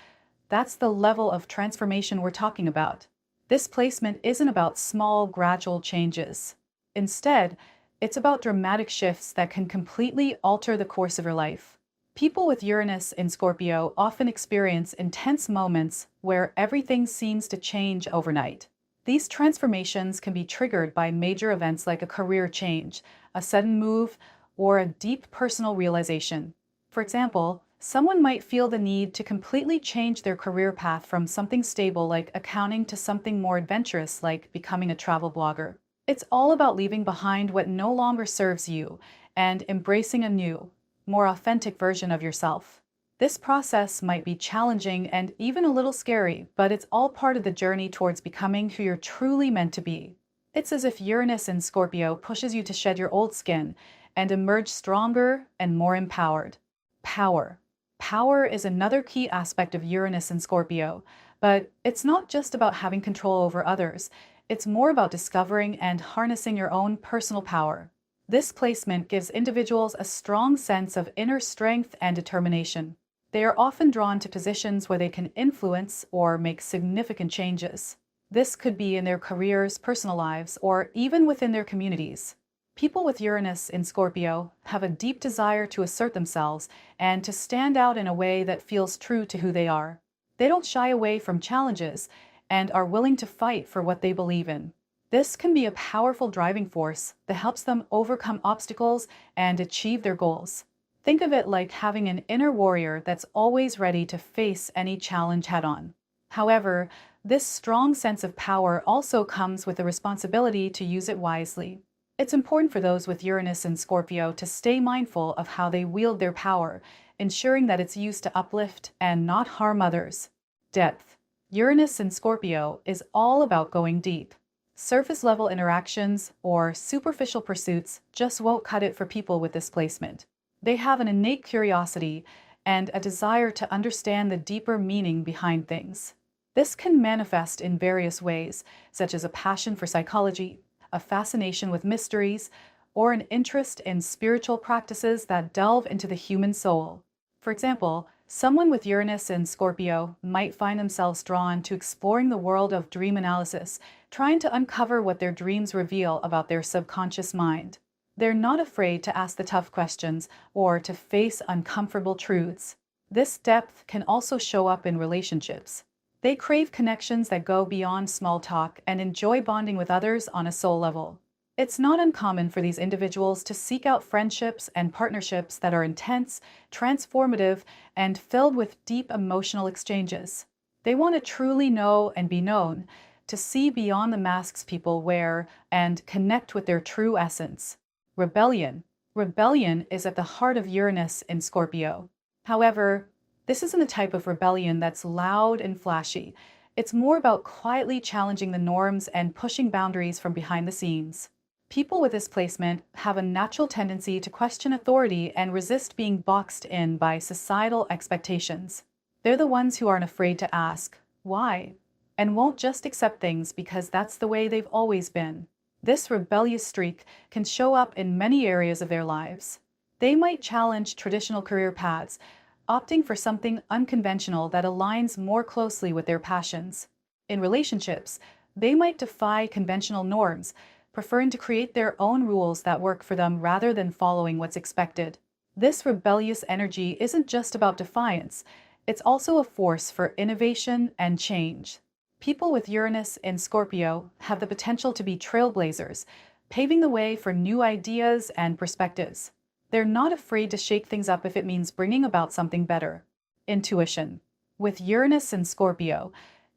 Speaker 1: That's the level of transformation we're talking about. This placement isn't about small, gradual changes. Instead, it's about dramatic shifts that can completely alter the course of your life. People with Uranus in Scorpio often experience intense moments where everything seems to change overnight. These transformations can be triggered by major events like a career change, a sudden move, or a deep personal realization. For example, someone might feel the need to completely change their career path from something stable like accounting to something more adventurous like becoming a travel blogger. It's all about leaving behind what no longer serves you and embracing a new, more authentic version of yourself. This process might be challenging and even a little scary, but it's all part of the journey towards becoming who you're truly meant to be. It's as if Uranus in Scorpio pushes you to shed your old skin and emerge stronger and more empowered. Power. Power is another key aspect of Uranus in Scorpio, but it's not just about having control over others. It's more about discovering and harnessing your own personal power. This placement gives individuals a strong sense of inner strength and determination. They are often drawn to positions where they can influence or make significant changes. This could be in their careers, personal lives, or even within their communities. People with Uranus in Scorpio have a deep desire to assert themselves and to stand out in a way that feels true to who they are. They don't shy away from challenges and are willing to fight for what they believe in. This can be a powerful driving force that helps them overcome obstacles and achieve their goals. Think of it like having an inner warrior that's always ready to face any challenge head-on. However, this strong sense of power also comes with the responsibility to use it wisely. It's important for those with Uranus and Scorpio to stay mindful of how they wield their power, ensuring that it's used to uplift and not harm others. Depth. Uranus in Scorpio is all about going deep. Surface-level interactions or superficial pursuits just won't cut it for people with this placement. They have an innate curiosity and a desire to understand the deeper meaning behind things. This can manifest in various ways, such as a passion for psychology, a fascination with mysteries, or an interest in spiritual practices that delve into the human soul. For example, someone with Uranus in Scorpio might find themselves drawn to exploring the world of dream analysis, trying to uncover what their dreams reveal about their subconscious mind. They're not afraid to ask the tough questions or to face uncomfortable truths. This depth can also show up in relationships. They crave connections that go beyond small talk and enjoy bonding with others on a soul level. It's not uncommon for these individuals to seek out friendships and partnerships that are intense, transformative, and filled with deep emotional exchanges. They want to truly know and be known, to see beyond the masks people wear and connect with their true essence. Rebellion. Rebellion is at the heart of Uranus in Scorpio. However, this isn't the type of rebellion that's loud and flashy. It's more about quietly challenging the norms and pushing boundaries from behind the scenes. People with this placement have a natural tendency to question authority and resist being boxed in by societal expectations. They're the ones who aren't afraid to ask, why? And won't just accept things because that's the way they've always been. This rebellious streak can show up in many areas of their lives. They might challenge traditional career paths, opting for something unconventional that aligns more closely with their passions. In relationships, they might defy conventional norms, preferring to create their own rules that work for them rather than following what's expected. This rebellious energy isn't just about defiance, it's also a force for innovation and change. People with Uranus in Scorpio have the potential to be trailblazers, paving the way for new ideas and perspectives. They're not afraid to shake things up if it means bringing about something better. Intuition. With Uranus and Scorpio,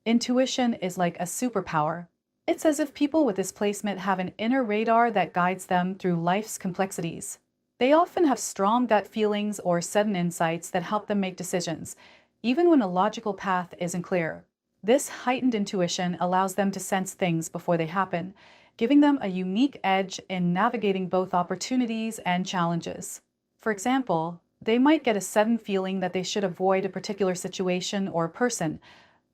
Speaker 1: intuition is like a superpower. It's as if people with this placement have an inner radar that guides them through life's complexities. They often have strong gut feelings or sudden insights that help them make decisions, even when a logical path isn't clear. This heightened intuition allows them to sense things before they happen, giving them a unique edge in navigating both opportunities and challenges. For example, they might get a sudden feeling that they should avoid a particular situation or person,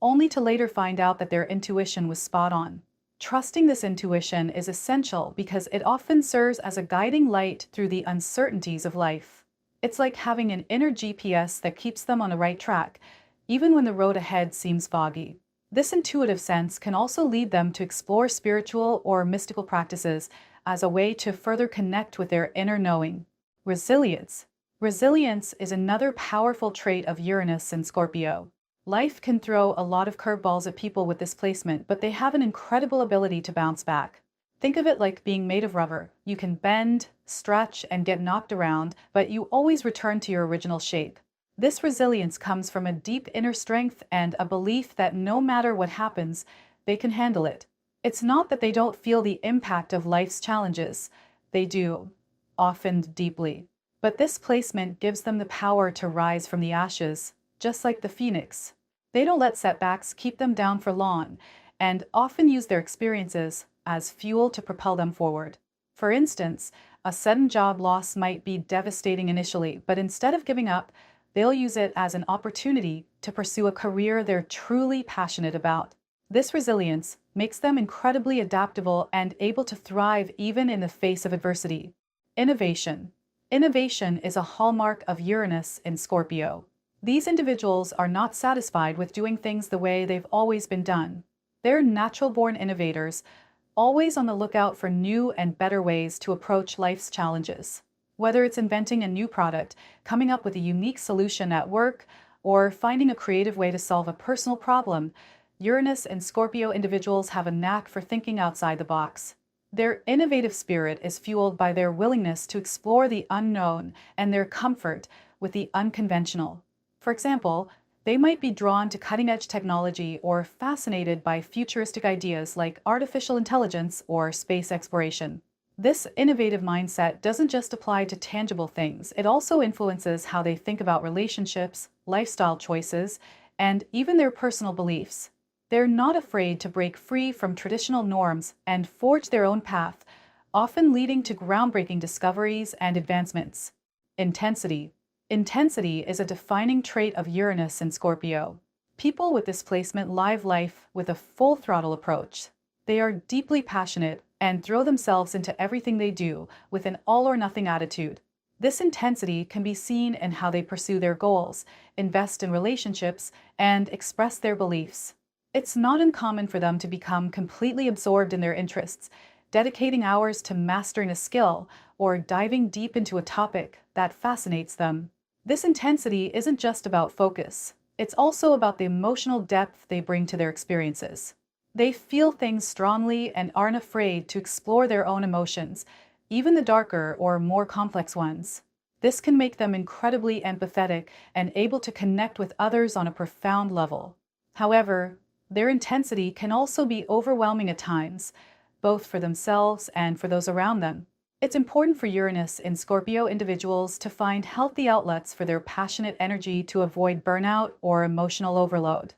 Speaker 1: only to later find out that their intuition was spot on. Trusting this intuition is essential because it often serves as a guiding light through the uncertainties of life. It's like having an inner GPS that keeps them on the right track, even when the road ahead seems foggy. This intuitive sense can also lead them to explore spiritual or mystical practices as a way to further connect with their inner knowing. Resilience. Resilience is another powerful trait of Uranus and Scorpio. Life can throw a lot of curveballs at people with this placement, but they have an incredible ability to bounce back. Think of it like being made of rubber. You can bend, stretch, and get knocked around, but you always return to your original shape. This resilience comes from a deep inner strength and a belief that no matter what happens, they can handle it. It's not that they don't feel the impact of life's challenges. They do, often deeply. But this placement gives them the power to rise from the ashes, just like the phoenix. They don't let setbacks keep them down for long, and often use their experiences as fuel to propel them forward. For instance, a sudden job loss might be devastating initially, but instead of giving up, they'll use it as an opportunity to pursue a career they're truly passionate about. This resilience makes them incredibly adaptable and able to thrive even in the face of adversity. Innovation. Innovation is a hallmark of Uranus in Scorpio. These individuals are not satisfied with doing things the way they've always been done. They're natural-born innovators, always on the lookout for new and better ways to approach life's challenges. Whether it's inventing a new product, coming up with a unique solution at work, or finding a creative way to solve a personal problem, Uranus and Scorpio individuals have a knack for thinking outside the box. Their innovative spirit is fueled by their willingness to explore the unknown and their comfort with the unconventional. For example, they might be drawn to cutting-edge technology or fascinated by futuristic ideas like artificial intelligence or space exploration. This innovative mindset doesn't just apply to tangible things, it also influences how they think about relationships, lifestyle choices, and even their personal beliefs. They're not afraid to break free from traditional norms and forge their own path, often leading to groundbreaking discoveries and advancements. Intensity. Intensity is a defining trait of Uranus and Scorpio. People with this placement live life with a full-throttle approach. They are deeply passionate and throw themselves into everything they do with an all-or-nothing attitude. This intensity can be seen in how they pursue their goals, invest in relationships, and express their beliefs. It's not uncommon for them to become completely absorbed in their interests, dedicating hours to mastering a skill or diving deep into a topic that fascinates them. This intensity isn't just about focus, it's also about the emotional depth they bring to their experiences. They feel things strongly and aren't afraid to explore their own emotions, even the darker or more complex ones. This can make them incredibly empathetic and able to connect with others on a profound level. However, their intensity can also be overwhelming at times, both for themselves and for those around them. It's important for Uranus and Scorpio individuals to find healthy outlets for their passionate energy to avoid burnout or emotional overload.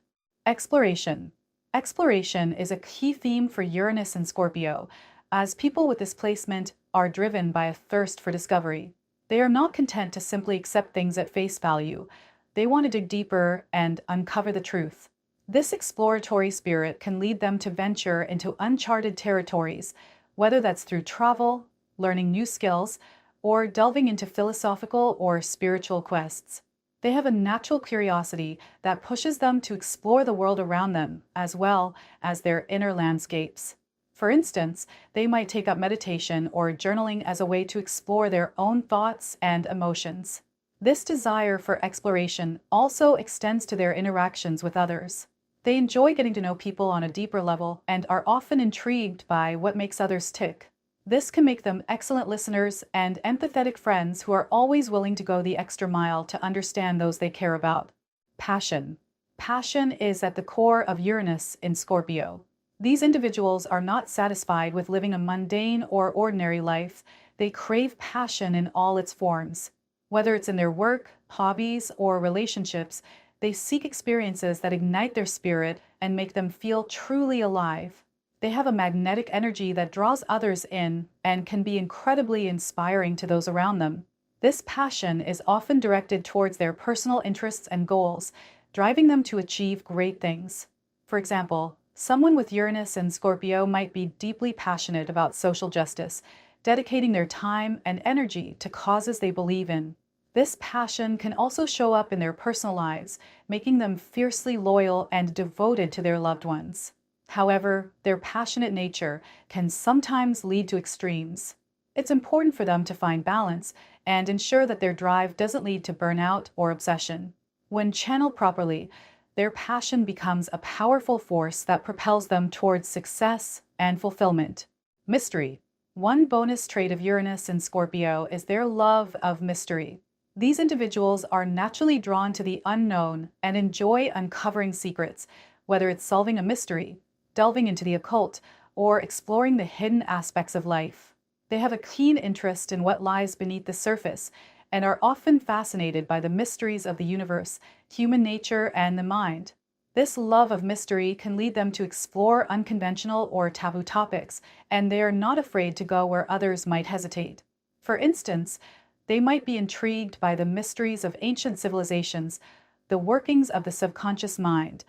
Speaker 1: Exploration. Exploration is a key theme for Uranus and Scorpio, as people with this placement are driven by a thirst for discovery. They are not content to simply accept things at face value. They want to dig deeper and uncover the truth. This exploratory spirit can lead them to venture into uncharted territories, whether that's through travel, learning new skills, or delving into philosophical or spiritual quests. They have a natural curiosity that pushes them to explore the world around them, as well as their inner landscapes. For instance, they might take up meditation or journaling as a way to explore their own thoughts and emotions. This desire for exploration also extends to their interactions with others. They enjoy getting to know people on a deeper level and are often intrigued by what makes others tick. This can make them excellent listeners and empathetic friends who are always willing to go the extra mile to understand those they care about. Passion. Passion is at the core of Uranus in Scorpio. These individuals are not satisfied with living a mundane or ordinary life. They crave passion in all its forms. Whether it's in their work, hobbies, or relationships, they seek experiences that ignite their spirit and make them feel truly alive. They have a magnetic energy that draws others in and can be incredibly inspiring to those around them. This passion is often directed towards their personal interests and goals, driving them to achieve great things. For example, someone with Uranus and Scorpio might be deeply passionate about social justice, dedicating their time and energy to causes they believe in. This passion can also show up in their personal lives, making them fiercely loyal and devoted to their loved ones. However, their passionate nature can sometimes lead to extremes. It's important for them to find balance and ensure that their drive doesn't lead to burnout or obsession. When channeled properly, their passion becomes a powerful force that propels them towards success and fulfillment. Mystery. One bonus trait of Uranus and Scorpio is their love of mystery. These individuals are naturally drawn to the unknown and enjoy uncovering secrets, whether it's solving a mystery, delving into the occult, or exploring the hidden aspects of life. They have a keen interest in what lies beneath the surface and are often fascinated by the mysteries of the universe, human nature, and the mind. This love of mystery can lead them to explore unconventional or taboo topics, and they are not afraid to go where others might hesitate. For instance, they might be intrigued by the mysteries of ancient civilizations, the workings of the subconscious mind,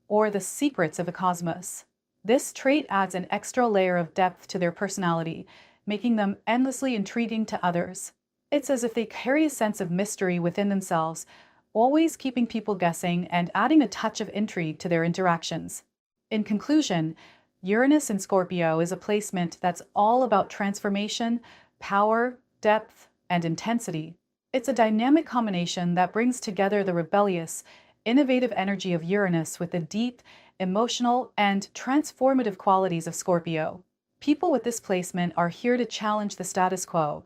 Speaker 1: or the secrets of the cosmos. This trait adds an extra layer of depth to their personality, making them endlessly intriguing to others. It's as if they carry a sense of mystery within themselves, always keeping people guessing and adding a touch of intrigue to their interactions. In conclusion, Uranus in Scorpio is a placement that's all about transformation, power, depth, and intensity. It's a dynamic combination that brings together the rebellious, innovative energy of Uranus with the deep, emotional, and transformative qualities of Scorpio. People with this placement are here to challenge the status quo,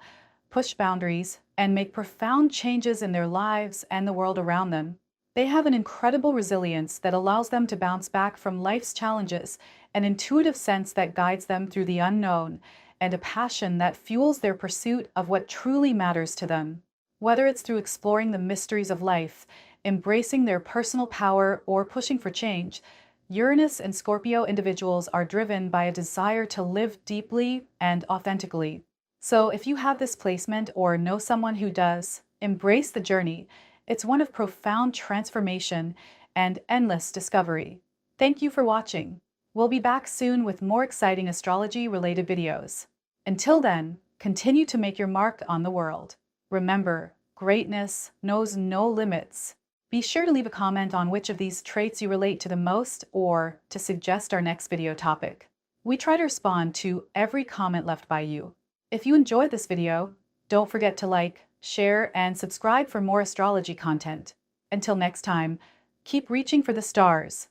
Speaker 1: push boundaries, and make profound changes in their lives and the world around them. They have an incredible resilience that allows them to bounce back from life's challenges, an intuitive sense that guides them through the unknown, and a passion that fuels their pursuit of what truly matters to them. Whether it's through exploring the mysteries of life, embracing their personal power, or pushing for change, Uranus and Scorpio individuals are driven by a desire to live deeply and authentically. So if you have this placement or know someone who does, embrace the journey. It's one of profound transformation and endless discovery. Thank you for watching. We'll be back soon with more exciting astrology-related videos. Until then, continue to make your mark on the world. Remember, greatness knows no limits. Be sure to leave a comment on which of these traits you relate to the most or to suggest our next video topic. We try to respond to every comment left by you. If you enjoyed this video, don't forget to like, share, and subscribe for more astrology content. Until next time, keep reaching for the stars.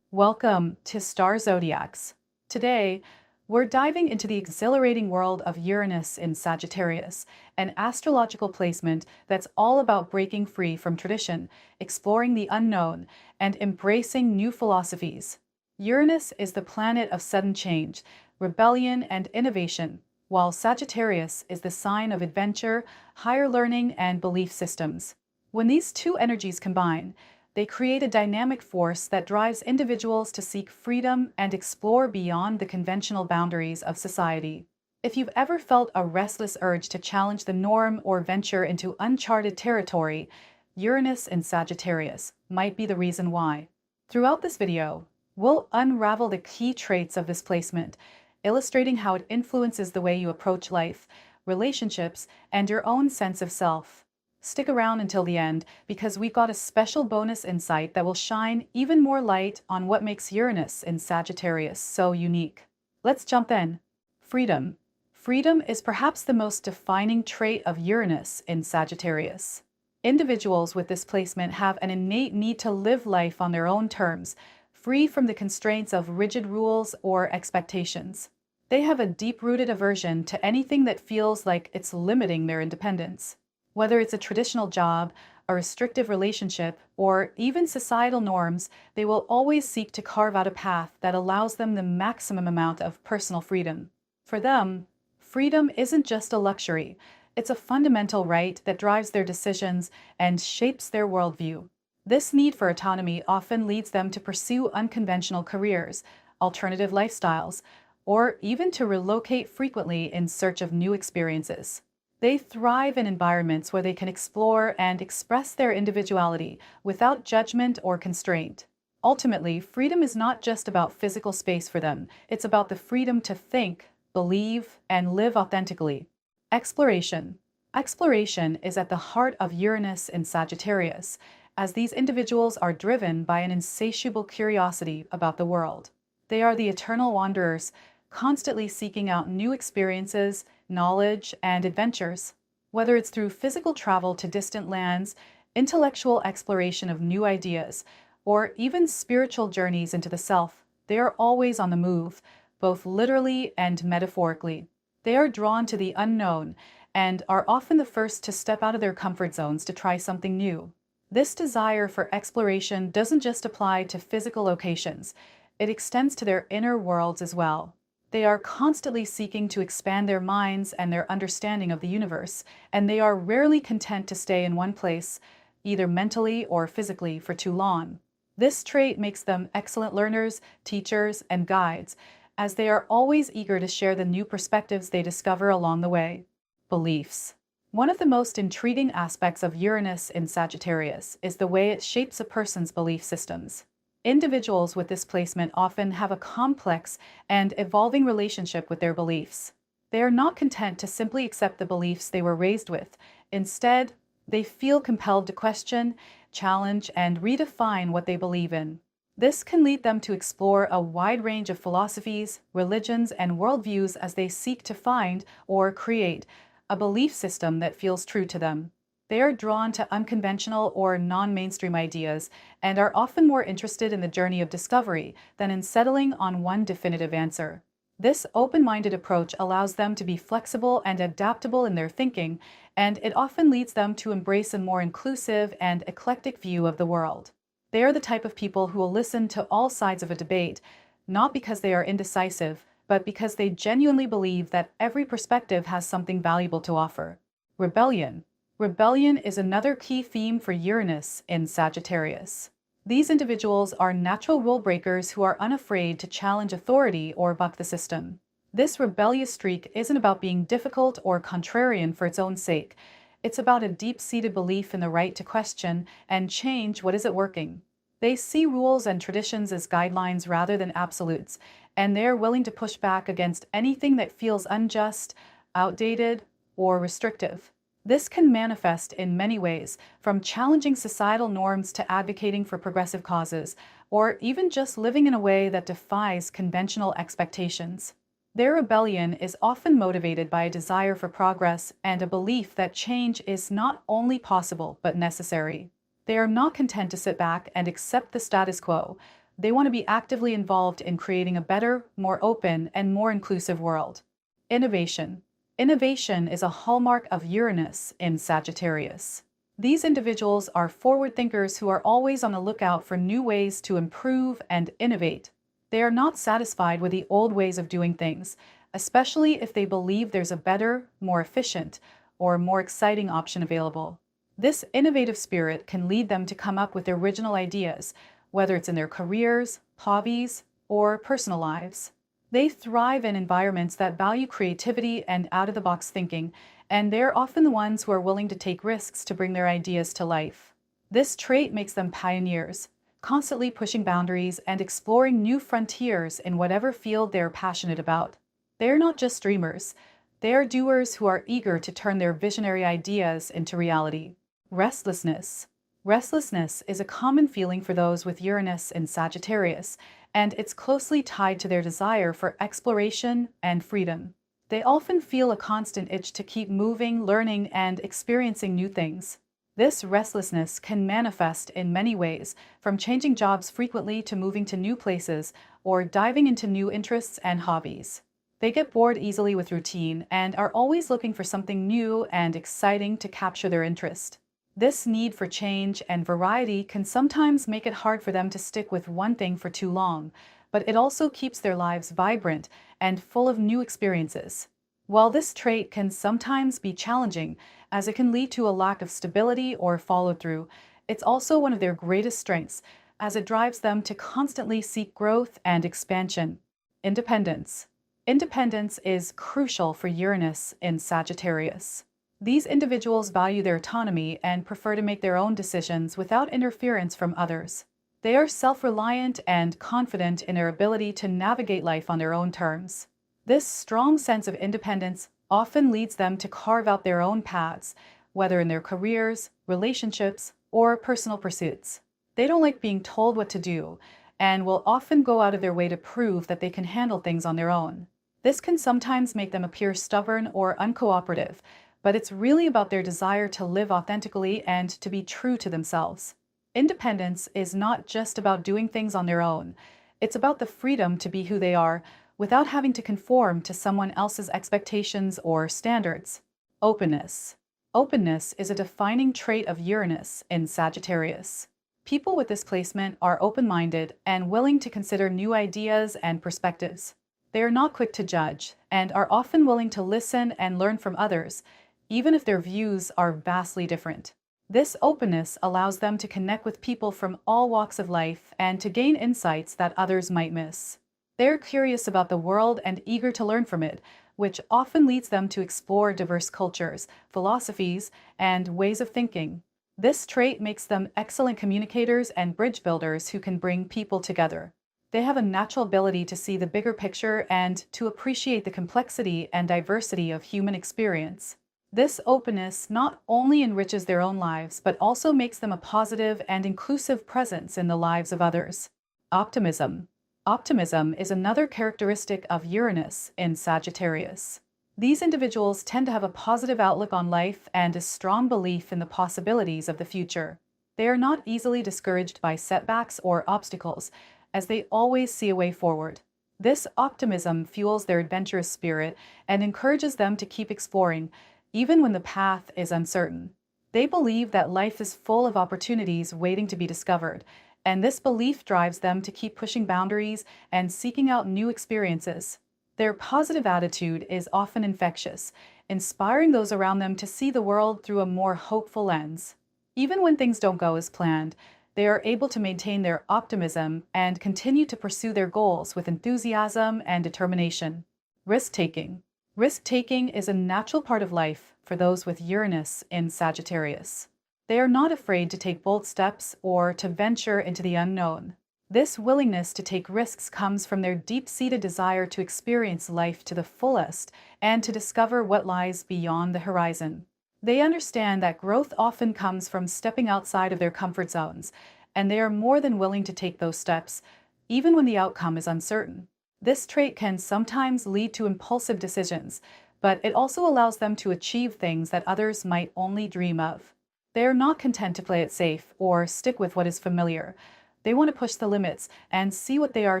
Speaker 1: Welcome to Star Zodiacs. Today, we're diving into the exhilarating world of Uranus in Sagittarius, an astrological placement that's all about breaking free from tradition, exploring the unknown, and embracing new philosophies. Uranus is the planet of sudden change, rebellion, and innovation, while Sagittarius is the sign of adventure, higher learning, and belief systems. When these two energies combine, they create a dynamic force that drives individuals to seek freedom and explore beyond the conventional boundaries of society. If you've ever felt a restless urge to challenge the norm or venture into uncharted territory, Uranus in Sagittarius might be the reason why. Throughout this video, we'll unravel the key traits of this placement, illustrating how it influences the way you approach life, relationships, and your own sense of self. Stick around until the end because we've got a special bonus insight that will shine even more light on what makes Uranus in Sagittarius so unique. Let's jump in. Freedom. Freedom is perhaps the most defining trait of Uranus in Sagittarius. Individuals with this placement have an innate need to live life on their own terms, free from the constraints of rigid rules or expectations. They have a deep-rooted aversion to anything that feels like it's limiting their independence. Whether it's a traditional job, a restrictive relationship, or even societal norms, they will always seek to carve out a path that allows them the maximum amount of personal freedom. For them, freedom isn't just a luxury, it's a fundamental right that drives their decisions and shapes their worldview. This need for autonomy often leads them to pursue unconventional careers, alternative lifestyles, or even to relocate frequently in search of new experiences. They thrive in environments where they can explore and express their individuality without judgment or constraint. Ultimately, freedom is not just about physical space for them, it's about the freedom to think, believe, and live authentically. Exploration. Exploration is at the heart of Uranus in Sagittarius, as these individuals are driven by an insatiable curiosity about the world. They are the eternal wanderers, constantly seeking out new experiences, knowledge, and adventures. Whether it's through physical travel to distant lands, intellectual exploration of new ideas, or even spiritual journeys into the self, they are always on the move, both literally and metaphorically. They are drawn to the unknown and are often the first to step out of their comfort zones to try something new. This desire for exploration doesn't just apply to physical locations, it extends to their inner worlds as well. They are constantly seeking to expand their minds and their understanding of the universe, and they are rarely content to stay in one place, either mentally or physically, for too long. This trait makes them excellent learners, teachers, and guides, as they are always eager to share the new perspectives they discover along the way. Beliefs. One of the most intriguing aspects of Uranus in Sagittarius is the way it shapes a person's belief systems. Individuals with this placement often have a complex and evolving relationship with their beliefs. They are not content to simply accept the beliefs they were raised with. Instead, they feel compelled to question, challenge, and redefine what they believe in. This can lead them to explore a wide range of philosophies, religions, and worldviews as they seek to find or create a belief system that feels true to them. They are drawn to unconventional or non-mainstream ideas and are often more interested in the journey of discovery than in settling on one definitive answer. This open-minded approach allows them to be flexible and adaptable in their thinking, and it often leads them to embrace a more inclusive and eclectic view of the world. They are the type of people who will listen to all sides of a debate, not because they are indecisive, but because they genuinely believe that every perspective has something valuable to offer. Rebellion. Rebellion is another key theme for Uranus in Sagittarius. These individuals are natural rule breakers who are unafraid to challenge authority or buck the system. This rebellious streak isn't about being difficult or contrarian for its own sake. It's about a deep-seated belief in the right to question and change what isn't working. They see rules and traditions as guidelines rather than absolutes, and they're willing to push back against anything that feels unjust, outdated, or restrictive. This can manifest in many ways, from challenging societal norms to advocating for progressive causes, or even just living in a way that defies conventional expectations. Their rebellion is often motivated by a desire for progress and a belief that change is not only possible but necessary. They are not content to sit back and accept the status quo. They want to be actively involved in creating a better, more open, and more inclusive world. Innovation. Innovation is a hallmark of Uranus in Sagittarius. These individuals are forward thinkers who are always on the lookout for new ways to improve and innovate. They are not satisfied with the old ways of doing things, especially if they believe there's a better, more efficient, or more exciting option available. This innovative spirit can lead them to come up with original ideas, whether it's in their careers, hobbies, or personal lives. They thrive in environments that value creativity and out-of-the-box thinking, and they're often the ones who are willing to take risks to bring their ideas to life. This trait makes them pioneers, constantly pushing boundaries and exploring new frontiers in whatever field they're passionate about. They're not just dreamers, they're doers who are eager to turn their visionary ideas into reality. Restlessness. Restlessness is a common feeling for those with Uranus in Sagittarius, and it's closely tied to their desire for exploration and freedom. They often feel a constant itch to keep moving, learning, and experiencing new things. This restlessness can manifest in many ways, from changing jobs frequently to moving to new places or diving into new interests and hobbies. They get bored easily with routine and are always looking for something new and exciting to capture their interest. This need for change and variety can sometimes make it hard for them to stick with one thing for too long, but it also keeps their lives vibrant and full of new experiences. While this trait can sometimes be challenging, as it can lead to a lack of stability or follow-through, It's also one of their greatest strengths, as it drives them to constantly seek growth and expansion. Independence. Independence is crucial for Uranus in Sagittarius. These individuals value their autonomy and prefer to make their own decisions without interference from others. They are self-reliant and confident in their ability to navigate life on their own terms. This strong sense of independence often leads them to carve out their own paths, whether in their careers, relationships, or personal pursuits. They don't like being told what to do, and will often go out of their way to prove that they can handle things on their own. This can sometimes make them appear stubborn or uncooperative, but it's really about their desire to live authentically and to be true to themselves. Independence is not just about doing things on their own. It's about the freedom to be who they are without having to conform to someone else's expectations or standards. Openness. Openness is a defining trait of Uranus in Sagittarius. People with this placement are open-minded and willing to consider new ideas and perspectives. They are not quick to judge and are often willing to listen and learn from others, even if their views are vastly different. This openness allows them to connect with people from all walks of life and to gain insights that others might miss. They're curious about the world and eager to learn from it, which often leads them to explore diverse cultures, philosophies, and ways of thinking. This trait makes them excellent communicators and bridge builders who can bring people together. They have a natural ability to see the bigger picture and to appreciate the complexity and diversity of human experience. This openness not only enriches their own lives, but also makes them a positive and inclusive presence in the lives of others. Optimism. Optimism is another characteristic of Uranus in Sagittarius. These individuals tend to have a positive outlook on life and a strong belief in the possibilities of the future. They are not easily discouraged by setbacks or obstacles, as they always see a way forward. This optimism fuels their adventurous spirit and encourages them to keep exploring, even when the path is uncertain. They believe that life is full of opportunities waiting to be discovered, and this belief drives them to keep pushing boundaries and seeking out new experiences. Their positive attitude is often infectious, inspiring those around them to see the world through a more hopeful lens. Even when things don't go as planned, they are able to maintain their optimism and continue to pursue their goals with enthusiasm and determination. Risk-taking. Risk-taking is a natural part of life for those with Uranus in Sagittarius. They are not afraid to take bold steps or to venture into the unknown. This willingness to take risks comes from their deep-seated desire to experience life to the fullest and to discover what lies beyond the horizon. They understand that growth often comes from stepping outside of their comfort zones, and they are more than willing to take those steps, even when the outcome is uncertain. This trait can sometimes lead to impulsive decisions, but it also allows them to achieve things that others might only dream of. They are not content to play it safe or stick with what is familiar. They want to push the limits and see what they are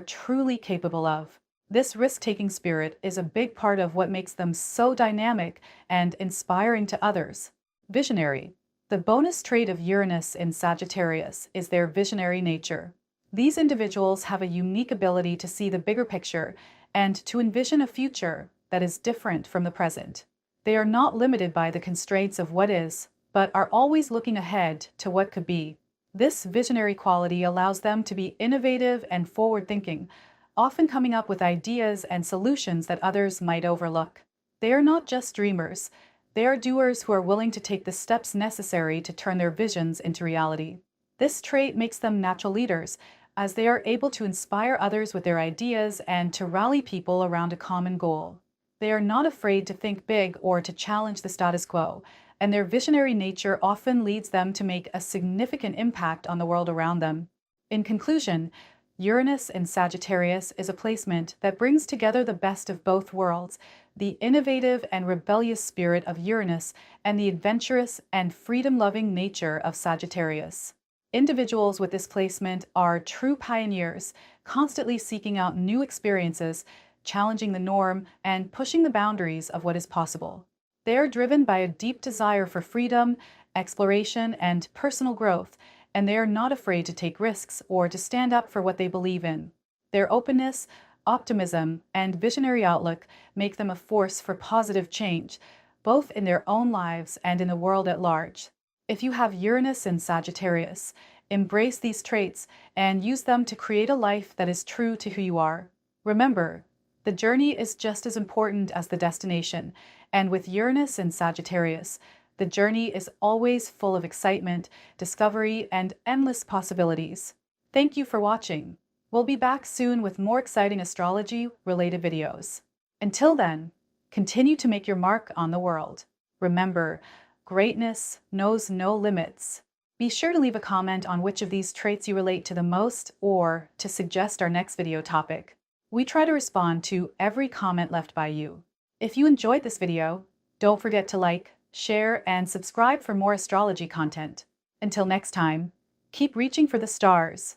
Speaker 1: truly capable of. This risk-taking spirit is a big part of what makes them so dynamic and inspiring to others. Visionary. The bonus trait of Uranus in Sagittarius is their visionary nature. These individuals have a unique ability to see the bigger picture and to envision a future that is different from the present. They are not limited by the constraints of what is, but are always looking ahead to what could be. This visionary quality allows them to be innovative and forward-thinking, often coming up with ideas and solutions that others might overlook. They are not just dreamers. They are doers who are willing to take the steps necessary to turn their visions into reality. This trait makes them natural leaders, as they are able to inspire others with their ideas and to rally people around a common goal. They are not afraid to think big or to challenge the status quo, and their visionary nature often leads them to make a significant impact on the world around them. In conclusion, Uranus in Sagittarius is a placement that brings together the best of both worlds, the innovative and rebellious spirit of Uranus and the adventurous and freedom-loving nature of Sagittarius. Individuals with this placement are true pioneers, constantly seeking out new experiences, challenging the norm, and pushing the boundaries of what is possible. They are driven by a deep desire for freedom, exploration, and personal growth, and they are not afraid to take risks or to stand up for what they believe in. Their openness, optimism, and visionary outlook make them a force for positive change, both in their own lives and in the world at large. If you have Uranus in Sagittarius, embrace these traits and use them to create a life that is true to who you are. Remember, the journey is just as important as the destination, and with Uranus in Sagittarius, the journey is always full of excitement, discovery, and endless possibilities. Thank you for watching. We'll be back soon with more exciting astrology-related videos. Until then, continue to make your mark on the world. Remember, greatness knows no limits. Be sure to leave a comment on which of these traits you relate to the most or to suggest our next video topic. We try to respond to every comment left by you. If you enjoyed this video, don't forget to like, share, and subscribe for more astrology content. Until next time, keep reaching for the stars.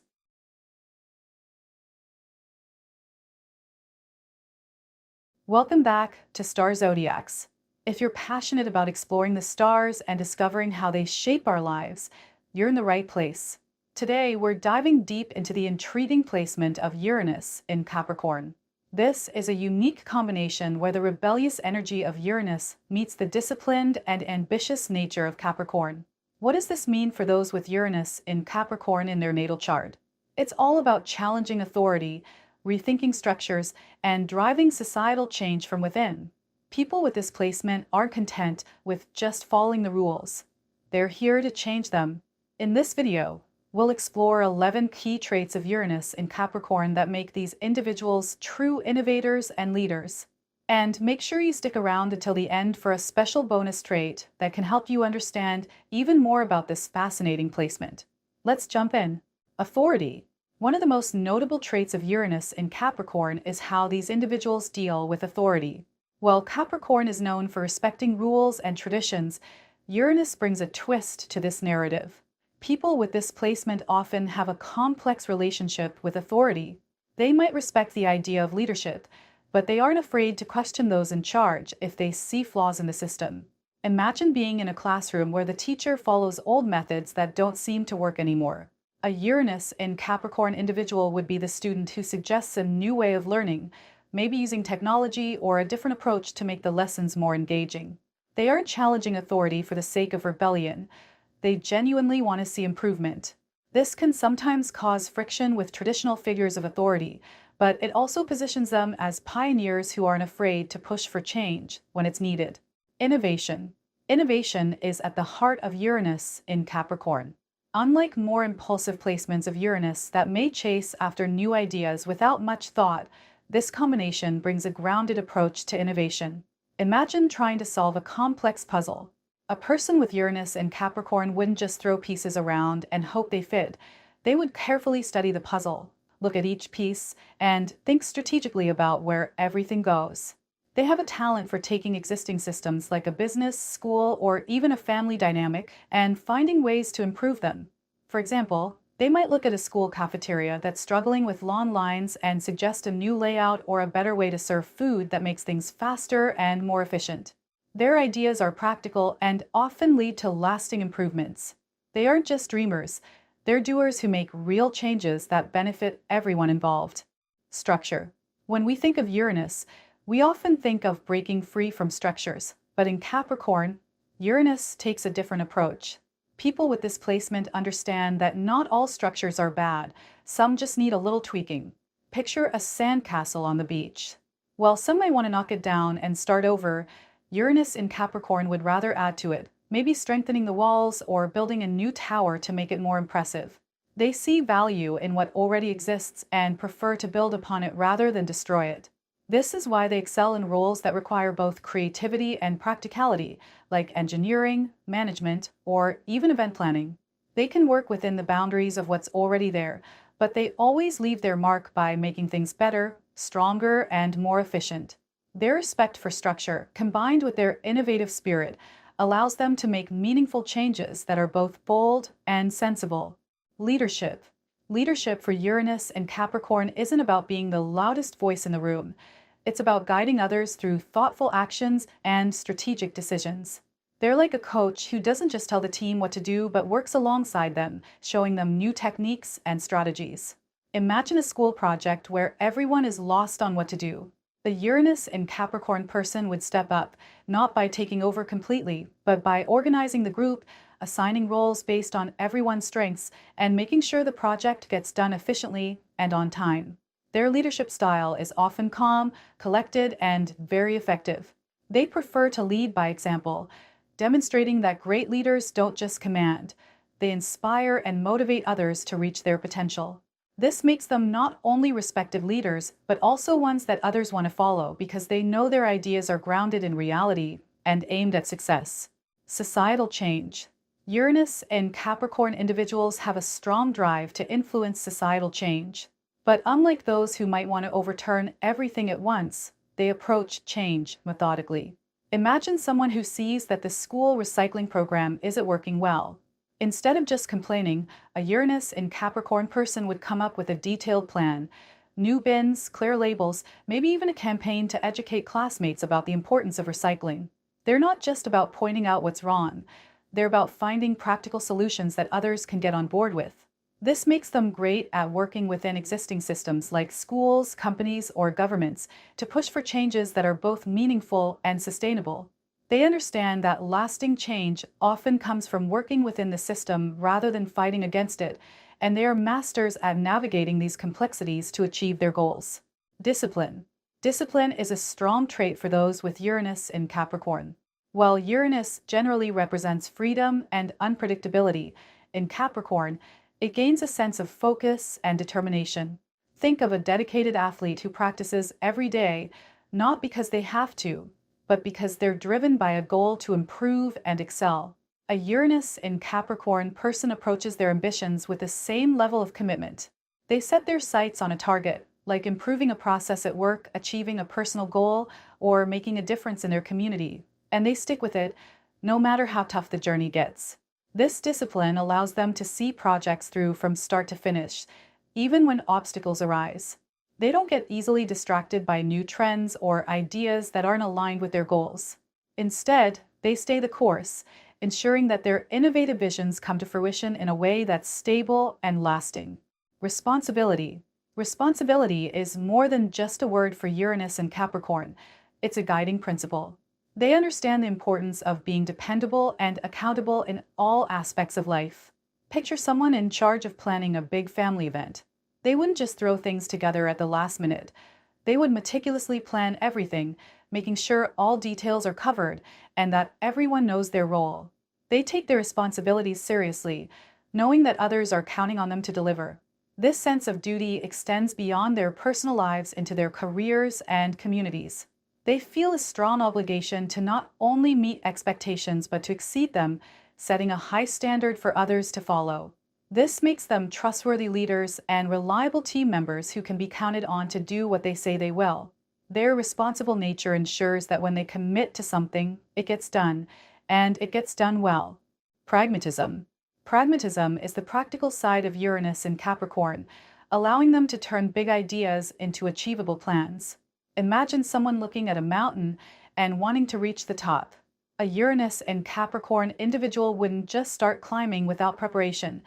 Speaker 1: Welcome back to Star Zodiacs. If you're passionate about exploring the stars and discovering how they shape our lives, you're in the right place. Today, we're diving deep into the intriguing placement of Uranus in Capricorn. This is a unique combination where the rebellious energy of Uranus meets the disciplined and ambitious nature of Capricorn. What does this mean for those with Uranus in Capricorn in their natal chart? It's all about challenging authority, rethinking structures, and driving societal change from within. People with this placement aren't content with just following the rules. They're here to change them. In this video, we'll explore 11 key traits of Uranus in Capricorn that make these individuals true innovators and leaders. And make sure you stick around until the end for a special bonus trait that can help you understand even more about this fascinating placement. Let's jump in. Authority. One of the most notable traits of Uranus in Capricorn is how these individuals deal with authority. While Capricorn is known for respecting rules and traditions, Uranus brings a twist to this narrative. People with this placement often have a complex relationship with authority. They might respect the idea of leadership, but they aren't afraid to question those in charge if they see flaws in the system. Imagine being in a classroom where the teacher follows old methods that don't seem to work anymore. A Uranus in Capricorn individual would be the student who suggests a new way of learning, maybe using technology or a different approach to make the lessons more engaging. They aren't challenging authority for the sake of rebellion. They genuinely want to see improvement. This can sometimes cause friction with traditional figures of authority, but it also positions them as pioneers who aren't afraid to push for change when it's needed. Innovation. Innovation is at the heart of Uranus in Capricorn. Unlike more impulsive placements of Uranus that may chase after new ideas without much thought, this combination brings a grounded approach to innovation. Imagine trying to solve a complex puzzle. A person with Uranus in Capricorn wouldn't just throw pieces around and hope they fit. They would carefully study the puzzle, look at each piece, and think strategically about where everything goes. They have a talent for taking existing systems like a business, school, or even a family dynamic and finding ways to improve them. For example, they might look at a school cafeteria that's struggling with long lines and suggest a new layout or a better way to serve food that makes things faster and more efficient. Their ideas are practical and often lead to lasting improvements. They aren't just dreamers, they're doers who make real changes that benefit everyone involved. Structure. When we think of Uranus, we often think of breaking free from structures, but in Capricorn, Uranus takes a different approach. People with this placement understand that not all structures are bad, some just need a little tweaking. Picture a sandcastle on the beach. While some may want to knock it down and start over, Uranus in Capricorn would rather add to it, maybe strengthening the walls or building a new tower to make it more impressive. They see value in what already exists and prefer to build upon it rather than destroy it. This is why they excel in roles that require both creativity and practicality, like engineering, management, or even event planning. They can work within the boundaries of what's already there, but they always leave their mark by making things better, stronger, and more efficient. Their respect for structure, combined with their innovative spirit, allows them to make meaningful changes that are both bold and sensible. Leadership. Leadership for Uranus and Capricorn isn't about being the loudest voice in the room. It's about guiding others through thoughtful actions and strategic decisions. They're like a coach who doesn't just tell the team what to do, but works alongside them, showing them new techniques and strategies. Imagine a school project where everyone is lost on what to do. The Uranus and Capricorn person would step up, not by taking over completely, but by organizing the group, assigning roles based on everyone's strengths and making sure the project gets done efficiently and on time. Their leadership style is often calm, collected, and very effective. They prefer to lead by example, demonstrating that great leaders don't just command, they inspire and motivate others to reach their potential. This makes them not only respected leaders, but also ones that others want to follow because they know their ideas are grounded in reality and aimed at success. Societal change. Uranus and Capricorn individuals have a strong drive to influence societal change. But unlike those who might want to overturn everything at once, they approach change methodically. Imagine someone who sees that the school recycling program isn't working well. Instead of just complaining, a Uranus in Capricorn person would come up with a detailed plan. New bins, clear labels, maybe even a campaign to educate classmates about the importance of recycling. They're not just about pointing out what's wrong. They're about finding practical solutions that others can get on board with. This makes them great at working within existing systems like schools, companies, or governments to push for changes that are both meaningful and sustainable. They understand that lasting change often comes from working within the system rather than fighting against it, and they are masters at navigating these complexities to achieve their goals. Discipline. Discipline is a strong trait for those with Uranus in Capricorn. While Uranus generally represents freedom and unpredictability, in Capricorn, it gains a sense of focus and determination. Think of a dedicated athlete who practices every day, not because they have to, but because they're driven by a goal to improve and excel. A Uranus in Capricorn person approaches their ambitions with the same level of commitment. They set their sights on a target, like improving a process at work, achieving a personal goal, or making a difference in their community, and they stick with it, no matter how tough the journey gets. This discipline allows them to see projects through from start to finish, even when obstacles arise. They don't get easily distracted by new trends or ideas that aren't aligned with their goals. Instead, they stay the course, ensuring that their innovative visions come to fruition in a way that's stable and lasting. Responsibility. Responsibility is more than just a word for Uranus and Capricorn. It's a guiding principle. They understand the importance of being dependable and accountable in all aspects of life. Picture someone in charge of planning a big family event. They wouldn't just throw things together at the last minute. They would meticulously plan everything, making sure all details are covered and that everyone knows their role. They take their responsibilities seriously, knowing that others are counting on them to deliver. This sense of duty extends beyond their personal lives into their careers and communities. They feel a strong obligation to not only meet expectations but to exceed them, setting a high standard for others to follow. This makes them trustworthy leaders and reliable team members who can be counted on to do what they say they will. Their responsible nature ensures that when they commit to something, it gets done, and it gets done well. Pragmatism. Pragmatism is the practical side of Uranus in Capricorn, allowing them to turn big ideas into achievable plans. Imagine someone looking at a mountain and wanting to reach the top. A Uranus in Capricorn individual wouldn't just start climbing without preparation.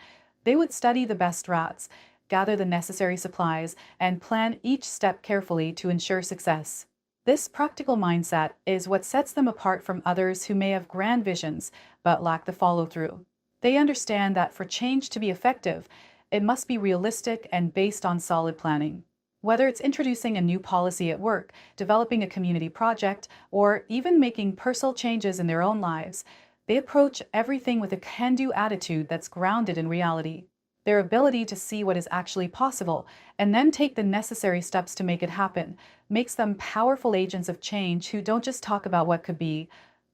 Speaker 1: They would study the best routes, gather the necessary supplies, and plan each step carefully to ensure success. This practical mindset is what sets them apart from others who may have grand visions but lack the follow-through. They understand that for change to be effective, it must be realistic and based on solid planning. Whether it's introducing a new policy at work, developing a community project, or even making personal changes in their own lives, they approach everything with a can-do attitude that's grounded in reality. Their ability to see what is actually possible and then take the necessary steps to make it happen makes them powerful agents of change who don't just talk about what could be,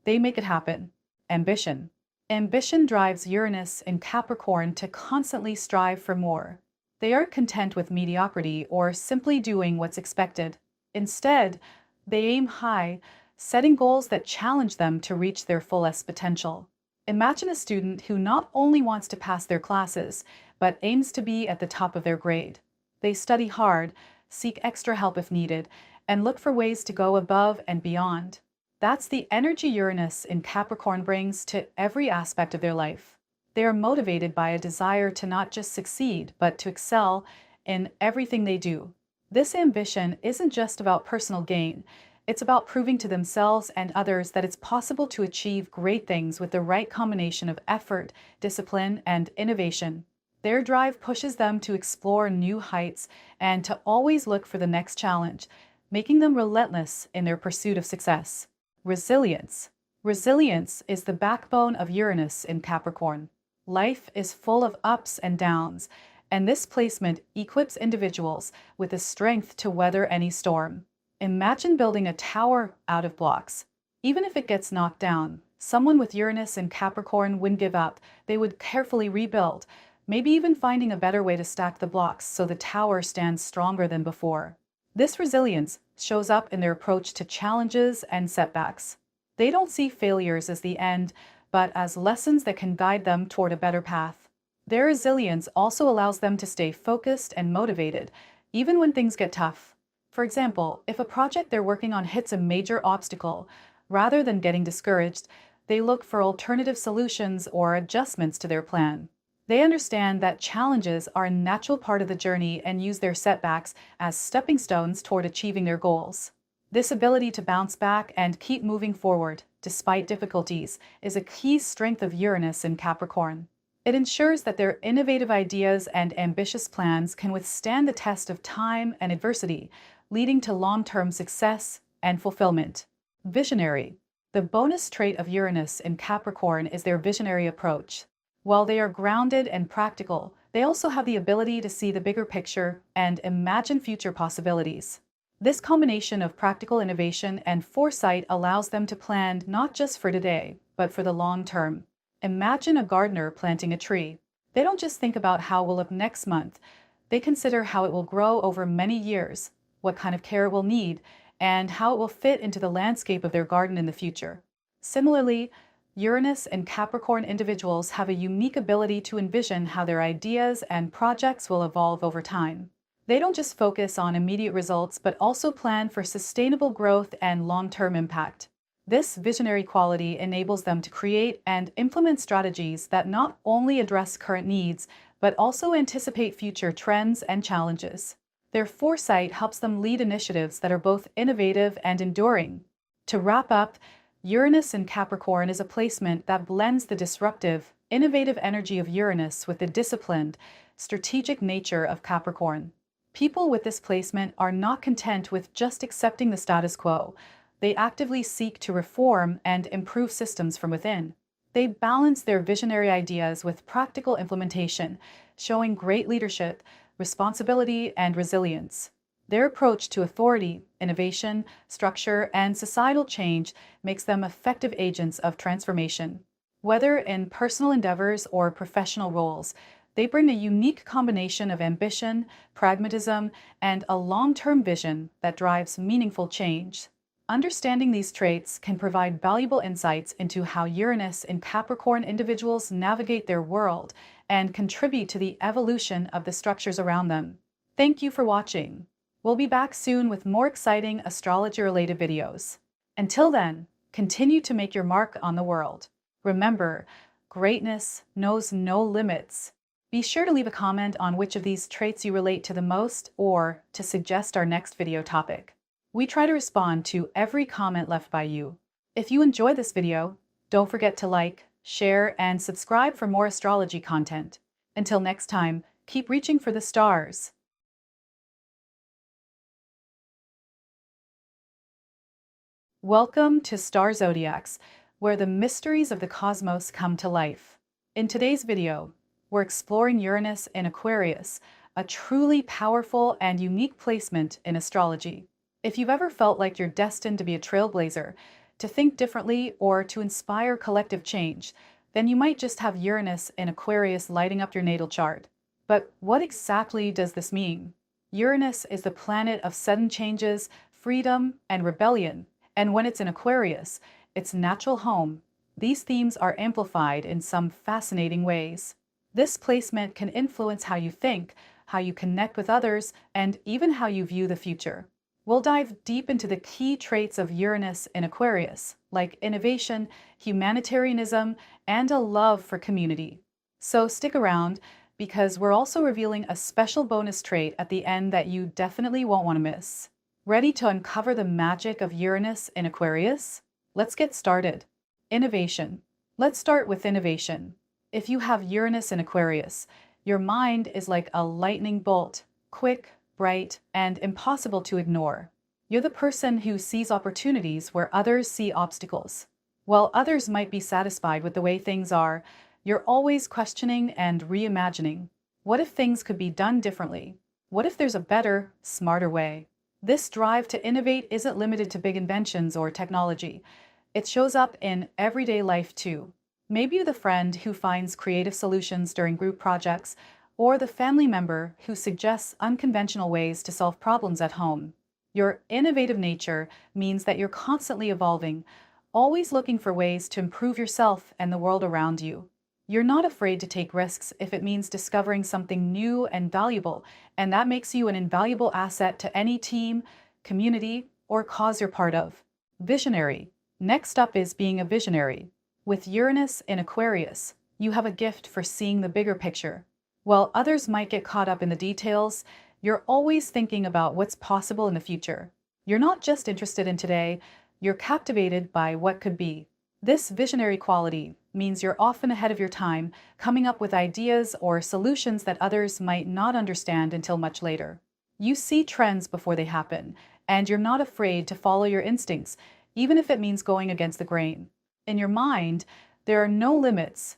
Speaker 1: they make it happen. Ambition. Ambition drives Uranus in Capricorn to constantly strive for more. They aren't content with mediocrity or simply doing what's expected. Instead, they aim high, setting goals that challenge them to reach their fullest potential. Imagine a student who not only wants to pass their classes, but aims to be at the top of their grade. They study hard, seek extra help if needed, and look for ways to go above and beyond. That's the energy Uranus in Capricorn brings to every aspect of their life. They are motivated by a desire to not just succeed, but to excel in everything they do. This ambition isn't just about personal gain. It's about proving to themselves and others that it's possible to achieve great things with the right combination of effort, discipline, and innovation. Their drive pushes them to explore new heights and to always look for the next challenge, making them relentless in their pursuit of success. Resilience. Resilience is the backbone of Uranus in Capricorn. Life is full of ups and downs, and this placement equips individuals with the strength to weather any storm. Imagine building a tower out of blocks. Even if it gets knocked down, someone with Uranus in Capricorn wouldn't give up. They would carefully rebuild, maybe even finding a better way to stack the blocks so the tower stands stronger than before. This resilience shows up in their approach to challenges and setbacks. They don't see failures as the end, but as lessons that can guide them toward a better path. Their resilience also allows them to stay focused and motivated, even when things get tough. For example, if a project they're working on hits a major obstacle, rather than getting discouraged, they look for alternative solutions or adjustments to their plan. They understand that challenges are a natural part of the journey and use their setbacks as stepping stones toward achieving their goals. This ability to bounce back and keep moving forward, despite difficulties, is a key strength of Uranus in Capricorn. It ensures that their innovative ideas and ambitious plans can withstand the test of time and adversity, leading to long-term success and fulfillment. Visionary. The bonus trait of Uranus in Capricorn is their visionary approach. While they are grounded and practical, they also have the ability to see the bigger picture and imagine future possibilities. This combination of practical innovation and foresight allows them to plan not just for today, but for the long term. Imagine a gardener planting a tree. They don't just think about how it will look next month. They consider how it will grow over many years, what kind of care it will need, and how it will fit into the landscape of their garden in the future. Similarly, Uranus and Capricorn individuals have a unique ability to envision how their ideas and projects will evolve over time. They don't just focus on immediate results, but also plan for sustainable growth and long-term impact. This visionary quality enables them to create and implement strategies that not only address current needs, but also anticipate future trends and challenges. Their foresight helps them lead initiatives that are both innovative and enduring. To wrap up, Uranus in Capricorn is a placement that blends the disruptive, innovative energy of Uranus with the disciplined, strategic nature of Capricorn. People with this placement are not content with just accepting the status quo. They actively seek to reform and improve systems from within. They balance their visionary ideas with practical implementation, showing great leadership, responsibility, and resilience. Their approach to authority, innovation, structure, and societal change makes them effective agents of transformation. Whether in personal endeavors or professional roles, they bring a unique combination of ambition, pragmatism, and a long-term vision that drives meaningful change. Understanding these traits can provide valuable insights into how Uranus and Capricorn individuals navigate their world and contribute to the evolution of the structures around them. Thank you for watching. We'll be back soon with more exciting astrology-related videos. Until then, continue to make your mark on the world. Remember, greatness knows no limits. Be sure to leave a comment on which of these traits you relate to the most or to suggest our next video topic. We try to respond to every comment left by you. If you enjoy this video, don't forget to like, share, and subscribe for more astrology content. Until next time, keep reaching for the stars. Welcome to Star Zodiacs, where the mysteries of the cosmos come to life. In today's video, we're exploring Uranus in Aquarius, a truly powerful and unique placement in astrology. If you've ever felt like you're destined to be a trailblazer, to think differently, or to inspire collective change, then you might just have Uranus in Aquarius lighting up your natal chart. But what exactly does this mean? Uranus is the planet of sudden changes, freedom, and rebellion, and when it's in Aquarius, its natural home, these themes are amplified in some fascinating ways. This placement can influence how you think, how you connect with others, and even how you view the future. We'll dive deep into the key traits of Uranus in Aquarius, like innovation, humanitarianism, and a love for community. So stick around, because we're also revealing a special bonus trait at the end that you definitely won't want to miss. Ready to uncover the magic of Uranus in Aquarius? Let's get started. Innovation. Let's start with innovation. If you have Uranus in Aquarius, your mind is like a lightning bolt, quick, bright, and impossible to ignore. You're the person who sees opportunities where others see obstacles. While others might be satisfied with the way things are, you're always questioning and reimagining. What if things could be done differently? What if there's a better, smarter way? This drive to innovate isn't limited to big inventions or technology. It shows up in everyday life too. Maybe you're the friend who finds creative solutions during group projects, or the family member who suggests unconventional ways to solve problems at home. Your innovative nature means that you're constantly evolving, always looking for ways to improve yourself and the world around you. You're not afraid to take risks if it means discovering something new and valuable, and that makes you an invaluable asset to any team, community, or cause you're part of. Visionary. Next up is being a visionary. With Uranus in Aquarius, you have a gift for seeing the bigger picture. While others might get caught up in the details, you're always thinking about what's possible in the future. You're not just interested in today, you're captivated by what could be. This visionary quality means you're often ahead of your time, coming up with ideas or solutions that others might not understand until much later. You see trends before they happen, and you're not afraid to follow your instincts, even if it means going against the grain. In your mind, there are no limits,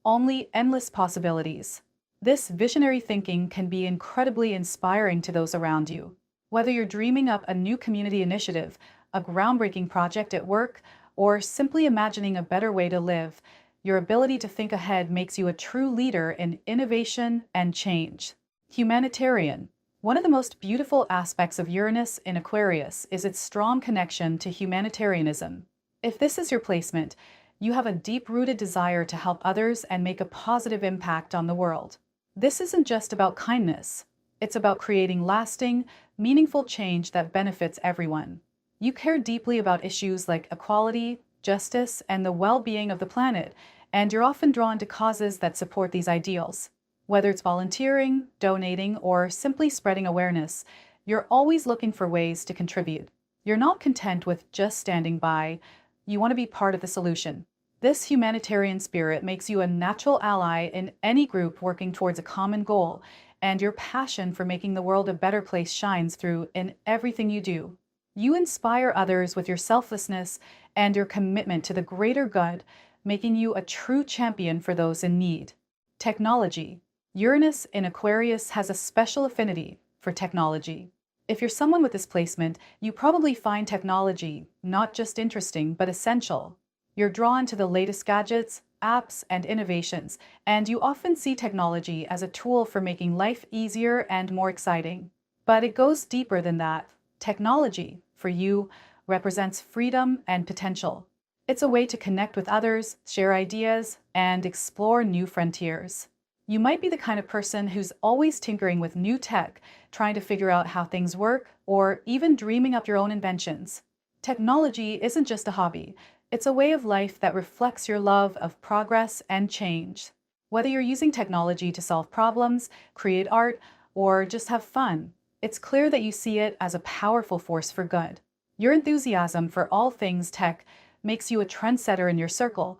Speaker 1: only endless possibilities. This visionary thinking can be incredibly inspiring to those around you. Whether you're dreaming up a new community initiative, a groundbreaking project at work, or simply imagining a better way to live, your ability to think ahead makes you a true leader in innovation and change. Humanitarian. One of the most beautiful aspects of Uranus in Aquarius is its strong connection to humanitarianism. If this is your placement, you have a deep-rooted desire to help others and make a positive impact on the world. This isn't just about kindness. It's about creating lasting, meaningful change that benefits everyone. You care deeply about issues like equality, justice, and the well-being of the planet, and you're often drawn to causes that support these ideals. Whether it's volunteering, donating, or simply spreading awareness, you're always looking for ways to contribute. You're not content with just standing by. You want to be part of the solution. This humanitarian spirit makes you a natural ally in any group working towards a common goal, and your passion for making the world a better place shines through in everything you do. You inspire others with your selflessness and your commitment to the greater good, making you a true champion for those in need. Technology. Uranus in Aquarius has a special affinity for technology. If you're someone with this placement, you probably find technology not just interesting, but essential. You're drawn to the latest gadgets, apps, and innovations, and you often see technology as a tool for making life easier and more exciting. But it goes deeper than that. Technology, for you, represents freedom and potential. It's a way to connect with others, share ideas, and explore new frontiers. You might be the kind of person who's always tinkering with new tech, trying to figure out how things work, or even dreaming up your own inventions. Technology isn't just a hobby. It's a way of life that reflects your love of progress and change. Whether you're using technology to solve problems, create art, or just have fun, it's clear that you see it as a powerful force for good. Your enthusiasm for all things tech makes you a trendsetter in your circle,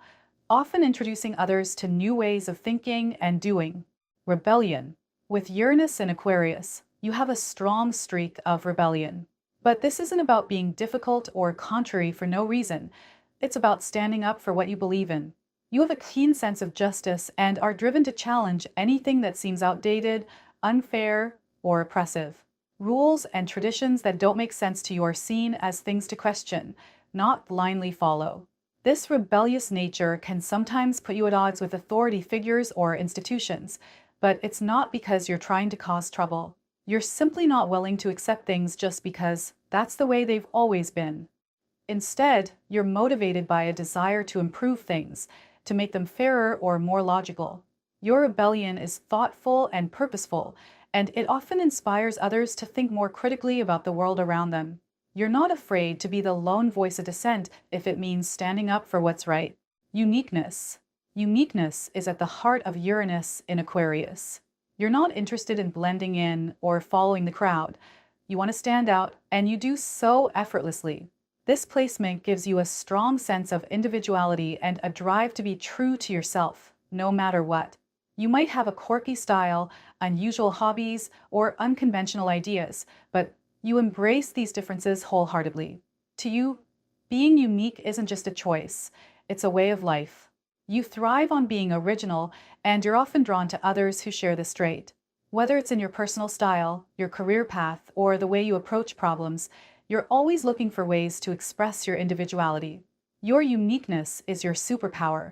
Speaker 1: often introducing others to new ways of thinking and doing. Rebellion. With Uranus in Aquarius, you have a strong streak of rebellion. But this isn't about being difficult or contrary for no reason. It's about standing up for what you believe in. You have a keen sense of justice and are driven to challenge anything that seems outdated, unfair, or oppressive. Rules and traditions that don't make sense to you are seen as things to question, not blindly follow. This rebellious nature can sometimes put you at odds with authority figures or institutions, but it's not because you're trying to cause trouble. You're simply not willing to accept things just because that's the way they've always been. Instead, you're motivated by a desire to improve things, to make them fairer or more logical. Your rebellion is thoughtful and purposeful, and it often inspires others to think more critically about the world around them. You're not afraid to be the lone voice of dissent if it means standing up for what's right. Uniqueness. Uniqueness is at the heart of Uranus in Aquarius. You're not interested in blending in or following the crowd. you want to stand out, and you do so effortlessly. This placement gives you a strong sense of individuality and a drive to be true to yourself, no matter what. You might have a quirky style, unusual hobbies, or unconventional ideas, but you embrace these differences wholeheartedly. To you, being unique isn't just a choice, it's a way of life. You thrive on being original, and you're often drawn to others who share this trait. Whether it's in your personal style, your career path, or the way you approach problems, you're always looking for ways to express your individuality. Your uniqueness is your superpower,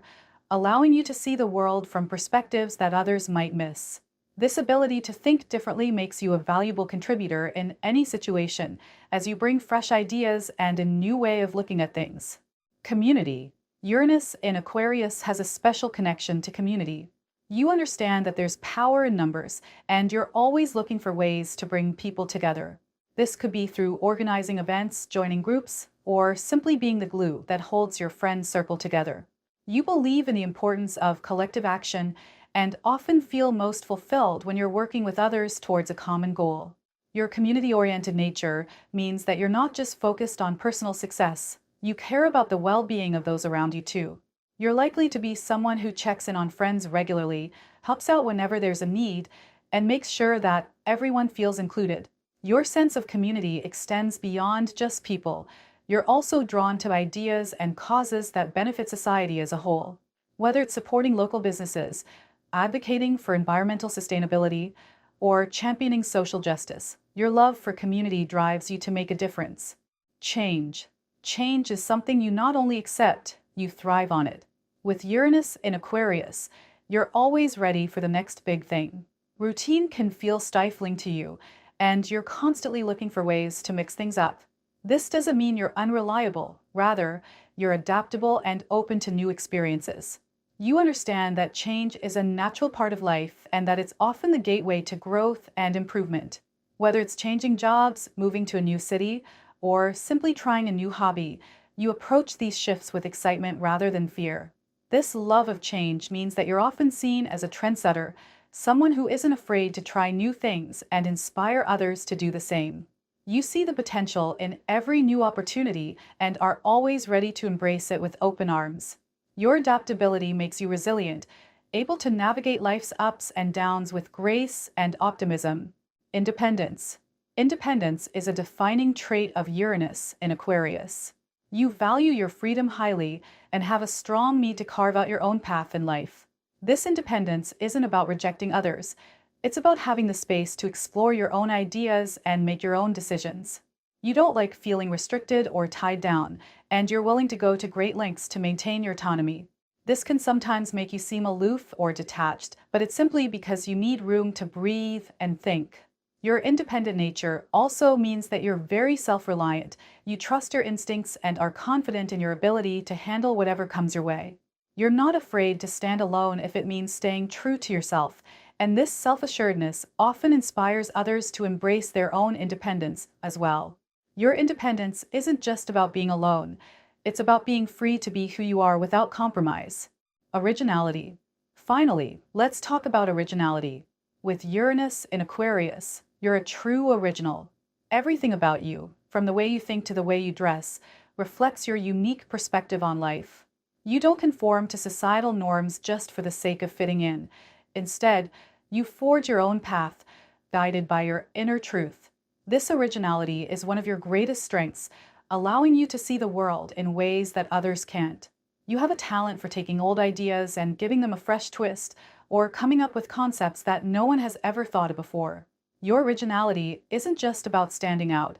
Speaker 1: allowing you to see the world from perspectives that others might miss. This ability to think differently makes you a valuable contributor in any situation, as you bring fresh ideas and a new way of looking at things. Community. Uranus in Aquarius has a special connection to community. You understand that there's power in numbers, and you're always looking for ways to bring people together. This could be through organizing events, joining groups, or simply being the glue that holds your friend circle together. You believe in the importance of collective action and often feel most fulfilled when you're working with others towards a common goal. Your community-oriented nature means that you're not just focused on personal success, you care about the well-being of those around you too. You're likely to be someone who checks in on friends regularly, helps out whenever there's a need, and makes sure that everyone feels included. Your sense of community extends beyond just people. You're also drawn to ideas and causes that benefit society as a whole. Whether it's supporting local businesses, advocating for environmental sustainability, or championing social justice, your love for community drives you to make a difference. Change. Change is something you not only accept, you thrive on it. With Uranus in Aquarius, you're always ready for the next big thing. Routine can feel stifling to you, and you're constantly looking for ways to mix things up. This doesn't mean you're unreliable. Rather, you're adaptable and open to new experiences. You understand that change is a natural part of life and that it's often the gateway to growth and improvement. Whether it's changing jobs, moving to a new city, or simply trying a new hobby, you approach these shifts with excitement rather than fear. This love of change means that you're often seen as a trendsetter, someone who isn't afraid to try new things and inspire others to do the same. You see the potential in every new opportunity and are always ready to embrace it with open arms. Your adaptability makes you resilient, able to navigate life's ups and downs with grace and optimism. Independence. Independence is a defining trait of Uranus in Aquarius. You value your freedom highly and have a strong need to carve out your own path in life. This independence isn't about rejecting others. It's about having the space to explore your own ideas and make your own decisions. You don't like feeling restricted or tied down, and you're willing to go to great lengths to maintain your autonomy. This can sometimes make you seem aloof or detached, but it's simply because you need room to breathe and think. Your independent nature also means that you're very self-reliant. You trust your instincts and are confident in your ability to handle whatever comes your way. You're not afraid to stand alone if it means staying true to yourself, and this self-assuredness often inspires others to embrace their own independence as well. Your independence isn't just about being alone. It's about being free to be who you are without compromise. Originality. Finally, let's talk about originality. With Uranus in Aquarius, you're a true original. Everything about you, from the way you think to the way you dress, reflects your unique perspective on life. You don't conform to societal norms just for the sake of fitting in. Instead, you forge your own path, guided by your inner truth. This originality is one of your greatest strengths, allowing you to see the world in ways that others can't. You have a talent for taking old ideas and giving them a fresh twist, or coming up with concepts that no one has ever thought of before. Your originality isn't just about standing out.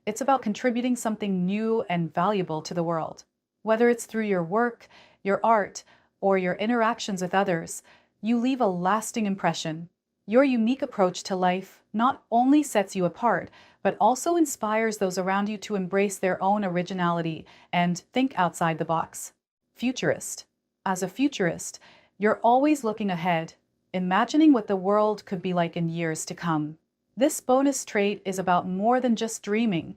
Speaker 1: It's about contributing something new and valuable to the world. Whether it's through your work, your art, or your interactions with others, you leave a lasting impression. Your unique approach to life not only sets you apart, but also inspires those around you to embrace their own originality and think outside the box. Futurist. As a futurist, you're always looking ahead, imagining what the world could be like in years to come. This bonus trait is about more than just dreaming.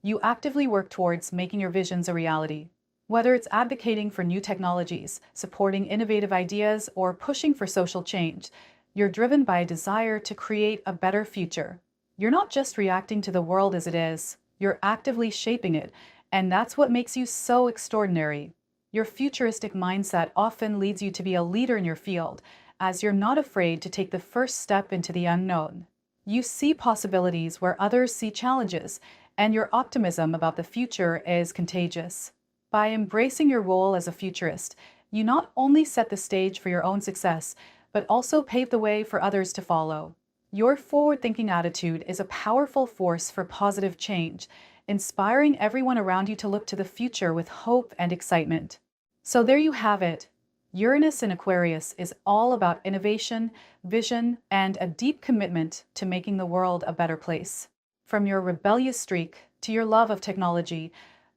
Speaker 1: You actively work towards making your visions a reality. Whether it's advocating for new technologies, supporting innovative ideas, or pushing for social change, you're driven by a desire to create a better future. You're not just reacting to the world as it is, you're actively shaping it, and that's what makes you so extraordinary. Your futuristic mindset often leads you to be a leader in your field, as you're not afraid to take the first step into the unknown. You see possibilities where others see challenges, and your optimism about the future is contagious. By embracing your role as a futurist, you not only set the stage for your own success, but also pave the way for others to follow. Your forward-thinking attitude is a powerful force for positive change, inspiring everyone around you to look to the future with hope and excitement. So there you have it. Uranus in Aquarius is all about innovation, vision, and a deep commitment to making the world a better place. From your rebellious streak to your love of technology,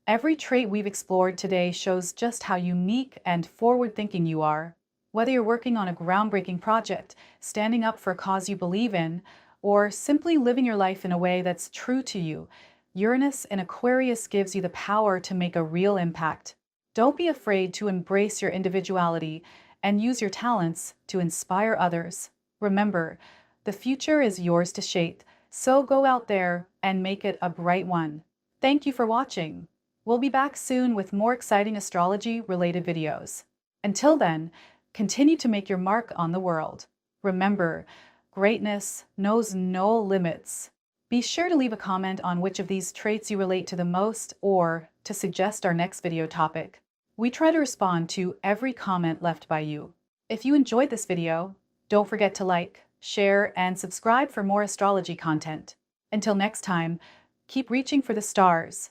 Speaker 1: every trait we've explored today shows just how unique and forward-thinking you are. Whether you're working on a groundbreaking project, standing up for a cause you believe in, or simply living your life in a way that's true to you, Uranus in Aquarius gives you the power to make a real impact. Don't be afraid to embrace your individuality and use your talents to inspire others. Remember, the future is yours to shape, so go out there and make it a bright one. Thank you for watching. We'll be back soon with more exciting astrology-related videos. Until then, continue to make your mark on the world. Remember, greatness knows no limits. Be sure to leave a comment on which of these traits you relate to the most or to suggest our next video topic. We try to respond to every comment left by you. If you enjoyed this video, don't forget to like, share, and subscribe for more astrology content. Until next time, keep reaching for the stars.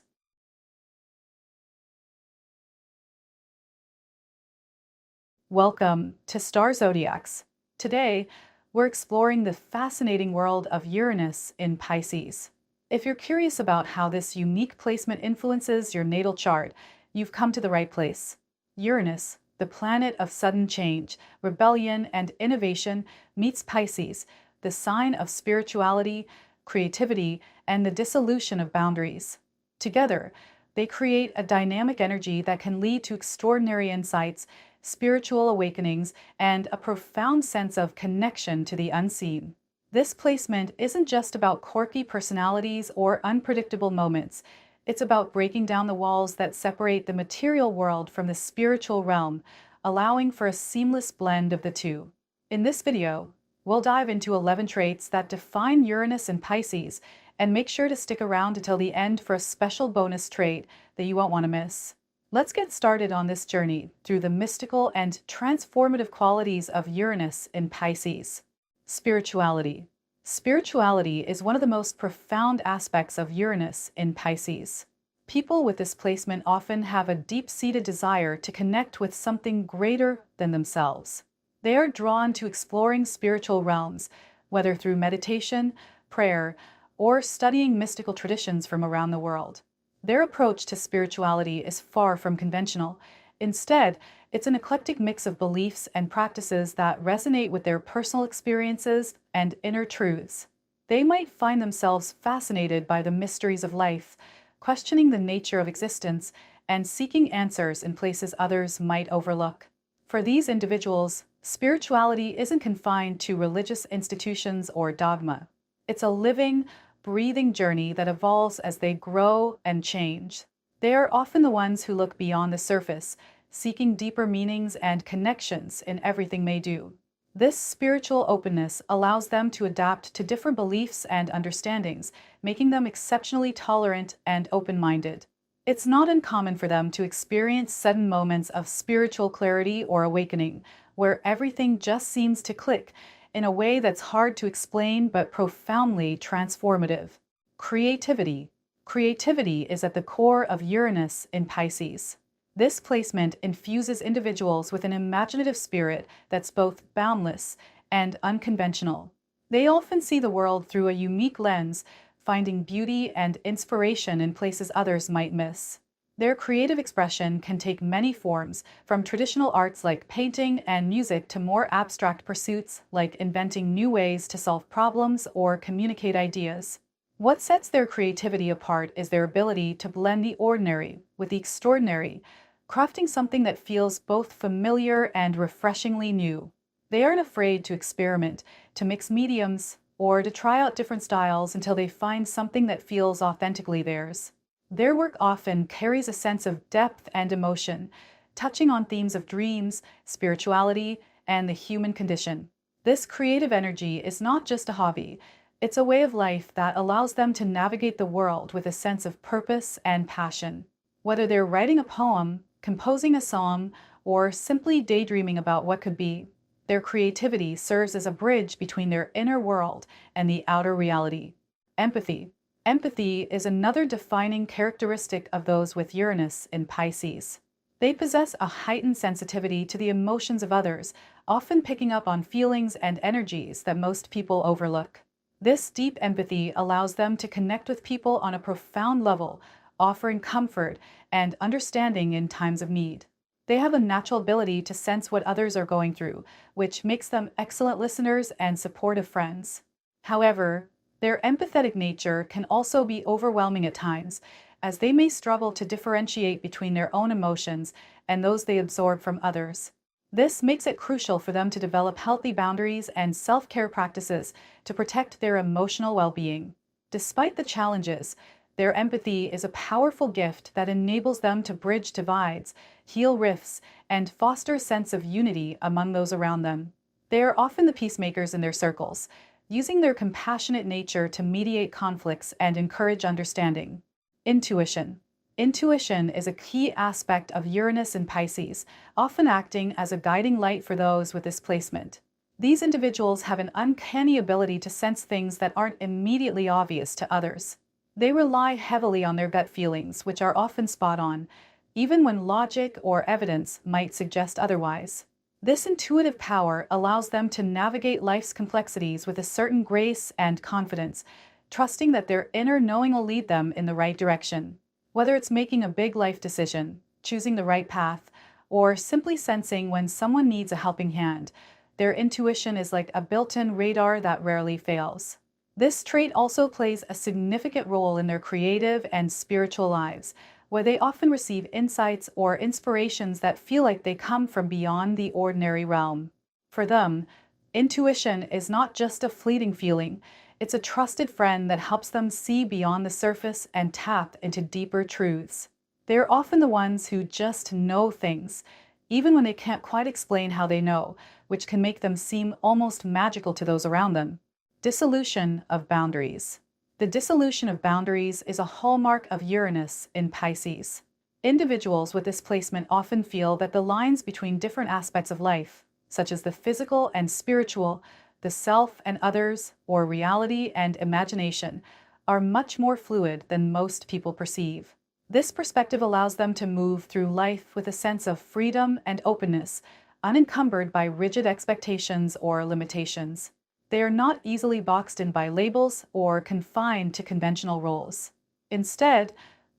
Speaker 1: Welcome to Star Zodiacs. Today, we're exploring the fascinating world of Uranus in Pisces. If you're curious about how this unique placement influences your natal chart, you've come to the right place. Uranus, the planet of sudden change, rebellion, and innovation, meets Pisces, the sign of spirituality, creativity, and the dissolution of boundaries. Together, they create a dynamic energy that can lead to extraordinary insights, spiritual awakenings, and a profound sense of connection to the unseen. This placement isn't just about quirky personalities or unpredictable moments. It's about breaking down the walls that separate the material world from the spiritual realm, allowing for a seamless blend of the two. In this video, we'll dive into 11 traits that define Uranus and Pisces, and make sure to stick around until the end for a special bonus trait that you won't want to miss. Let's get started on this journey through the mystical and transformative qualities of Uranus in Pisces. Spirituality. Spirituality is one of the most profound aspects of Uranus in Pisces. People with this placement often have a deep-seated desire to connect with something greater than themselves. They are drawn to exploring spiritual realms, whether through meditation, prayer, or studying mystical traditions from around the world. Their approach to spirituality is far from conventional. Instead, it's an eclectic mix of beliefs and practices that resonate with their personal experiences and inner truths. They might find themselves fascinated by the mysteries of life, questioning the nature of existence, and seeking answers in places others might overlook. For these individuals, spirituality isn't confined to religious institutions or dogma. It's a living, breathing journey that evolves as they grow and change. They are often the ones who look beyond the surface, seeking deeper meanings and connections in everything they do. This spiritual openness allows them to adapt to different beliefs and understandings, making them exceptionally tolerant and open-minded. It's not uncommon for them to experience sudden moments of spiritual clarity or awakening, where everything just seems to click in a way that's hard to explain but profoundly transformative. Creativity. Creativity is at the core of Uranus in Pisces. This placement infuses individuals with an imaginative spirit that's both boundless and unconventional. They often see the world through a unique lens, finding beauty and inspiration in places others might miss. Their creative expression can take many forms, from traditional arts like painting and music to more abstract pursuits like inventing new ways to solve problems or communicate ideas. What sets their creativity apart is their ability to blend the ordinary with the extraordinary, crafting something that feels both familiar and refreshingly new. They aren't afraid to experiment, to mix mediums, or to try out different styles until they find something that feels authentically theirs. Their work often carries a sense of depth and emotion, touching on themes of dreams, spirituality, and the human condition. This creative energy is not just a hobby, it's a way of life that allows them to navigate the world with a sense of purpose and passion. Whether they're writing a poem, composing a song, or simply daydreaming about what could be, their creativity serves as a bridge between their inner world and the outer reality. Empathy. Empathy is another defining characteristic of those with Uranus in Pisces. They possess a heightened sensitivity to the emotions of others, often picking up on feelings and energies that most people overlook. This deep empathy allows them to connect with people on a profound level, offering comfort and understanding in times of need. They have a natural ability to sense what others are going through, which makes them excellent listeners and supportive friends. However, their empathetic nature can also be overwhelming at times, as they may struggle to differentiate between their own emotions and those they absorb from others. This makes it crucial for them to develop healthy boundaries and self-care practices to protect their emotional well-being. Despite the challenges, their empathy is a powerful gift that enables them to bridge divides, heal rifts, and foster a sense of unity among those around them. They are often the peacemakers in their circles, using their compassionate nature to mediate conflicts and encourage understanding. Intuition. Intuition is a key aspect of Uranus in Pisces, often acting as a guiding light for those with this placement. These individuals have an uncanny ability to sense things that aren't immediately obvious to others. They rely heavily on their gut feelings, which are often spot on, even when logic or evidence might suggest otherwise. This intuitive power allows them to navigate life's complexities with a certain grace and confidence, trusting that their inner knowing will lead them in the right direction. Whether it's making a big life decision, choosing the right path, or simply sensing when someone needs a helping hand, their intuition is like a built-in radar that rarely fails. This trait also plays a significant role in their creative and spiritual lives, where they often receive insights or inspirations that feel like they come from beyond the ordinary realm. For them, intuition is not just a fleeting feeling, it's a trusted friend that helps them see beyond the surface and tap into deeper truths. They're often the ones who just know things, even when they can't quite explain how they know, which can make them seem almost magical to those around them. Dissolution of boundaries. The dissolution of boundaries is a hallmark of Uranus in Pisces. Individuals with this placement often feel that the lines between different aspects of life, such as the physical and spiritual, the self and others, or reality and imagination, are much more fluid than most people perceive. This perspective allows them to move through life with a sense of freedom and openness, unencumbered by rigid expectations or limitations. They are not easily boxed in by labels or confined to conventional roles. Instead,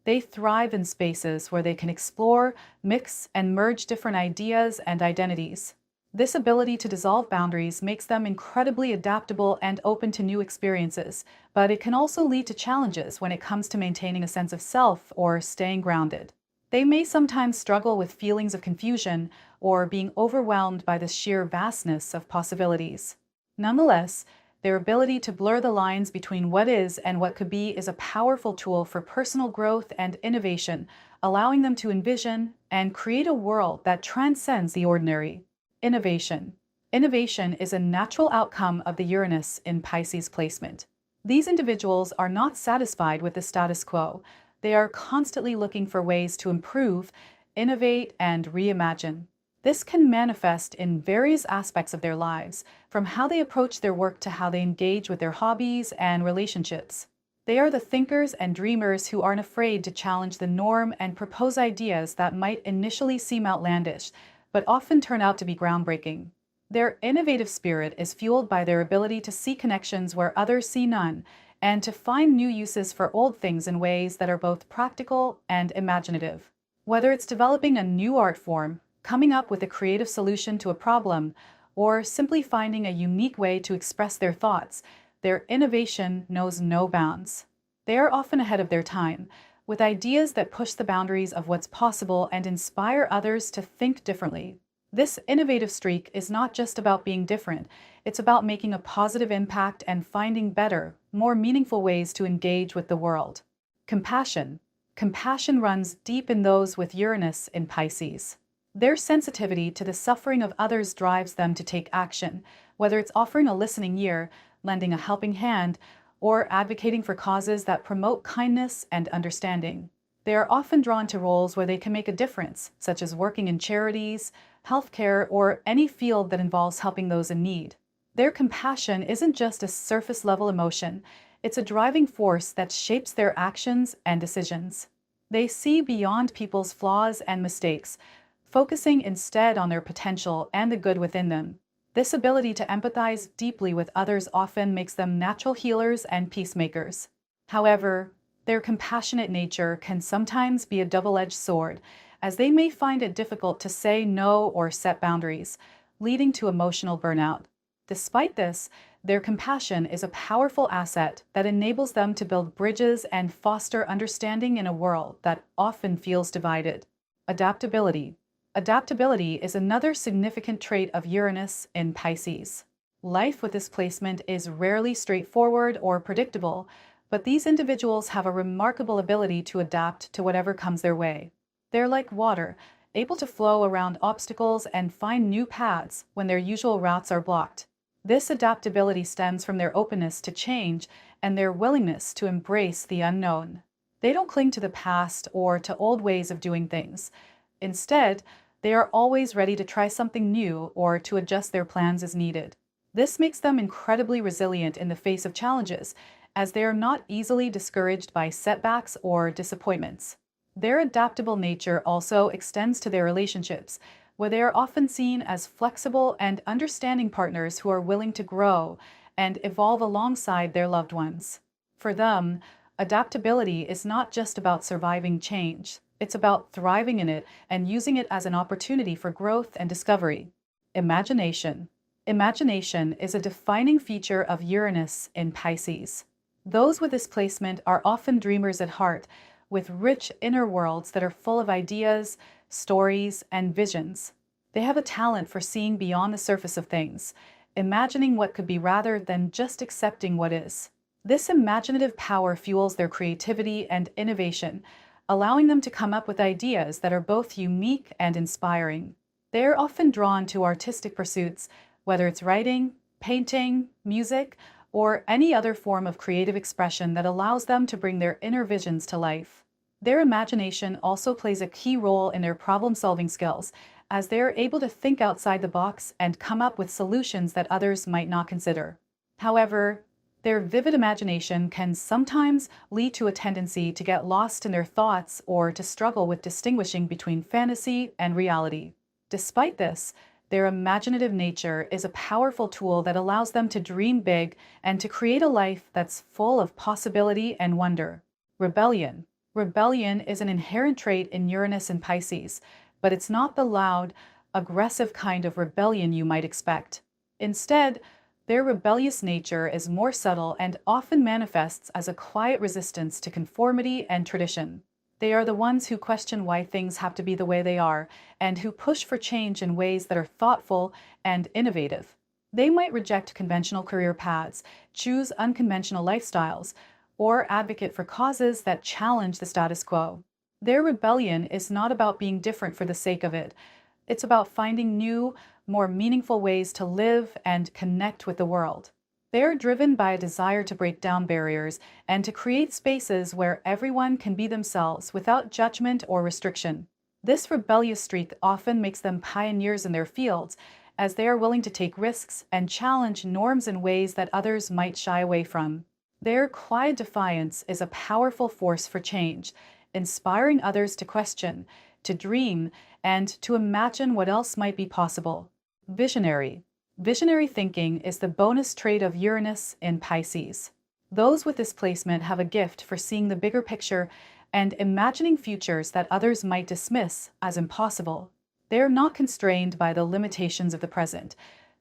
Speaker 1: they thrive in spaces where they can explore, mix, and merge different ideas and identities. This ability to dissolve boundaries makes them incredibly adaptable and open to new experiences, but it can also lead to challenges when it comes to maintaining a sense of self or staying grounded. They may sometimes struggle with feelings of confusion or being overwhelmed by the sheer vastness of possibilities. Nonetheless, their ability to blur the lines between what is and what could be is a powerful tool for personal growth and innovation, allowing them to envision and create a world that transcends the ordinary. Innovation. Innovation is a natural outcome of the Uranus in Pisces placement. These individuals are not satisfied with the status quo. They are constantly looking for ways to improve, innovate, and reimagine. This can manifest in various aspects of their lives, from how they approach their work to how they engage with their hobbies and relationships. They are the thinkers and dreamers who aren't afraid to challenge the norm and propose ideas that might initially seem outlandish, but often turn out to be groundbreaking. Their innovative spirit is fueled by their ability to see connections where others see none, and to find new uses for old things in ways that are both practical and imaginative. Whether it's developing a new art form, coming up with a creative solution to a problem, or simply finding a unique way to express their thoughts, their innovation knows no bounds. They are often ahead of their time, with ideas that push the boundaries of what's possible and inspire others to think differently. This innovative streak is not just about being different, it's about making a positive impact and finding better, more meaningful ways to engage with the world. Compassion. Compassion runs deep in those with Uranus in Pisces. Their sensitivity to the suffering of others drives them to take action, whether it's offering a listening ear, lending a helping hand, or advocating for causes that promote kindness and understanding. They are often drawn to roles where they can make a difference, such as working in charities, healthcare, or any field that involves helping those in need. Their compassion isn't just a surface-level emotion, it's a driving force that shapes their actions and decisions. They see beyond people's flaws and mistakes, focusing instead on their potential and the good within them. This ability to empathize deeply with others often makes them natural healers and peacemakers. However, their compassionate nature can sometimes be a double-edged sword, as they may find it difficult to say no or set boundaries, leading to emotional burnout. Despite this, their compassion is a powerful asset that enables them to build bridges and foster understanding in a world that often feels divided. Adaptability. Adaptability is another significant trait of Uranus in Pisces. Life with this placement is rarely straightforward or predictable, but these individuals have a remarkable ability to adapt to whatever comes their way. They're like water, able to flow around obstacles and find new paths when their usual routes are blocked. This adaptability stems from their openness to change and their willingness to embrace the unknown. They don't cling to the past or to old ways of doing things. Instead, they are always ready to try something new or to adjust their plans as needed. This makes them incredibly resilient in the face of challenges, as they are not easily discouraged by setbacks or disappointments. Their adaptable nature also extends to their relationships, where they are often seen as flexible and understanding partners who are willing to grow and evolve alongside their loved ones. For them, adaptability is not just about surviving change, it's about thriving in it and using it as an opportunity for growth and discovery. Imagination. Imagination is a defining feature of Uranus in Pisces. Those with this placement are often dreamers at heart, with rich inner worlds that are full of ideas, stories, and visions. They have a talent for seeing beyond the surface of things, imagining what could be rather than just accepting what is. This imaginative power fuels their creativity and innovation, allowing them to come up with ideas that are both unique and inspiring. They are often drawn to artistic pursuits, whether it's writing, painting, music, or any other form of creative expression that allows them to bring their inner visions to life. Their imagination also plays a key role in their problem-solving skills, as they are able to think outside the box and come up with solutions that others might not consider. However, their vivid imagination can sometimes lead to a tendency to get lost in their thoughts or to struggle with distinguishing between fantasy and reality. Despite this, their imaginative nature is a powerful tool that allows them to dream big and to create a life that's full of possibility and wonder. Rebellion. Rebellion is an inherent trait in Uranus and Pisces, but it's not the loud, aggressive kind of rebellion you might expect. Instead, their rebellious nature is more subtle and often manifests as a quiet resistance to conformity and tradition. They are the ones who question why things have to be the way they are, and who push for change in ways that are thoughtful and innovative. They might reject conventional career paths, choose unconventional lifestyles, or advocate for causes that challenge the status quo. Their rebellion is not about being different for the sake of it. It's about finding new, more meaningful ways to live and connect with the world. They are driven by a desire to break down barriers and to create spaces where everyone can be themselves without judgment or restriction. This rebellious streak often makes them pioneers in their fields, as they are willing to take risks and challenge norms in ways that others might shy away from. Their quiet defiance is a powerful force for change, inspiring others to question, to dream, and to imagine what else might be possible. Visionary. Visionary thinking is the bonus trait of Uranus in Pisces. Those with this placement have a gift for seeing the bigger picture and imagining futures that others might dismiss as impossible. They are not constrained by the limitations of the present.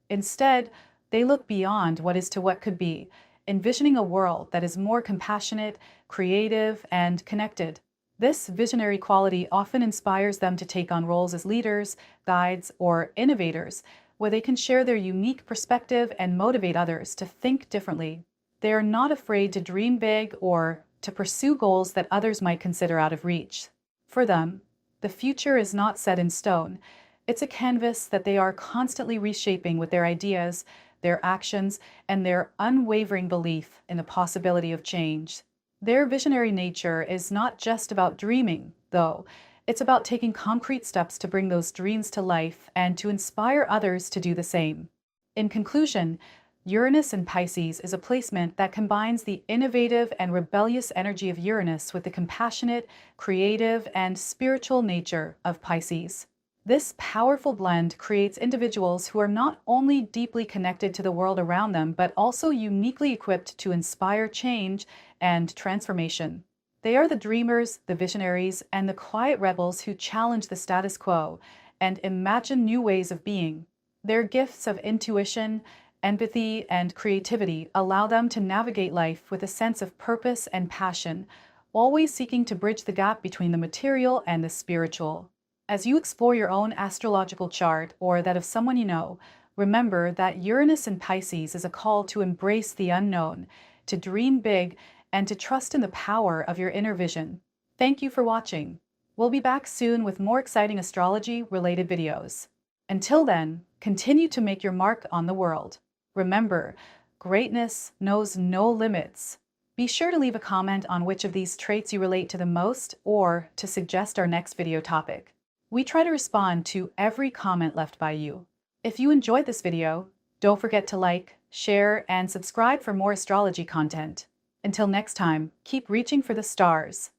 Speaker 1: Instead, they look beyond what is to what could be, envisioning a world that is more compassionate, creative, and connected. This visionary quality often inspires them to take on roles as leaders, guides, or innovators, where they can share their unique perspective and motivate others to think differently. They are not afraid to dream big or to pursue goals that others might consider out of reach. For them, the future is not set in stone. It's a canvas that they are constantly reshaping with their ideas, their actions, and their unwavering belief in the possibility of change. Their visionary nature is not just about dreaming, though. It's about taking concrete steps to bring those dreams to life and to inspire others to do the same. In conclusion, Uranus in Pisces is a placement that combines the innovative and rebellious energy of Uranus with the compassionate, creative, and spiritual nature of Pisces. This powerful blend creates individuals who are not only deeply connected to the world around them, but also uniquely equipped to inspire change and transformation. They are the dreamers, the visionaries, and the quiet rebels who challenge the status quo and imagine new ways of being. Their gifts of intuition, empathy, and creativity allow them to navigate life with a sense of purpose and passion, always seeking to bridge the gap between the material and the spiritual. As you explore your own astrological chart or that of someone you know, remember that Uranus in Pisces is a call to embrace the unknown, to dream big, and to trust in the power of your inner vision. Thank you for watching. We'll be back soon with more exciting astrology-related videos. Until then, continue to make your mark on the world. Remember, greatness knows no limits. Be sure to leave a comment on which of these traits you relate to the most or to suggest our next video topic. We try to respond to every comment left by you. If you enjoyed this video, don't forget to like, share, and subscribe for more astrology content. Until next time, keep reaching for the stars.